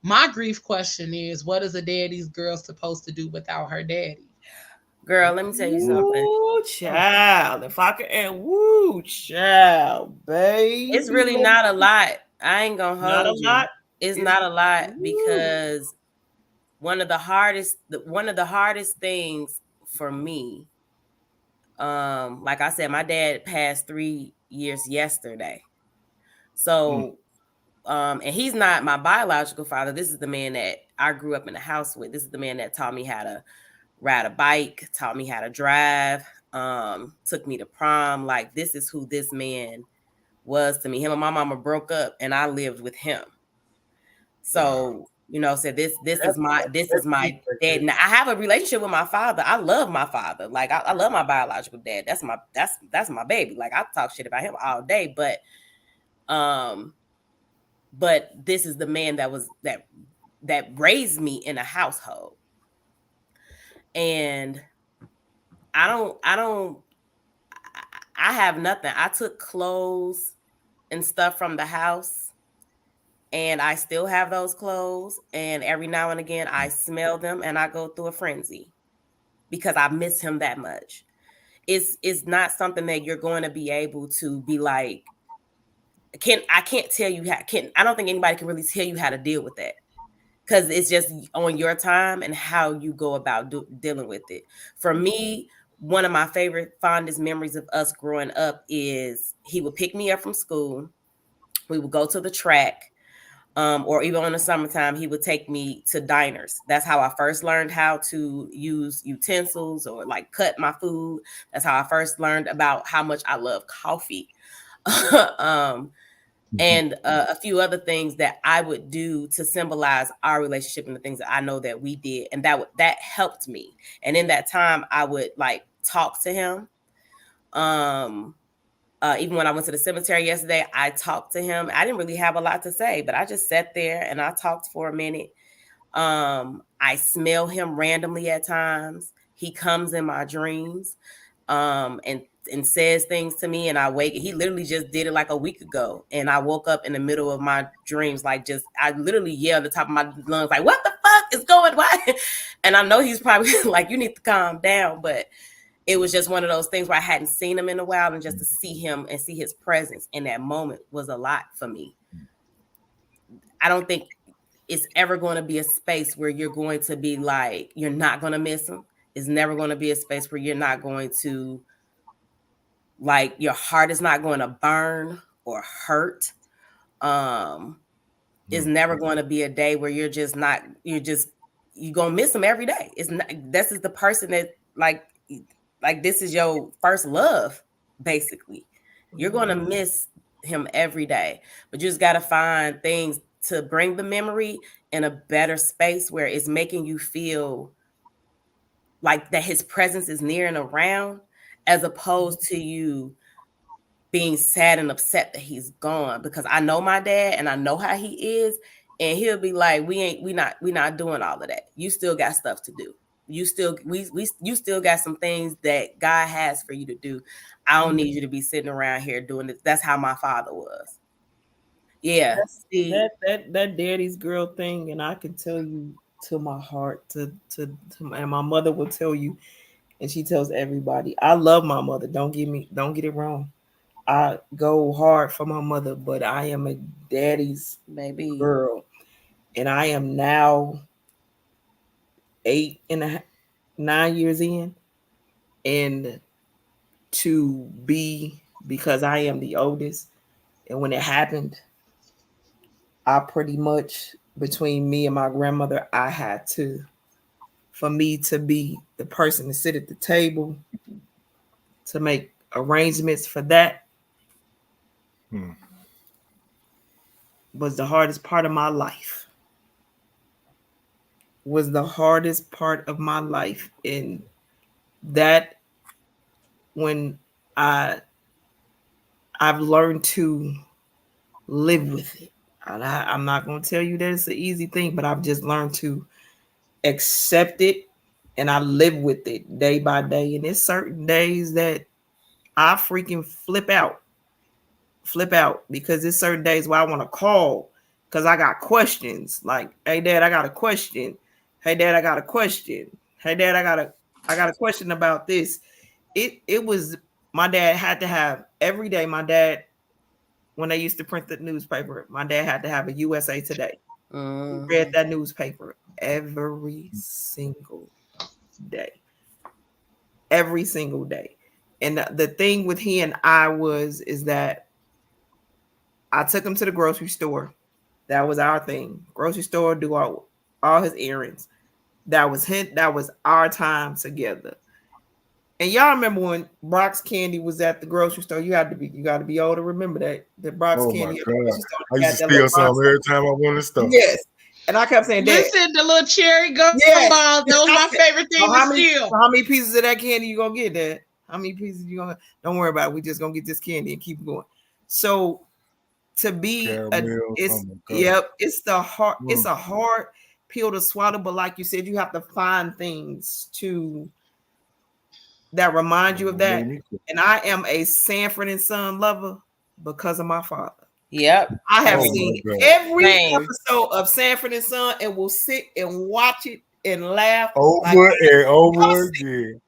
[SPEAKER 1] My grief question is, what is a daddy's girl supposed to do without her daddy?"
[SPEAKER 5] Girl, let me tell you something.
[SPEAKER 2] Woo, child. If I could add, woo, child, baby.
[SPEAKER 5] It's really not a lot. I ain't gonna hold
[SPEAKER 2] not a
[SPEAKER 5] you.
[SPEAKER 2] lot.
[SPEAKER 5] It's not a lot because one of the hardest things for me, like I said, my dad passed 3 years yesterday. So and he's not my biological father. This is the man that I grew up in the house with. This is the man that taught me how to ride a bike, taught me how to drive, took me to prom. Like, this is who this man was to me. Him and my mama broke up and I lived with him. So, so this is my dad. Now, I have a relationship with my father. I love my father. Like, I love my biological dad. That's my baby. Like, I talk shit about him all day, but this is the man that raised me in a household. And I have nothing. I took clothes and stuff from the house and I still have those clothes. And every now and again I smell them and I go through a frenzy because I miss him that much. It's not something that you're going to be able to be like, I can't tell you I don't think anybody can really tell you how to deal with that. because it's just on your time and how you go about dealing with it. For me, one of my favorite, fondest memories of us growing up is he would pick me up from school. We would go to the track. Or even in the summertime, he would take me to diners. That's how I first learned how to use utensils or like cut my food. That's how I first learned about how much I love coffee. And a few other things that I would do to symbolize our relationship and the things that I know that we did. And that helped me. And in that time, I would like talk to him. Even when I went to the cemetery yesterday, I talked to him. I didn't really have a lot to say, but I just sat there and I talked for a minute. I smell him randomly at times. He comes in my dreams and says things to me, and I wake. He literally just did it like a week ago, and I woke up in the middle of my dreams, like I literally yelled at the top of my lungs, like, "What the fuck is going on?" And I know he's probably like, "You need to calm down," but it was just one of those things where I hadn't seen him in a while, and just to see him and see his presence in that moment was a lot for me. I don't think it's ever going to be a space where you're going to be like, you're not going to miss him. It's never going to be a space where you're not going to, like, your heart is not going to burn or hurt. It's never going to be a day where you're going to miss him every day. It's not, this is the person that like this is your first love, basically. You're going to miss him every day, but you just got to find things to bring the memory in a better space where it's making you feel like that his presence is near and around, as opposed to you being sad and upset that he's gone. Because I know my dad and I know how he is, and he'll be like, we not doing all of that. You still got stuff to do. You still got some things that God has for you to do. I don't need you to be sitting around here doing this. That's how my father was. Yeah.
[SPEAKER 2] That daddy's girl thing, and I can tell you to my heart, and my mother will tell you, and she tells everybody, I love my mother. Don't get it wrong. I go hard for my mother, but I am a daddy's
[SPEAKER 5] baby
[SPEAKER 2] girl, and I am now 9 years in, and to be, because I am the oldest, and when it happened, I pretty much, between me and my grandmother, I had to, for me to be the person to sit at the table, to make arrangements for that, was the hardest part of my life. And that, when I've learned to live with it. I'm not going to tell you that it's an easy thing, but I've just learned to accept it, and I live with it day by day. And there's certain days that I freaking flip out because there's certain days where I want to call because I got questions. Like, hey, Dad, I got a question. Hey, Dad, I got a question. Hey, Dad, I got a question about this. It was, my dad had to have every day. My dad, when they used to print the newspaper, my dad had to have a USA Today. He read that newspaper every single day. Every single day. And the thing with he and I is that I took him to the grocery store. That was our thing. Grocery store, do all his errands. That was our time together. And y'all remember when Brock's Candy was at the grocery store? You got to be old to remember that. The Brock's Candy.
[SPEAKER 6] My God. I used to steal some every time I wanted stuff.
[SPEAKER 2] Yes. And I kept saying,
[SPEAKER 1] listen, the little cherry gum balls, those are my favorite things to steal.
[SPEAKER 2] How many pieces of that candy you gonna get, Dad? How many pieces you gonna? Don't worry about it. We just gonna get this candy and keep going. So to be it's the hard, it's a hard pill to swallow, but like you said, you have to find things that remind you of that. And I am a Sanford and Son lover because of my father.
[SPEAKER 5] Yep.
[SPEAKER 2] I have seen every episode of Sanford and Son and will sit and watch it and laugh
[SPEAKER 6] over and over again.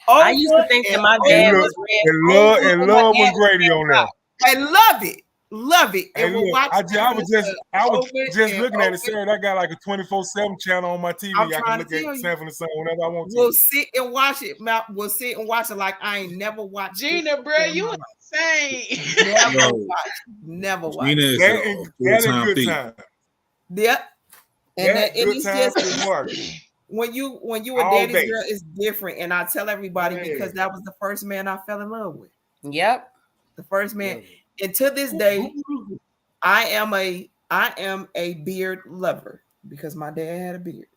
[SPEAKER 5] I used to think that my dad was
[SPEAKER 6] and love was Grady on that.
[SPEAKER 2] I love it. love it.
[SPEAKER 6] Hey,
[SPEAKER 2] And we'll
[SPEAKER 6] look,
[SPEAKER 2] watch
[SPEAKER 6] I was just looking at it,
[SPEAKER 2] open.
[SPEAKER 6] sir. I got like a 24/7 channel on my TV.
[SPEAKER 2] I'm
[SPEAKER 6] I can
[SPEAKER 2] trying
[SPEAKER 6] look
[SPEAKER 2] to
[SPEAKER 6] at
[SPEAKER 2] tell you.
[SPEAKER 6] Sanford and Son whenever I want to.
[SPEAKER 2] We'll sit and watch it. We'll sit and watch it like I ain't never watched
[SPEAKER 1] Gina, bro, you insane.
[SPEAKER 2] Never watch.
[SPEAKER 3] Gina is a full-time
[SPEAKER 6] good
[SPEAKER 3] thief.
[SPEAKER 6] time.
[SPEAKER 2] Yep. And
[SPEAKER 6] Good
[SPEAKER 2] it's
[SPEAKER 6] times
[SPEAKER 2] just
[SPEAKER 6] good work.
[SPEAKER 2] when you a
[SPEAKER 6] All
[SPEAKER 2] daddy's
[SPEAKER 6] day.
[SPEAKER 2] girl, it's different. And I tell everybody
[SPEAKER 6] Yeah.
[SPEAKER 2] because that was the first man I fell in love with.
[SPEAKER 5] Yep.
[SPEAKER 2] The first man. And to this day, I am a beard lover because my dad had a beard.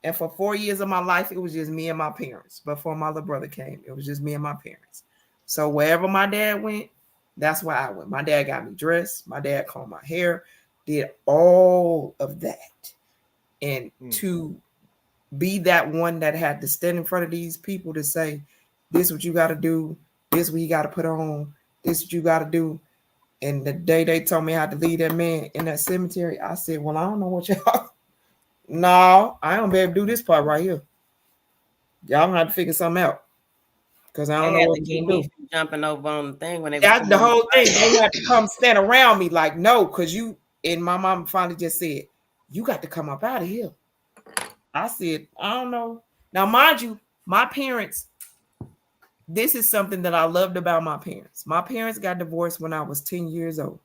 [SPEAKER 2] And for 4 years of my life, it was just me and my parents. Before my little brother came, it was just me and my parents. So wherever my dad went, that's where I went. My dad got me dressed. My dad combed my hair, did all of that. And to be that one that had to stand in front of these people to say, this is what you got to do. This is what you got to put on. This is what you got to do. And the day they told me I had to leave that man in that cemetery, I said, well, I don't know what y'all. No, I don't be able to do this part right here. Y'all gonna have to figure something out. Because I don't know what to do.
[SPEAKER 5] Jumping over on the thing when they
[SPEAKER 2] That's the whole thing. They had to come stand around me like, no, because you and my mom finally just said, you got to come up out of here. I said, I don't know. Now, mind you, my parents, this is something that I loved about my parents. My parents got divorced when I was 10 years old.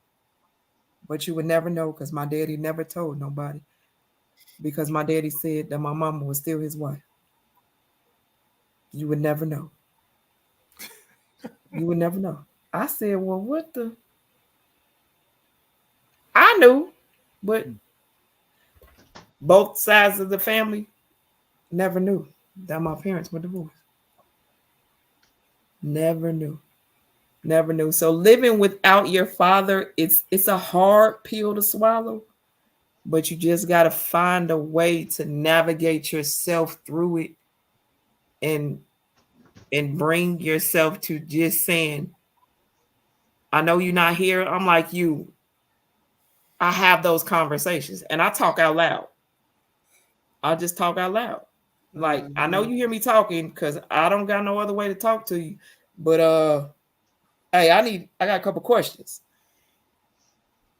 [SPEAKER 2] But you would never know because my daddy never told nobody. Because my daddy said that my mama was still his wife. You would never know. You would never know. I said, well, what the? I knew, but both sides of the family never knew that my parents were divorced. Never knew. Never knew. So living without your father, it's a hard pill to swallow, but you just got to find a way to navigate yourself through it and bring yourself to just saying, I know you're not here. I'm like you. I have those conversations and I talk out loud. I'll just talk out loud. Like, I know you hear me talking because I don't got no other way to talk to you. But hey, I got a couple questions.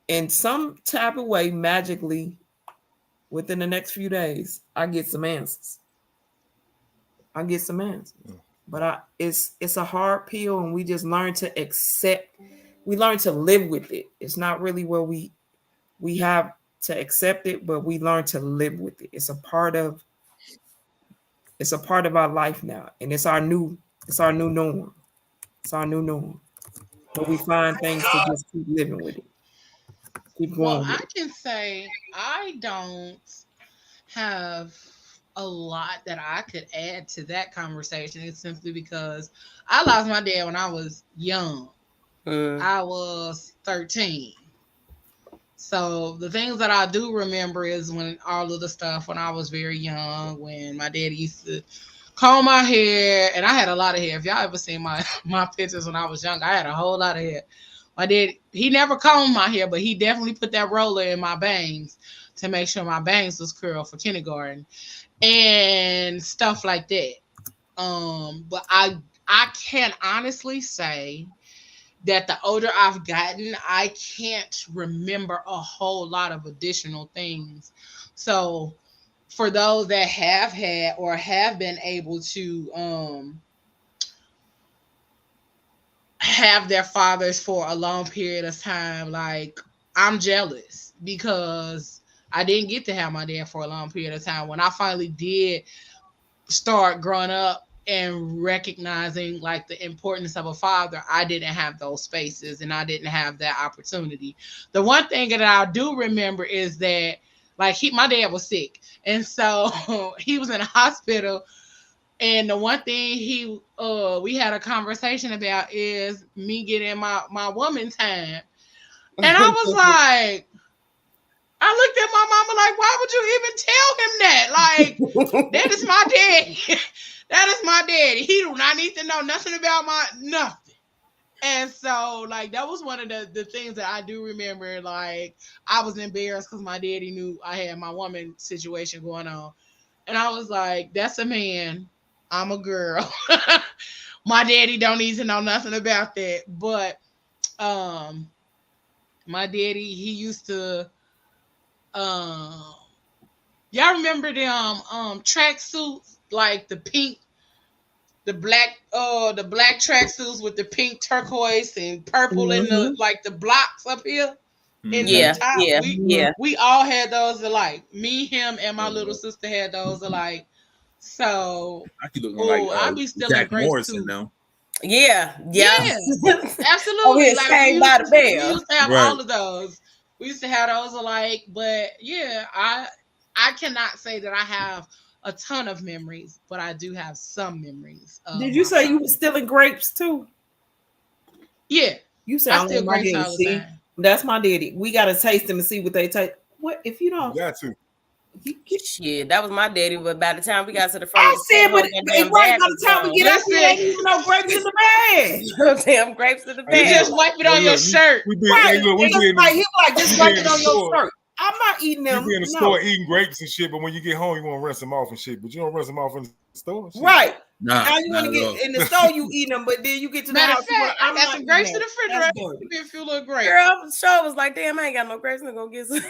[SPEAKER 2] In some type of way, magically, within the next few days, I get some answers. But it's a hard pill, and we just learn to accept. We learn to live with it. It's not really where we have to accept it, but we learn to live with it. It's a part of our life now, and it's our new norm. It's our new norm. But we find things to just keep living with it. Keep going.
[SPEAKER 1] Well, I can say I don't have a lot that I could add to that conversation. It's simply because I lost my dad when I was young. I was 13. So the things that I do remember is when all of the stuff when I was very young, when my dad used to comb my hair, and I had a lot of hair. If y'all ever seen my pictures when I was young, I had a whole lot of hair. My dad, he never combed my hair, but he definitely put that roller in my bangs to make sure my bangs was curled for kindergarten and stuff like that. But I can honestly say that the older I've gotten, I can't remember a whole lot of additional things. So for those that have had or have been able to have their fathers for a long period of time, like, I'm jealous because I didn't get to have my dad for a long period of time. When I finally did start growing up and recognizing like the importance of a father, I didn't have those spaces and I didn't have that opportunity. The one thing that I do remember is that like my dad was sick, and so he was in a hospital, and the one thing we had a conversation about is me getting my woman time. And I was like, I looked at my mama like, why would you even tell him that? Like, that is my daddy. That is my daddy. He do not need to know nothing about nothing. And so, like, that was one of the things that I do remember. Like, I was embarrassed because my daddy knew I had my woman situation going on. And I was like, that's a man. I'm a girl. My daddy don't need to know nothing about that. But My daddy, he used to y'all remember them track suits, like the black track suits with the pink turquoise and purple in the like the blocks up here in the
[SPEAKER 5] Yeah,
[SPEAKER 1] top.
[SPEAKER 5] yeah, yeah.
[SPEAKER 1] We all had those alike. Me, him, and my little sister had those alike. So
[SPEAKER 3] I keep looking like
[SPEAKER 1] I be stealing
[SPEAKER 3] Jack
[SPEAKER 1] grapes
[SPEAKER 3] Morrison
[SPEAKER 1] too.
[SPEAKER 3] now.
[SPEAKER 5] Yeah, yeah.
[SPEAKER 1] Yeah,
[SPEAKER 5] Over
[SPEAKER 1] absolutely.
[SPEAKER 5] here
[SPEAKER 1] Like
[SPEAKER 5] saved by the
[SPEAKER 1] we
[SPEAKER 5] bell.
[SPEAKER 1] used to have
[SPEAKER 3] Right.
[SPEAKER 1] all of those. We used to have those alike, but yeah, I cannot say that I have a ton of memories, but I do have some memories of
[SPEAKER 2] Did you
[SPEAKER 1] my
[SPEAKER 2] say you
[SPEAKER 1] father.
[SPEAKER 2] were stealing grapes too?
[SPEAKER 1] Yeah,
[SPEAKER 2] You
[SPEAKER 1] I
[SPEAKER 2] sound
[SPEAKER 1] steal
[SPEAKER 2] like my
[SPEAKER 1] grapes
[SPEAKER 2] daddy.
[SPEAKER 1] all the
[SPEAKER 2] See,
[SPEAKER 1] time.
[SPEAKER 2] that's my daddy. We gotta taste them and see what they taste. What if you
[SPEAKER 6] You
[SPEAKER 2] don't?
[SPEAKER 6] got to.
[SPEAKER 5] Shit, that was my daddy, but by the time we got to the front
[SPEAKER 2] I
[SPEAKER 5] of the
[SPEAKER 2] said,
[SPEAKER 5] store,
[SPEAKER 2] but
[SPEAKER 5] whole goddamn
[SPEAKER 2] right
[SPEAKER 5] bag
[SPEAKER 2] by
[SPEAKER 5] was
[SPEAKER 2] the time we get
[SPEAKER 5] gone.
[SPEAKER 2] up here, ain't
[SPEAKER 1] Listen,
[SPEAKER 2] even no grapes in the bag.
[SPEAKER 5] Damn grapes in the
[SPEAKER 6] Hey,
[SPEAKER 1] you
[SPEAKER 5] bag.
[SPEAKER 1] just wipe it
[SPEAKER 6] Hey,
[SPEAKER 1] on your
[SPEAKER 6] look,
[SPEAKER 1] shirt.
[SPEAKER 6] we be,
[SPEAKER 2] Right.
[SPEAKER 6] hey, look, we
[SPEAKER 2] Just
[SPEAKER 6] be in
[SPEAKER 2] like
[SPEAKER 6] the,
[SPEAKER 2] he like just
[SPEAKER 6] we
[SPEAKER 2] wipe
[SPEAKER 6] be
[SPEAKER 2] it
[SPEAKER 6] in the
[SPEAKER 2] on your
[SPEAKER 6] store.
[SPEAKER 2] shirt. I'm not eating
[SPEAKER 6] We
[SPEAKER 2] them.
[SPEAKER 6] be in the
[SPEAKER 2] No.
[SPEAKER 6] store eating grapes and shit, but when you get home, you want to rinse them off and shit. But you don't rinse them off in the store. Shit.
[SPEAKER 2] Right.
[SPEAKER 3] Nah,
[SPEAKER 2] Now you want to
[SPEAKER 3] not at all.
[SPEAKER 2] get in the store, you eat them, but then you get to the
[SPEAKER 1] Matter of
[SPEAKER 2] house, you
[SPEAKER 1] fact, I
[SPEAKER 2] I'm
[SPEAKER 1] got
[SPEAKER 2] not
[SPEAKER 1] some
[SPEAKER 2] eating
[SPEAKER 1] grapes in
[SPEAKER 2] that.
[SPEAKER 1] the refrigerator.
[SPEAKER 2] That's dirty.
[SPEAKER 1] Give me a few little grapes.
[SPEAKER 5] Girl, sure was like, damn, I ain't got no grapes. I'm gonna go get some.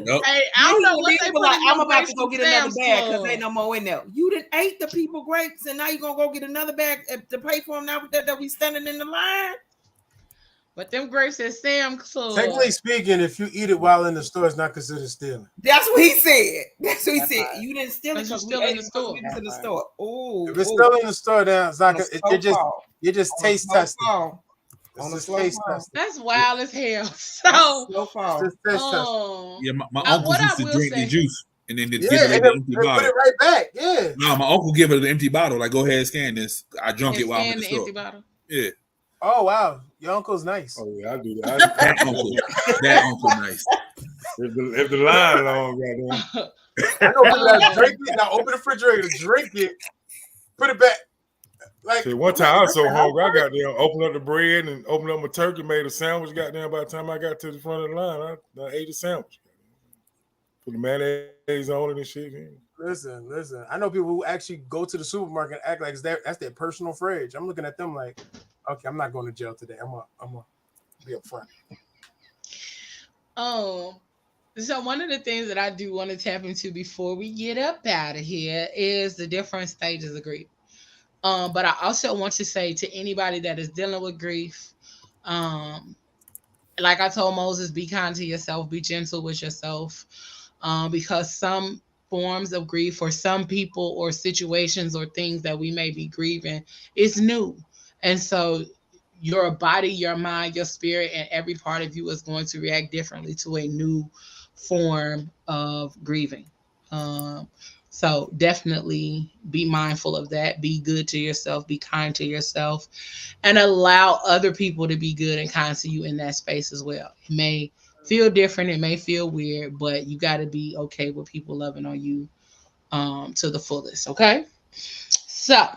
[SPEAKER 3] Nope.
[SPEAKER 1] Hey, I don't know
[SPEAKER 2] Then
[SPEAKER 1] what
[SPEAKER 2] he
[SPEAKER 1] they
[SPEAKER 2] was
[SPEAKER 1] put
[SPEAKER 2] like,
[SPEAKER 1] in
[SPEAKER 2] I'm
[SPEAKER 1] them
[SPEAKER 2] about
[SPEAKER 1] grapes
[SPEAKER 2] to go
[SPEAKER 1] from
[SPEAKER 2] get another
[SPEAKER 1] Sam's
[SPEAKER 2] bag because
[SPEAKER 1] Club.
[SPEAKER 2] ain't no more in there. You didn't ate the people grapes, and now you gonna go get another bag to pay for them now that we standing in the line.
[SPEAKER 1] But them grapes at Sam's Club.
[SPEAKER 4] Technically speaking, if you eat it while in the store, it's not considered stealing.
[SPEAKER 2] That's what he said. That's what he
[SPEAKER 5] That
[SPEAKER 2] said.
[SPEAKER 5] part.
[SPEAKER 2] You didn't steal it
[SPEAKER 1] Because you
[SPEAKER 2] because we
[SPEAKER 1] still in
[SPEAKER 2] ate
[SPEAKER 1] the
[SPEAKER 2] it because
[SPEAKER 1] store.
[SPEAKER 2] we was in the
[SPEAKER 5] That
[SPEAKER 2] store. Oh,
[SPEAKER 4] If it's still in the store, then it's not. You're just
[SPEAKER 2] on a
[SPEAKER 4] taste
[SPEAKER 2] slow
[SPEAKER 4] testing.
[SPEAKER 2] fall.
[SPEAKER 4] It's
[SPEAKER 2] On a
[SPEAKER 4] just
[SPEAKER 2] slow
[SPEAKER 4] taste
[SPEAKER 2] fall.
[SPEAKER 4] testing.
[SPEAKER 1] That's wild as hell.
[SPEAKER 2] Slow
[SPEAKER 1] So,
[SPEAKER 2] fall.
[SPEAKER 4] It's just taste testing.
[SPEAKER 3] Yeah, my
[SPEAKER 1] what
[SPEAKER 3] uncles
[SPEAKER 1] I
[SPEAKER 3] used to
[SPEAKER 1] will
[SPEAKER 3] drink the
[SPEAKER 1] say,
[SPEAKER 3] juice and then they'd give
[SPEAKER 4] Yeah,
[SPEAKER 3] it
[SPEAKER 4] and
[SPEAKER 3] an
[SPEAKER 4] then
[SPEAKER 3] empty
[SPEAKER 4] put
[SPEAKER 3] bottle.
[SPEAKER 4] it right back. Yeah.
[SPEAKER 3] No, my uncle give it an empty bottle. Like, go ahead, scan this. I drunk
[SPEAKER 1] and
[SPEAKER 3] it while I'm in
[SPEAKER 1] scan
[SPEAKER 3] the
[SPEAKER 1] the
[SPEAKER 3] store.
[SPEAKER 1] empty bottle.
[SPEAKER 3] Yeah,
[SPEAKER 4] Oh wow, your uncle's nice.
[SPEAKER 6] Oh yeah, I do that.
[SPEAKER 3] that uncle, that uncle, nice.
[SPEAKER 6] If the line long, goddamn.
[SPEAKER 4] I know people that
[SPEAKER 1] Um,
[SPEAKER 4] drink it. Now open the refrigerator, drink it, put it back. Like
[SPEAKER 6] See, one time I was so hungry, I got there, opened up the bread and opened up my turkey, made a sandwich. Goddamn, by the time I got to the front of the line, I ate a sandwich. Put the mayonnaise on it and shit. Yeah.
[SPEAKER 4] Listen. I know people who actually go to the supermarket and act like that's their personal fridge. I'm looking at them like, okay, I'm not going to jail today. I'm gonna be up front.
[SPEAKER 1] So one of the things that I do want to tap into before we get up out of here is the different stages of grief. But I also want to say to anybody that is dealing with grief, like I told Moses, be kind to yourself, be gentle with yourself, because some forms of grief for some people or situations or things that we may be grieving is new. And so your body, your mind, your spirit, and every part of you is going to react differently to a new form of grieving. Um, so definitely be mindful of that. Be good to yourself, be kind to yourself, and allow other people to be good and kind to you in that space as well. It may feel different, it may feel weird, but you got to be okay with people loving on you to the fullest. Okay. So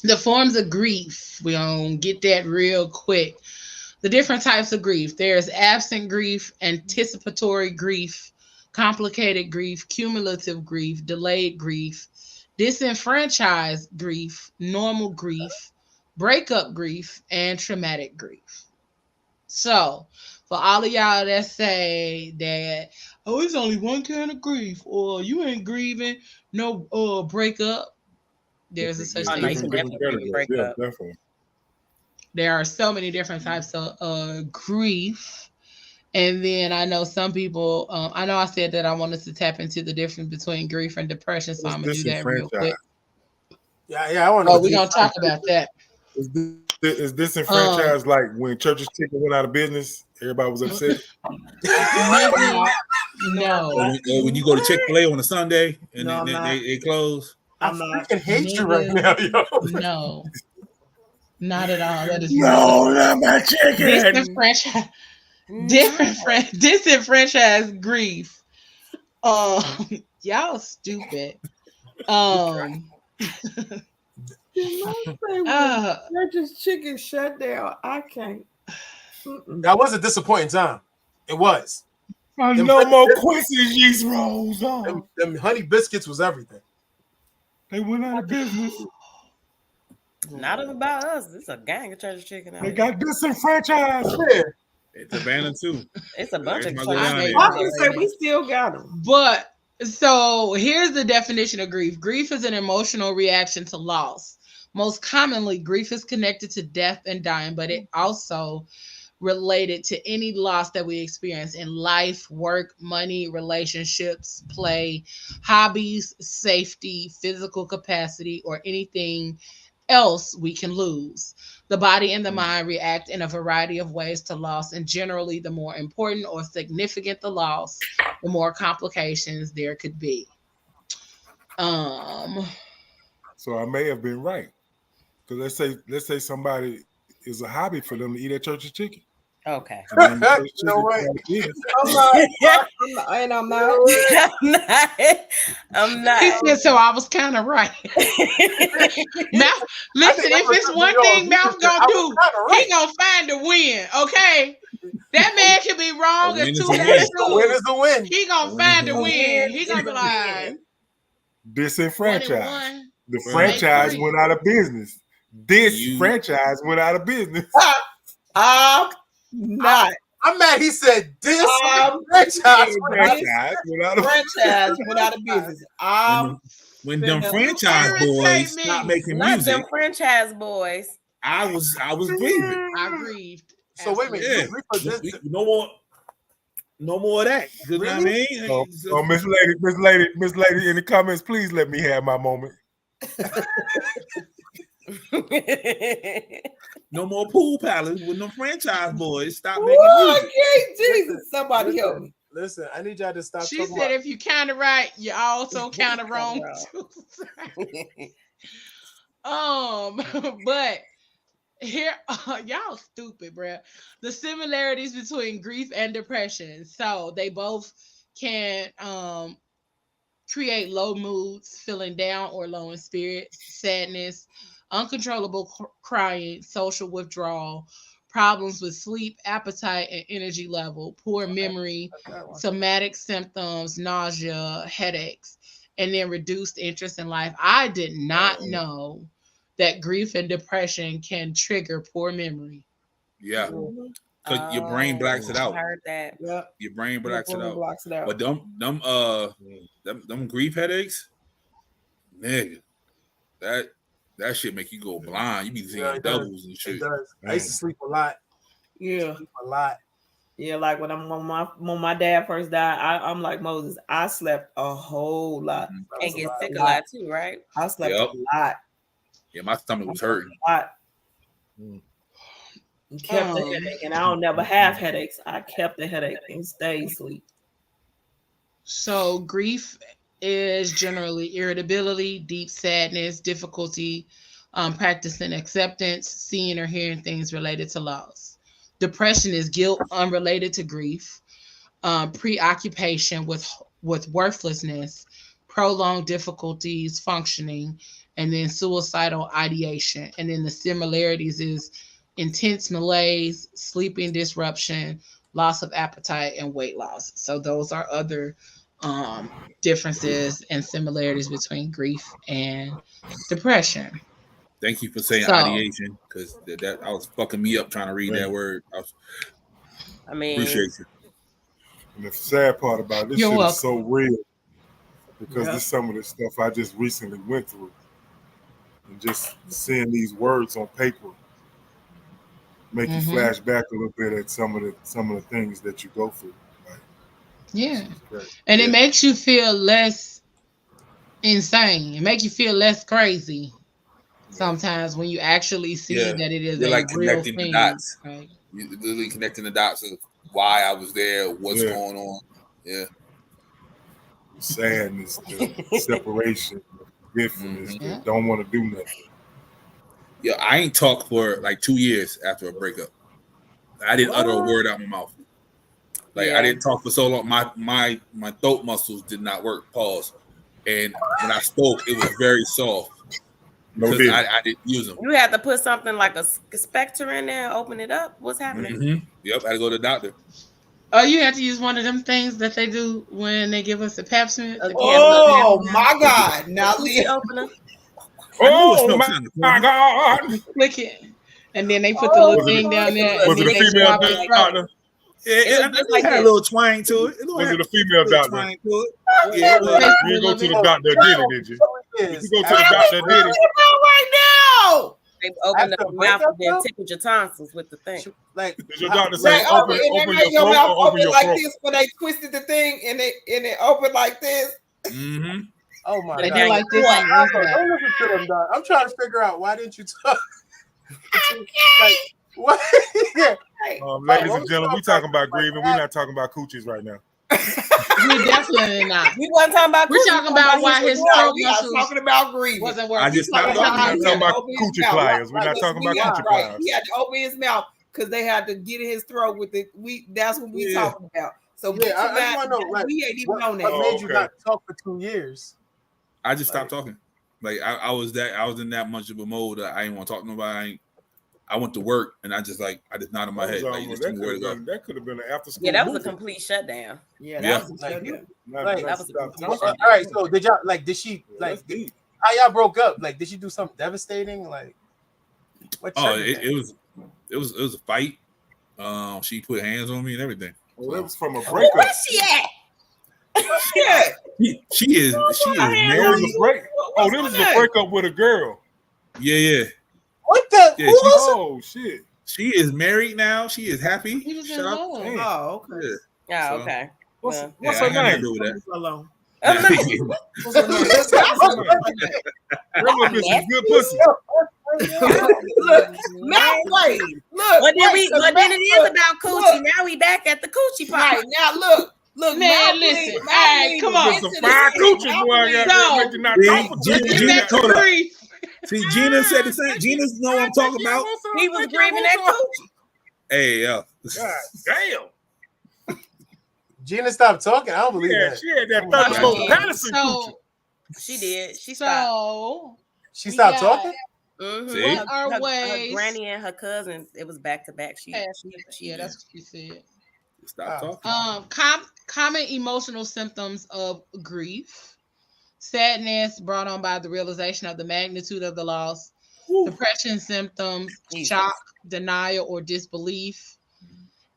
[SPEAKER 1] the forms of grief, we're going to get that real quick. The different types of grief. There's absent grief, anticipatory grief, complicated grief, cumulative grief, delayed grief, disenfranchised grief, normal grief, breakup grief, and traumatic grief. So, for all of y'all that say that, oh, it's only one kind of grief, or you ain't grieving no breakup, there's a such
[SPEAKER 5] Oh no,
[SPEAKER 1] thing
[SPEAKER 5] you
[SPEAKER 1] as a
[SPEAKER 5] can
[SPEAKER 6] Different
[SPEAKER 1] breakup
[SPEAKER 5] definitely
[SPEAKER 1] grief.
[SPEAKER 5] break
[SPEAKER 6] categories.
[SPEAKER 5] up.
[SPEAKER 6] Yeah, definitely.
[SPEAKER 1] There are so many different types of grief. And then I know some people, I know I said that I wanted to tap into the difference between grief and depression, so
[SPEAKER 6] It's
[SPEAKER 1] I'm going to do that real quick.
[SPEAKER 6] disenfranchised.
[SPEAKER 4] Yeah, I want
[SPEAKER 1] Oh,
[SPEAKER 4] to
[SPEAKER 1] we're
[SPEAKER 4] know.
[SPEAKER 1] going to talk about that.
[SPEAKER 6] Is disenfranchised like when Church's Chicken went out of business? Everybody was upset.
[SPEAKER 1] Nigga, no.
[SPEAKER 3] Or when you go to Chick-fil-A on a Sunday and
[SPEAKER 2] No, I'm not.
[SPEAKER 3] they close.
[SPEAKER 4] I
[SPEAKER 2] I'm not.
[SPEAKER 4] freaking hate you right now, yo.
[SPEAKER 1] No, not at all. That is
[SPEAKER 6] No,
[SPEAKER 1] ridiculous.
[SPEAKER 6] not my chicken.
[SPEAKER 1] Disenfranchised grief. Y'all stupid.
[SPEAKER 2] Church's Chicken shut down. I can't.
[SPEAKER 4] That was a disappointing time. It was.
[SPEAKER 6] No more Quincy's yeast rolls.
[SPEAKER 4] Them honey biscuits was everything.
[SPEAKER 6] They went out of business.
[SPEAKER 5] Not about us. It's a gang of church chicken out
[SPEAKER 6] They
[SPEAKER 5] here.
[SPEAKER 6] got disenfranchised.
[SPEAKER 4] Yeah.
[SPEAKER 3] It's Savannah too.
[SPEAKER 5] It's a bunch of
[SPEAKER 3] Every time I go down
[SPEAKER 5] places.
[SPEAKER 3] there.
[SPEAKER 2] I was gonna say we still got them.
[SPEAKER 1] But so here's the definition of grief. Grief is an emotional reaction to loss. Most commonly, grief is connected to death and dying, but it also related to any loss that we experience in life, work, money, relationships, play, hobbies, safety, physical capacity, or anything else we can lose. The body and the mind react in a variety of ways to loss, and generally, the more important or significant the loss, the more complications there could be. Um,
[SPEAKER 6] So I may have been right. Because let's say somebody is a hobby for them to eat at church's chicken.
[SPEAKER 5] Okay.
[SPEAKER 6] And then the church
[SPEAKER 4] You know
[SPEAKER 6] chicken
[SPEAKER 4] what?
[SPEAKER 6] is.
[SPEAKER 2] I'm not.
[SPEAKER 5] I'm not.
[SPEAKER 1] he said, so I was kind of right. Mouth, listen, if it's one thing Mouth gonna do, he gonna find a win, okay? That man can be wrong
[SPEAKER 3] A win
[SPEAKER 1] as
[SPEAKER 3] is
[SPEAKER 1] two
[SPEAKER 3] a win.
[SPEAKER 1] days
[SPEAKER 4] The win is the win.
[SPEAKER 1] He gonna find a win. He gonna be like,
[SPEAKER 6] Disenfranchised. The
[SPEAKER 3] Right.
[SPEAKER 6] franchise went out of business. This
[SPEAKER 3] You-
[SPEAKER 6] franchise went out of business.
[SPEAKER 2] I'm not.
[SPEAKER 4] I'm mad. He said this franchise.
[SPEAKER 6] Franchise went out of
[SPEAKER 2] Franchise went out of business.
[SPEAKER 3] When them
[SPEAKER 2] You
[SPEAKER 3] franchise
[SPEAKER 1] irritate
[SPEAKER 3] boys
[SPEAKER 1] me.
[SPEAKER 3] stopped making
[SPEAKER 5] Not
[SPEAKER 3] music,
[SPEAKER 5] them franchise boys.
[SPEAKER 3] I was grieving.
[SPEAKER 1] I grieved.
[SPEAKER 4] So wait a minute.
[SPEAKER 3] Yeah.
[SPEAKER 4] You represent
[SPEAKER 3] No more of that. You know what I mean?
[SPEAKER 6] Oh, Miss Lady, in the comments, please let me have my moment.
[SPEAKER 3] No more pool palace when them franchise boys stop making
[SPEAKER 2] Oh,
[SPEAKER 3] music.
[SPEAKER 2] okay, Jesus! Somebody help me.
[SPEAKER 4] Listen, I need y'all to stop
[SPEAKER 1] She
[SPEAKER 4] talking
[SPEAKER 1] said,
[SPEAKER 4] about.
[SPEAKER 1] if you kind of right, you're also kind of wrong too. But here, y'all stupid, bruh. The similarities between grief and depression. So they both can create low moods, feeling down or low in spirits, sadness, uncontrollable crying, social withdrawal, problems with sleep, appetite, and energy level, poor memory, somatic symptoms, nausea, headaches, and then reduced interest in life. I did not know that grief and depression can trigger poor memory.
[SPEAKER 3] Yeah. Because your brain blacks it out.
[SPEAKER 5] I heard that.
[SPEAKER 2] Yep.
[SPEAKER 3] Your brain blacks it out.
[SPEAKER 2] Blocks it out.
[SPEAKER 3] But them grief headaches, nigga, that shit make you go blind. You be seeing doubles and shit.
[SPEAKER 4] It does. I used to sleep a lot.
[SPEAKER 2] Yeah.
[SPEAKER 4] Sleep a lot.
[SPEAKER 2] Yeah, like when my dad first died, I'm like Moses. I slept a whole lot.
[SPEAKER 5] And get sick a lot too, right?
[SPEAKER 2] I slept a lot.
[SPEAKER 3] Yeah, my stomach was hurting.
[SPEAKER 2] A lot. And kept the headache, and I don't never have headaches. I kept the headache and stayed asleep.
[SPEAKER 1] So grief is generally irritability, deep sadness, difficulty practicing acceptance, seeing or hearing things related to loss. Depression is guilt unrelated to grief, preoccupation with worthlessness, prolonged difficulties functioning, and then suicidal ideation. And then the similarities is intense malaise, sleeping disruption, loss of appetite, and weight loss. So those are other differences and similarities between grief and depression.
[SPEAKER 3] Thank you for saying ideation, because that I was fucking me up trying to read that word.
[SPEAKER 5] I mean,
[SPEAKER 3] appreciate you.
[SPEAKER 6] And the sad part about this shit is so real, because this is some of the stuff I just recently went through, and just seeing these words on paper make you flash back a little bit at some of the things that you go through. Like,
[SPEAKER 1] yeah, and it makes you feel less insane. It makes you feel less crazy. Sometimes when you actually see that it is
[SPEAKER 3] like
[SPEAKER 1] real
[SPEAKER 3] connecting
[SPEAKER 1] thing,
[SPEAKER 3] the dots.
[SPEAKER 1] right?
[SPEAKER 3] You're literally connecting the dots of why I was there, what's going on. Yeah.
[SPEAKER 6] Sadness, the separation, the forgetfulness, the don't want to do nothing.
[SPEAKER 3] Yeah, I ain't talked for like 2 years after a breakup. I didn't utter a word out my mouth. Like I didn't talk for so long. My throat muscles did not work. Pause. And when I spoke, it was very soft. Because I didn't use them.
[SPEAKER 5] You had to put something like a specter in there and open it up. What's happening?
[SPEAKER 3] Yep, I had to go to the doctor.
[SPEAKER 1] Oh, you had to use one of them things that they do when they give us a pap smear.
[SPEAKER 2] Oh my God! Now the
[SPEAKER 5] opener.
[SPEAKER 6] Oh my God!
[SPEAKER 1] Click it, and then they put the little thing down there, and then they swap it.
[SPEAKER 3] It had a little twang to it.
[SPEAKER 6] Was it a female doctor?
[SPEAKER 3] Twang to it. Yeah,
[SPEAKER 6] you didn't go to the doctor that did it, did you? Did you go to the doctor that did it?
[SPEAKER 2] Right now.
[SPEAKER 5] They opened up your mouth and then tickled your tonsils with the thing.
[SPEAKER 4] Like,
[SPEAKER 6] did your doctor say open
[SPEAKER 2] your mouth
[SPEAKER 6] or open your
[SPEAKER 2] like
[SPEAKER 6] throat?
[SPEAKER 2] this when they twisted the thing and it opened like this?
[SPEAKER 3] Mm-hmm.
[SPEAKER 4] Oh my
[SPEAKER 1] They
[SPEAKER 4] God!
[SPEAKER 1] did like this.
[SPEAKER 4] Don't listen to them, dog. I'm trying to figure out why didn't you talk? Like what? Yeah.
[SPEAKER 6] Ladies and gentlemen, we talking about grieving. We're not talking about coochies right now.
[SPEAKER 1] We definitely not.
[SPEAKER 5] We wasn't talking about.
[SPEAKER 1] We're talking about why his throat
[SPEAKER 2] We are
[SPEAKER 1] muscles
[SPEAKER 2] talking about grieving.
[SPEAKER 1] wasn't working.
[SPEAKER 3] I just stopped
[SPEAKER 6] We're
[SPEAKER 3] talking
[SPEAKER 6] not talking about coochie pliers. We're not talking about coochie pliers.
[SPEAKER 2] He had to open his mouth because they had to get in his throat with it. That's what we talking about. So
[SPEAKER 4] Yeah, I just want to know, like,
[SPEAKER 2] we ain't even on that.
[SPEAKER 4] What made you not talk for 2 years?
[SPEAKER 3] I just stopped talking. Like I was in that much of a mode that I didn't want to talk to nobody. I went to work and I just nodded my head. Like,
[SPEAKER 6] that could have been an after school.
[SPEAKER 5] Yeah, that was a complete shutdown.
[SPEAKER 2] Yeah, that was a shutdown.
[SPEAKER 5] That was a complete shutdown.
[SPEAKER 4] All right, so did y'all did she how y'all broke up? Like, did she do something devastating? Like, what?
[SPEAKER 3] It was a fight. She put hands on me and everything.
[SPEAKER 6] Well, it was from a breakup.
[SPEAKER 2] Where's she at?
[SPEAKER 3] She is married.
[SPEAKER 6] Oh, this was a breakup with a girl.
[SPEAKER 3] Yeah.
[SPEAKER 4] What the?
[SPEAKER 3] Yeah,
[SPEAKER 6] oh shit.
[SPEAKER 3] She is married now. She is happy.
[SPEAKER 1] He was in
[SPEAKER 3] Shut up.
[SPEAKER 1] love.
[SPEAKER 2] Oh, okay.
[SPEAKER 3] Yeah.
[SPEAKER 5] Oh, okay.
[SPEAKER 6] What's
[SPEAKER 3] Yeah,
[SPEAKER 6] her
[SPEAKER 3] I had
[SPEAKER 6] name?
[SPEAKER 3] to do with
[SPEAKER 2] Alone.
[SPEAKER 6] That must be some good pussy.
[SPEAKER 2] Look, now wait. Look.
[SPEAKER 5] But then it is about coochie. Now we back at the coochie part.
[SPEAKER 2] Right now, look.
[SPEAKER 1] Man, listen. All right, come on.
[SPEAKER 6] Some fire coochie boy. I got to make you not talk about
[SPEAKER 3] Gina, see, Gina said the same. Gina know what I'm talking about.
[SPEAKER 5] He was grieving that coochie.
[SPEAKER 3] Hey, yeah.
[SPEAKER 6] God damn.
[SPEAKER 4] Gina stopped talking. I don't believe that.
[SPEAKER 6] She had that thunderbolt Patterson coochie.
[SPEAKER 5] She did. She stopped.
[SPEAKER 4] She stopped talking?
[SPEAKER 3] See?
[SPEAKER 1] What are
[SPEAKER 5] her
[SPEAKER 1] ways?
[SPEAKER 5] granny and her cousins, it was back to back.
[SPEAKER 1] Yeah, that's what she said.
[SPEAKER 3] Stop talking.
[SPEAKER 1] Common emotional symptoms of grief: sadness brought on by the realization of the magnitude of the loss, depression symptoms, shock, denial, or disbelief,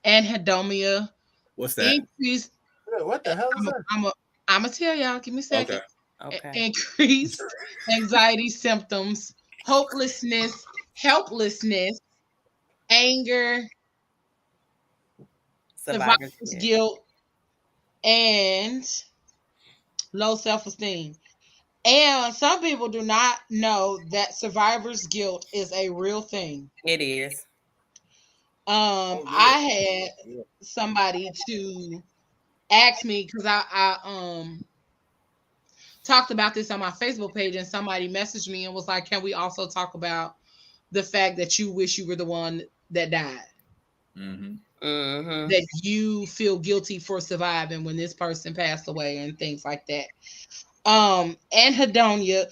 [SPEAKER 1] anhedonia.
[SPEAKER 3] What's that?
[SPEAKER 1] Increased.
[SPEAKER 4] What the hell is that?
[SPEAKER 1] I'm gonna tell y'all. Give me a second.
[SPEAKER 5] Okay.
[SPEAKER 1] Increased anxiety symptoms, hopelessness, helplessness, anger, survivor's guilt, and low self-esteem. And some people do not know that survivor's guilt is a real thing.
[SPEAKER 5] It is.
[SPEAKER 1] I had somebody to ask me because I talked about this on my Facebook page, and somebody messaged me and was like, "Can we also talk about the fact that you wish you were the one that died?" That you feel guilty for surviving when this person passed away and things like that. Anhedonia,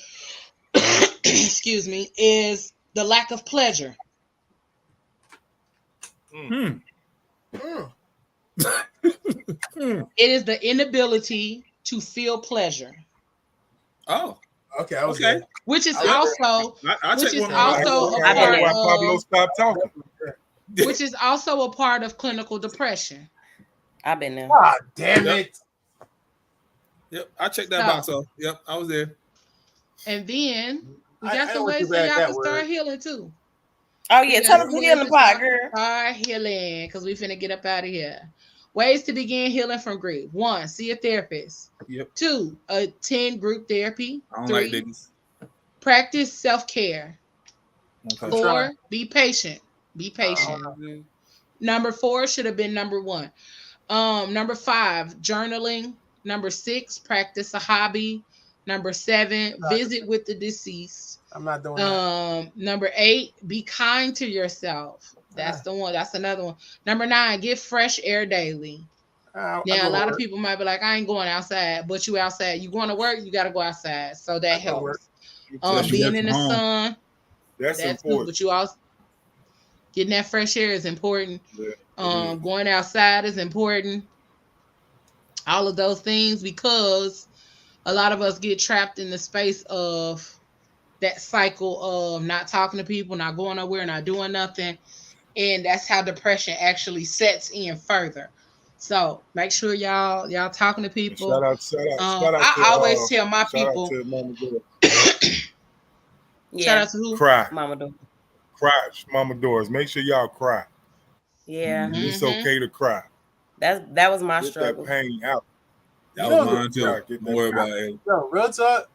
[SPEAKER 1] excuse me, is the lack of pleasure. It is the inability to feel pleasure.
[SPEAKER 3] Oh,
[SPEAKER 4] okay. I was okay.
[SPEAKER 1] Which is also which is also a part of clinical depression.
[SPEAKER 5] I've been there.
[SPEAKER 4] God damn it.
[SPEAKER 3] Yep, I checked that box off. Yep, I was there.
[SPEAKER 1] And then we got some ways for y'all to start healing too.
[SPEAKER 5] Oh yeah, tell us the healing part, girl.
[SPEAKER 1] Start healing, because we finna get up out of here. Ways to begin healing from grief: 1, see a therapist.
[SPEAKER 3] Yep.
[SPEAKER 1] 2, attend group therapy.
[SPEAKER 3] I don't
[SPEAKER 1] 3,
[SPEAKER 3] like babies.
[SPEAKER 1] Practice self-care.
[SPEAKER 3] Okay.
[SPEAKER 1] 4, be patient. Be patient. Number 4 should have been number 1. Number 5, journaling. Number 6, practice a hobby. Number 7, visit with the deceased.
[SPEAKER 4] I'm not doing that.
[SPEAKER 1] Number 8, be kind to yourself. That's the one. That's another one. Number 9, get fresh air daily. Now, a lot of people might be like, I ain't going outside, but you outside. You going to work, you got to go outside. So that helps. Being in the sun,
[SPEAKER 6] that's important.
[SPEAKER 1] But you also getting that fresh air is important. Yeah. Going outside is important. All of those things, because a lot of us get trapped in the space of that cycle of not talking to people, not going nowhere, not doing nothing. and that's how depression actually sets in further. So make sure y'all talking to
[SPEAKER 6] And
[SPEAKER 1] people. I always tell my
[SPEAKER 6] shout out
[SPEAKER 1] people.
[SPEAKER 6] to Mama Dora.
[SPEAKER 1] Shout
[SPEAKER 5] Yeah,
[SPEAKER 1] out to who?
[SPEAKER 6] Cry,
[SPEAKER 5] Mama do.
[SPEAKER 6] cry, Mama Doors. Make sure y'all cry.
[SPEAKER 5] Yeah,
[SPEAKER 6] It's
[SPEAKER 1] Mm-hmm.
[SPEAKER 6] okay to cry.
[SPEAKER 5] that was my
[SPEAKER 6] Get that
[SPEAKER 5] struggle.
[SPEAKER 6] pain out.
[SPEAKER 3] That
[SPEAKER 4] You
[SPEAKER 3] was
[SPEAKER 4] know,
[SPEAKER 3] mine too.
[SPEAKER 6] Get
[SPEAKER 3] Don't worry
[SPEAKER 6] that
[SPEAKER 3] about it.
[SPEAKER 4] real talk.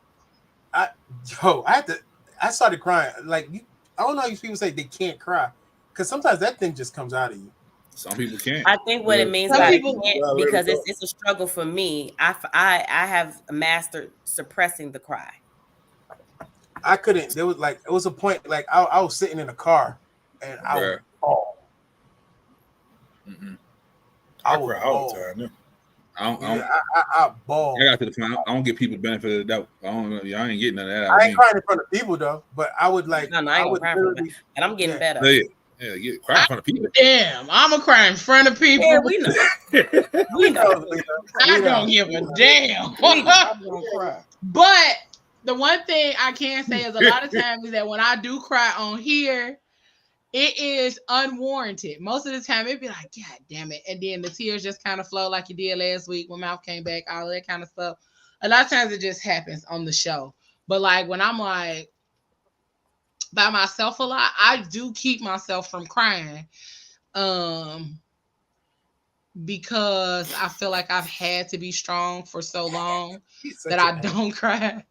[SPEAKER 4] I started crying. Like I don't know how these people say they can't cry, because sometimes that thing just comes out of you.
[SPEAKER 3] Some people can't.
[SPEAKER 5] I think what it means
[SPEAKER 1] Some
[SPEAKER 5] by
[SPEAKER 1] people,
[SPEAKER 5] can't,
[SPEAKER 6] Gotta let it
[SPEAKER 5] because
[SPEAKER 6] go.
[SPEAKER 5] it's a struggle for me. I have mastered suppressing the cry.
[SPEAKER 4] I couldn't. There was a point like I was sitting in a car and I
[SPEAKER 3] Bruh.
[SPEAKER 4] would bawl.
[SPEAKER 3] Mm-mm.
[SPEAKER 6] I
[SPEAKER 4] would
[SPEAKER 6] cry all
[SPEAKER 4] bawl.
[SPEAKER 6] the time.
[SPEAKER 4] Yeah, I bawl.
[SPEAKER 3] I got to the point. I don't give people the benefit of the doubt. I don't know. Y'all ain't getting none of that out
[SPEAKER 4] I
[SPEAKER 3] of
[SPEAKER 4] ain't
[SPEAKER 3] me.
[SPEAKER 4] crying in front of people though, but I would like
[SPEAKER 5] No, I
[SPEAKER 4] I
[SPEAKER 5] ain't
[SPEAKER 4] would
[SPEAKER 5] gonna cry for
[SPEAKER 4] literally,
[SPEAKER 5] that, and I'm getting
[SPEAKER 4] yeah.
[SPEAKER 5] better.
[SPEAKER 3] Yeah, cry in front of people.
[SPEAKER 1] damn, I'm a cry in front of people.
[SPEAKER 5] Yeah, we know. We know.
[SPEAKER 1] I don't give a damn.
[SPEAKER 5] We know. I'm gonna cry.
[SPEAKER 1] But the one thing I can say is a lot of times that when I do cry on here, it is unwarranted. Most of the time, it'd be like, God damn it. And then the tears just kind of flow like you did last week when Mouth came back, all that kind of stuff. A lot of times it just happens on the show. But like when I'm like by myself a lot, I do keep myself from crying. Um, because I feel like I've had to be strong for so long
[SPEAKER 4] He's
[SPEAKER 1] that
[SPEAKER 4] such
[SPEAKER 1] I
[SPEAKER 4] an
[SPEAKER 1] don't cry.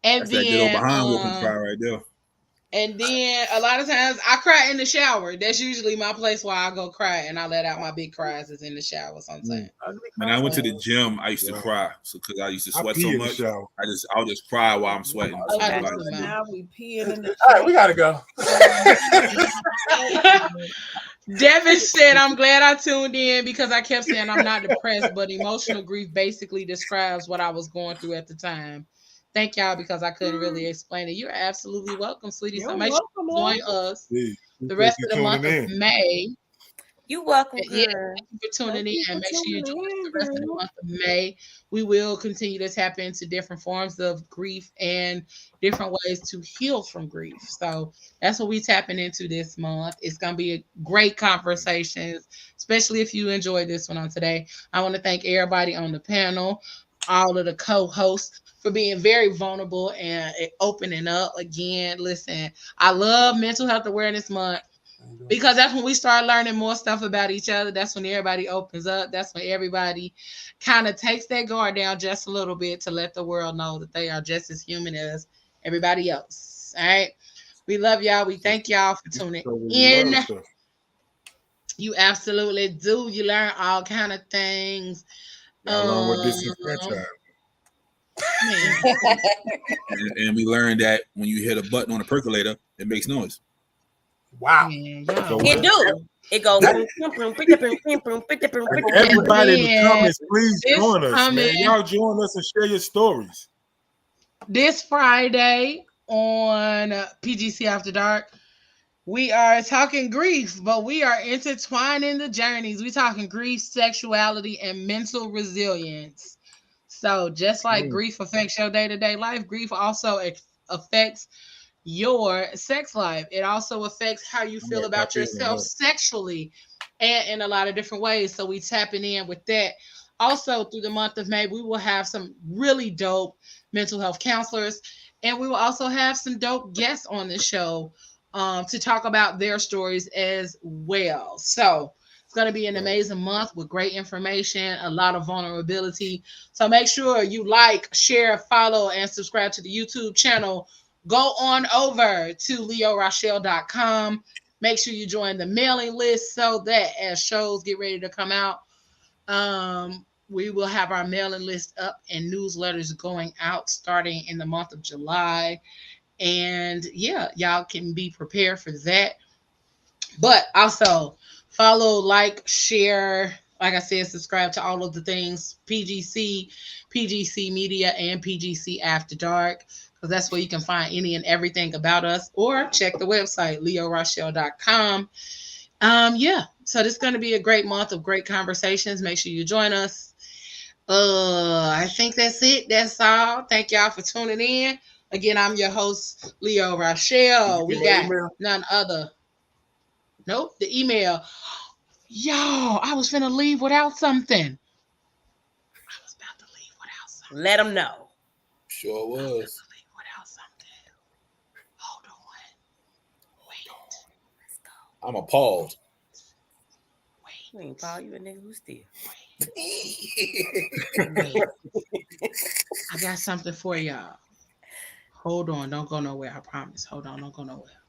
[SPEAKER 1] And
[SPEAKER 3] That's that good old
[SPEAKER 1] then
[SPEAKER 3] behind whooping cry right there.
[SPEAKER 1] And then a lot of times I cry in the shower. That's usually my place where I go cry and I let out my big cries is in the shower sometimes.
[SPEAKER 3] When I went to the gym, I used to cry because I used to sweat so
[SPEAKER 6] pee in the
[SPEAKER 3] much.
[SPEAKER 6] shower.
[SPEAKER 3] I'll just cry while I'm sweating. So
[SPEAKER 1] I
[SPEAKER 3] it's
[SPEAKER 1] do
[SPEAKER 3] like,
[SPEAKER 1] too, man.
[SPEAKER 2] Now we peeing in the
[SPEAKER 4] All right, we gotta go.
[SPEAKER 1] Devin said, I'm glad I tuned in because I kept saying I'm not depressed, but emotional grief basically describes what I was going through at the time. Thank y'all because I couldn't really explain it. You're absolutely welcome, sweetie. So
[SPEAKER 2] You're
[SPEAKER 1] make sure you
[SPEAKER 2] welcome,
[SPEAKER 1] join us
[SPEAKER 6] Yeah,
[SPEAKER 1] the rest of the month of
[SPEAKER 6] in.
[SPEAKER 1] May.
[SPEAKER 5] You welcome,
[SPEAKER 1] Yeah,
[SPEAKER 5] girl.
[SPEAKER 1] thank you for tuning
[SPEAKER 2] Thank
[SPEAKER 1] in
[SPEAKER 2] you
[SPEAKER 1] and
[SPEAKER 2] for
[SPEAKER 1] make sure you
[SPEAKER 2] tuning
[SPEAKER 1] join us
[SPEAKER 2] in,
[SPEAKER 1] the rest of the
[SPEAKER 2] girl.
[SPEAKER 1] month of May. We will continue to tap into different forms of grief and different ways to heal from grief. So that's what we tapping into this month. It's gonna be a great conversations, especially if you enjoyed this one on today. I want to thank everybody on the panel, all of the co-hosts for being very vulnerable and opening up again. Listen, I love Mental Health Awareness Month because that's when we start learning more stuff about each other. That's when everybody opens up. That's when everybody kind of takes their guard down just a little bit to let the world know that they are just as human as everybody else. All right. We love y'all. We thank y'all for tuning in. You absolutely do. You learn all kind of things.
[SPEAKER 6] Y'all learn what disenfranchised.
[SPEAKER 1] Man.
[SPEAKER 3] and we learned that when you hit a button on a percolator, it makes noise.
[SPEAKER 4] Wow.
[SPEAKER 1] Man,
[SPEAKER 5] It do. It goes.
[SPEAKER 6] Everybody in the comments, please join us,
[SPEAKER 1] coming,
[SPEAKER 6] man. Y'all join us and share your stories.
[SPEAKER 1] This Friday on PGC After Dark, we are talking grief, but we are intertwining the journeys. We talking grief, sexuality, and mental resilience. So just like grief affects your day-to-day life, grief also affects your sex life. It also affects how you feel about yourself sexually and in a lot of different ways. So we tapping in with that. Also through the month of May, we will have some really dope mental health counselors, and we will also have some dope guests on the show to talk about their stories as well. So it's going to be an amazing month with great information, a lot of vulnerability. So make sure you like, share, follow, and subscribe to the YouTube channel. Go on over to leorochelle.com. Make sure you join the mailing list so that as shows get ready to come out, we will have our mailing list up and newsletters going out starting in the month of July. And yeah, y'all can be prepared for that. But also follow, like, share, like I said, subscribe to all of the things PGC, PGC Media, and PGC After Dark, because that's where you can find any and everything about us, or check the website, leorochelle.com. Yeah, so this is going to be a great month of great conversations. Make sure you join us. I think that's it. That's all. Thank y'all for tuning in. Again, I'm your host, Leo Rochelle. We got none other Nope, the email. Yo, I was finna leave without something. I was about to leave without something.
[SPEAKER 5] Let them know.
[SPEAKER 3] Sure was.
[SPEAKER 1] Leave without something. Hold on. Wait.
[SPEAKER 5] Let's go.
[SPEAKER 3] I'm appalled.
[SPEAKER 5] You ain't Paul, you a nigga who still.
[SPEAKER 1] Wait. I got something for y'all. Hold on, don't go nowhere. I promise. Hold on, don't go nowhere.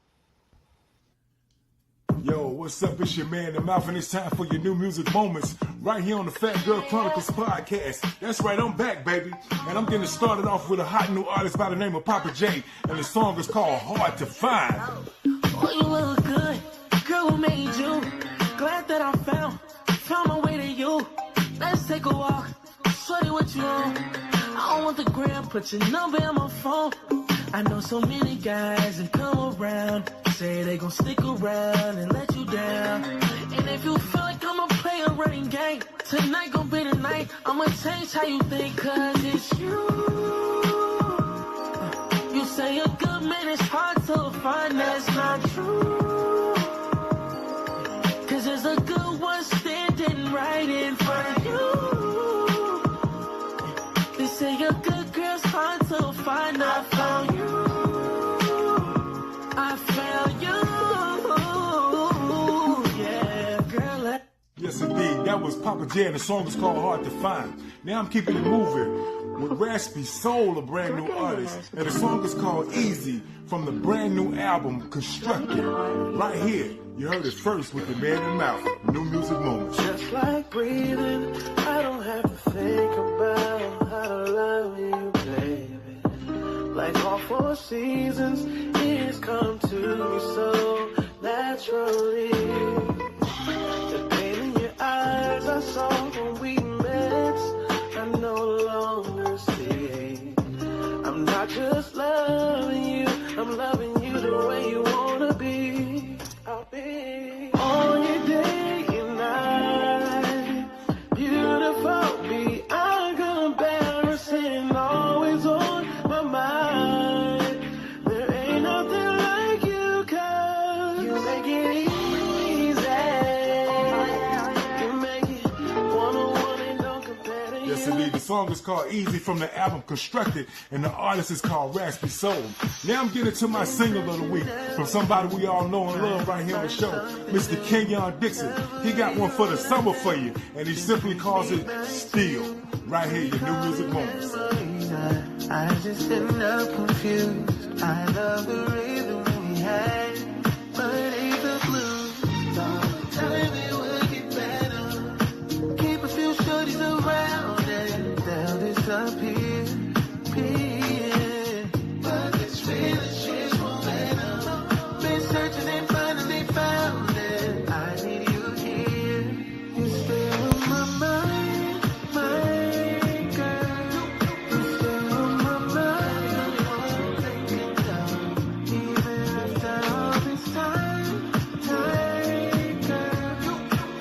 [SPEAKER 6] Yo, what's up? It's your man, The Mouth, and it's time for your new music moments right here on the Phat Girl Chronicles podcast. That's right, I'm back, baby. And I'm getting started off with a hot new artist by the name of Papa J. And the song is called Hard to Find.
[SPEAKER 8] Oh, you look good. Girl, who made you? Glad that I found my way to you. Let's take a walk. Shorty, what you on? I don't want the gram, put your number in my phone. I know so many guys that come around, say they gon' stick around and let you down. And if you feel like I'ma play a running game, tonight gon' be the night. I'ma change how you think, cause it's you. You say a good man is hard to find, that's not true. Cause there's a good one standing right in front of you. They say a good girl's hard to find, I found you. I found you. Yeah, girl.
[SPEAKER 6] Yes, indeed. That was Papa J, and the song is called Hard to Find. Now I'm keeping it moving with Raspy Soul, a brand new artist. And the song is called Easy from the brand new album Constructed. Right here, you heard it first with the man in mouth. New music moments.
[SPEAKER 8] Just like breathing, I don't have to think about how to love you, baby. Like all 4 seasons, it's come to me so naturally. The pain in your eyes I saw when we met, I no longer see. I'm not just loving you, I'm loving you the way you wanna be. I'll be on your day and night, beautiful, beyond comparison, always on my mind. There ain't nothing like you, cause you make it easy. You make it one-on-one and don't compare to you.
[SPEAKER 6] Yes, indeed. The song is called Easy from the album Constructed, and the artist is called Raspy Soul. Now I'm getting to my single of the week from somebody we all know and love right here on the show, Mr. Kenyon Dixon. He got one for the summer for you, and he simply calls it Still. Right here, your new music moments.
[SPEAKER 8] I just end up confused. I love the rhythm we had, but it ain't the blues. Time it would get better. Keep a few shorties around and they'll disappear. But this relationship won't let up. Been searching and finally found it. I need you here. You're still on my mind, my girl. You're still on my mind. Even after all this time, girl.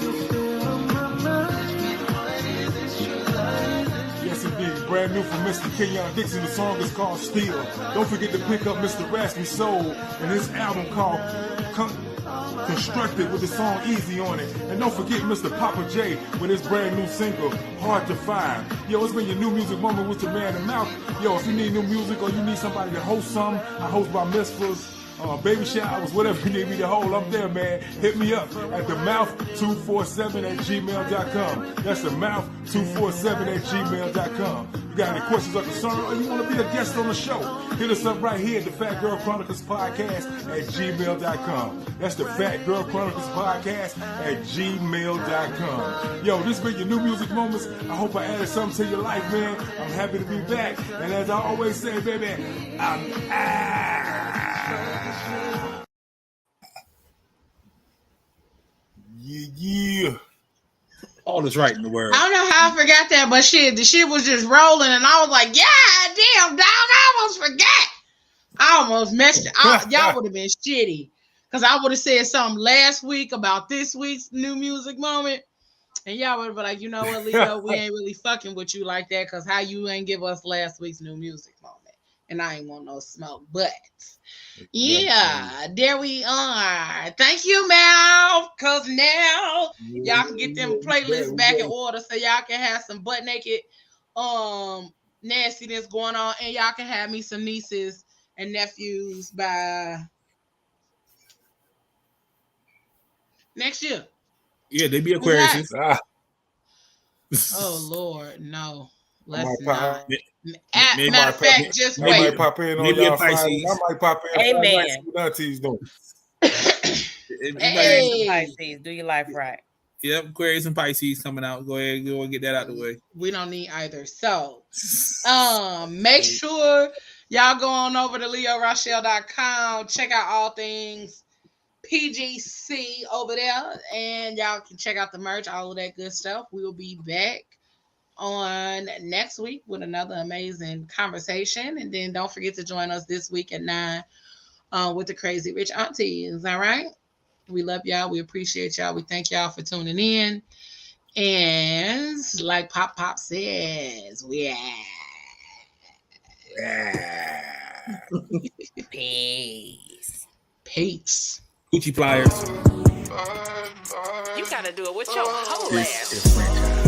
[SPEAKER 8] You're still on my mind. What is this true love?
[SPEAKER 6] Yes, indeed. Brand new from Mr. Kenyon Dixon. The song is called Still. Don't forget to pick up Mr. Raspy Soul and his album called Constructed with the song Easy on it. And don't forget Mr. Papa J with his brand new single, Hard to Find. Yo, it's been your new music moment with your man in mouth. Yo, if you need new music or you need somebody to host something, I host my mitzvahs, baby showers, whatever you need me to hold, I'm there, man. Hit me up at themouth247@gmail.com. That's themouth247@gmail.com. You got any questions or concerns, or you want to be a guest on the show, hit us up right here at the Phat Girl Chronicles podcast at gmail.com. That's the Phat Girl Chronicles podcast at gmail.com. Yo, this been your new music moments. I hope I added something to your life, man. I'm happy to be back. And as I always say, baby, I'm out. Yeah.
[SPEAKER 3] All is right in the world.
[SPEAKER 1] I don't know how I forgot that, but shit, the shit was just rolling, and I was like, yeah, damn, dog, I almost forgot. I almost messed it. Y'all would have been shitty, because I would have said something last week about this week's new music moment, and y'all would have been like, you know what, Leo, we ain't really fucking with you like that, because how you ain't give us last week's new music moment. and I ain't want no smoke. But yeah, there we are. Thank you, Mal, because now y'all can get them playlists back in order so y'all can have some butt naked nastiness going on, and y'all can have me some nieces and nephews by next year.
[SPEAKER 3] Yeah, they be Aquarius.
[SPEAKER 1] Okay. Oh Lord, no. Let's not. Matter of fact, just wait.
[SPEAKER 6] I might pop in on y'all Friday. I might pop in Friday night, see what aunties doing.
[SPEAKER 5] Hey. Pisces, do your life right.
[SPEAKER 3] Yep, Aquarius and Pisces coming out. Go ahead, go and get that out the way.
[SPEAKER 1] We don't need either. So make sure y'all go on over to leorochelle.com. Check out all things PGC over there. And y'all can check out the merch, all of that good stuff. We'll be back on next week with another amazing conversation. And then don't forget to join us this week at 9 with the Crazy Rich Aunties. All right. We love y'all. We appreciate y'all. We thank y'all for tuning in. And like Pop says,
[SPEAKER 5] Peace.
[SPEAKER 1] Peace.
[SPEAKER 3] Gucci pliers.
[SPEAKER 5] You gotta do it with your whole ass.